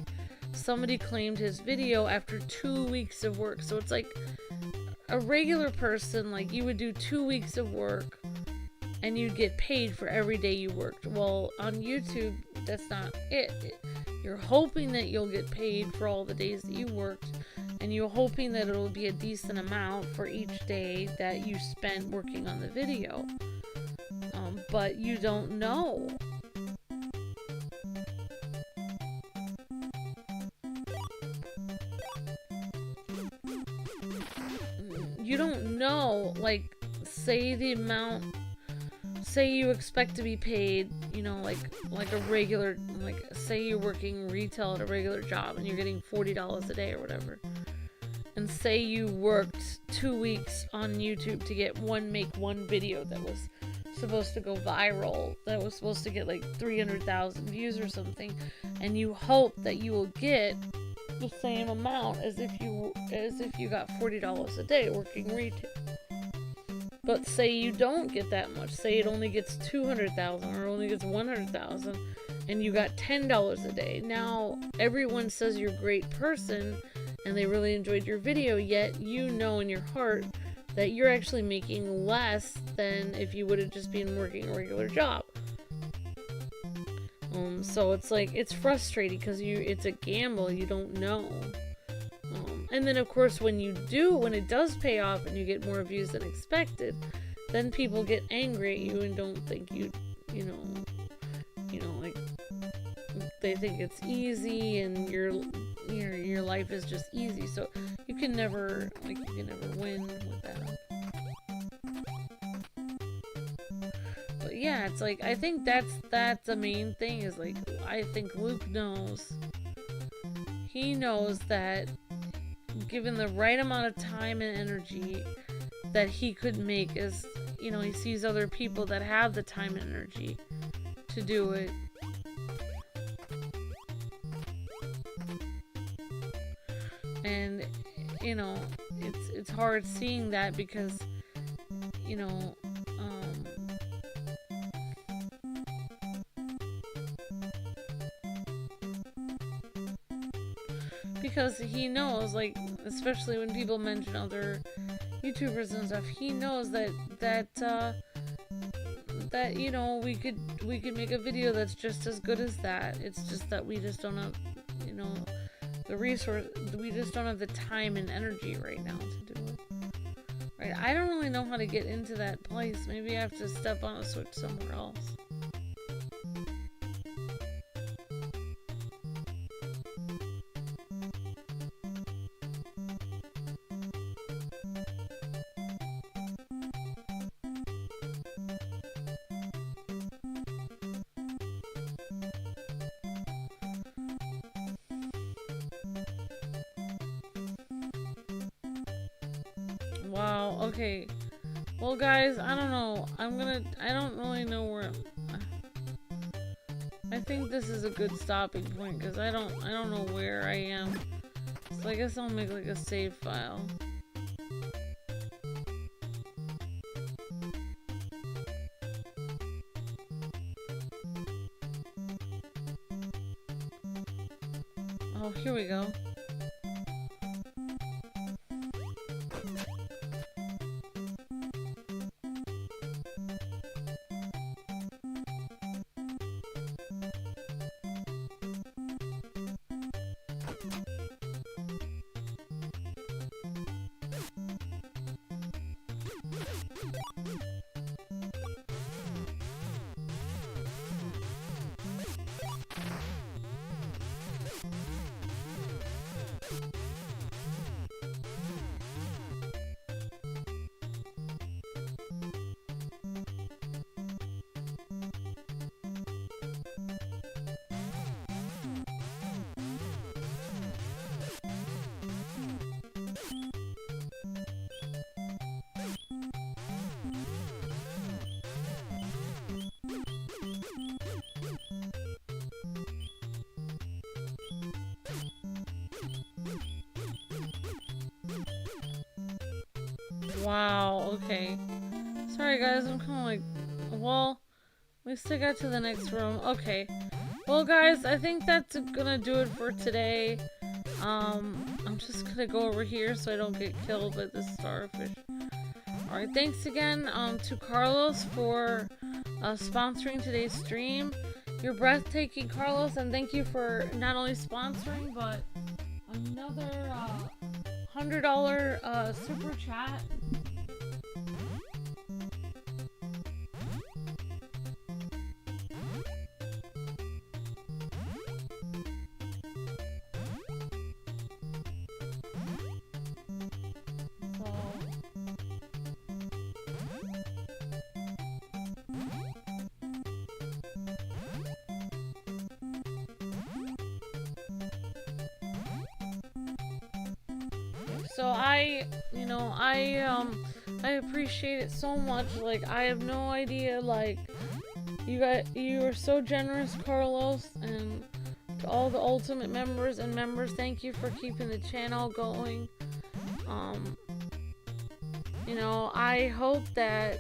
somebody claimed his video after 2 weeks of work. So it's like a regular person, like, you would do 2 weeks of work and you'd get paid for every day you worked. Well, on YouTube, that's not it. You're hoping that you'll get paid for all the days that you worked, and you're hoping that it'll be a decent amount for each day that you spent working on the video. But you don't know. You don't know, like, say you expect to be paid, you know, like a regular, like, say you're working retail at a regular job and you're getting $40 a day or whatever. And say you worked 2 weeks on YouTube to make one video that was supposed to go viral, that was supposed to get like 300,000 views or something, and you hope that you will get the same amount as if you got $40 a day working retail. But say you don't get that much, say it only gets 200,000 or only gets 100,000, and you got $10 a day. Now everyone says you're a great person and they really enjoyed your video, yet you know in your heart that you're actually making less than if you would have just been working a regular job. So it's like, it's frustrating because it's a gamble, you don't know. And then of course when it does pay off and you get more views than expected, then people get angry at you and don't think you know, like, they think it's easy and your life is just easy. So you can never win with that. But yeah, it's like, I think that's the main thing, is like, I think Luke knows. He knows that given the right amount of time and energy that he could make, as, you know, he sees other people that have the time and energy to do it. And, you know, it's hard seeing that because, you know, because he knows, like, especially when people mention other YouTubers and stuff, he knows that you know, we could make a video that's just as good as that. It's just that we just don't have, you know, the resource, we just don't have the time and energy right now to do it. Right? I don't really know how to get into that place. Maybe I have to step on a switch somewhere else. Okay. Well, guys, I don't know. I don't really know where. I think this is a good stopping point because I don't know where I am. So I guess I'll make like a save file. Oh, here we go. Wow, okay. Sorry guys, I'm kinda like, well, we still got to the next room. Okay. Well guys, I think that's gonna do it for today. I'm just gonna go over here so I don't get killed by this starfish. Alright, thanks again to Carlos for sponsoring today's stream. You're breathtaking, Carlos, and thank you for not only sponsoring, but another $100 super chat. So I appreciate it so much. Like, I have no idea, like, you are so generous, Carlos, and to all the Ultimate members and members, thank you for keeping the channel going. I hope that,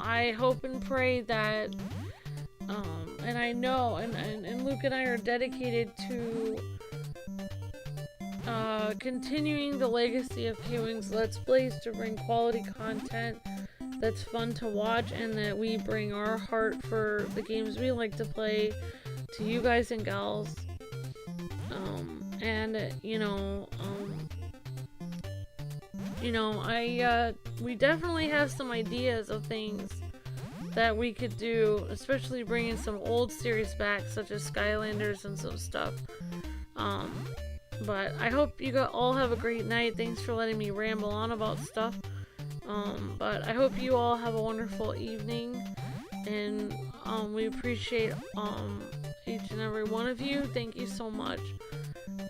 I hope and pray that, and I know, and Luke and I are dedicated to continuing the legacy of KwingsLetsPlays to bring quality content that's fun to watch, and that we bring our heart for the games we like to play to you guys and gals. We definitely have some ideas of things that we could do, especially bringing some old series back, such as Skylanders and some stuff. But I hope you all have a great night. Thanks for letting me ramble on about stuff. But I hope you all have a wonderful evening, and we appreciate each and every one of you. Thank you so much.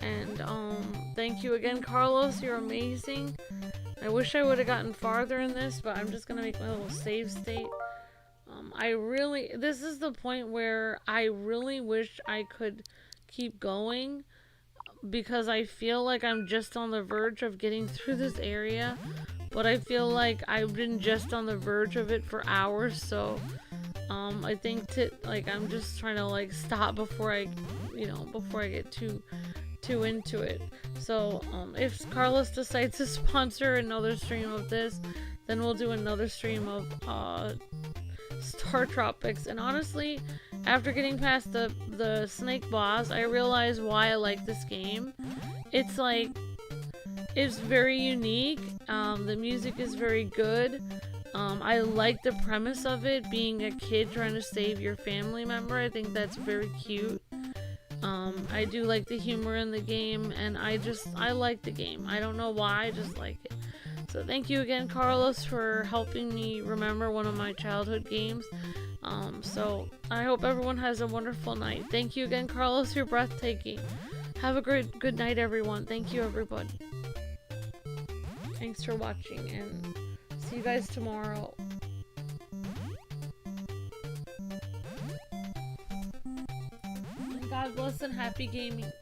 And thank you again, Carlos. You're amazing. I wish I would have gotten farther in this, but I'm just gonna make my little save state. This is the point where I really wish I could keep going, because I feel like I'm just on the verge of getting through this area, but I feel like I've been just on the verge of it for hours, so I think I'm just trying to stop before I get too into it. So if Carlos decides to sponsor another stream of this, then we'll do another stream of StarTropics. And honestly, after getting past the snake boss, I realized why I like this game. It's very unique. The music is very good. I like the premise of it, being a kid trying to save your family member. I think that's very cute. I do like the humor in the game, and I like the game. I don't know why, I just like it. So thank you again, Carlos, for helping me remember one of my childhood games. So I hope everyone has a wonderful night. Thank you again, Carlos. You're breathtaking. Have a good night, everyone. Thank you, everybody. Thanks for watching, and see you guys tomorrow. God bless and happy gaming.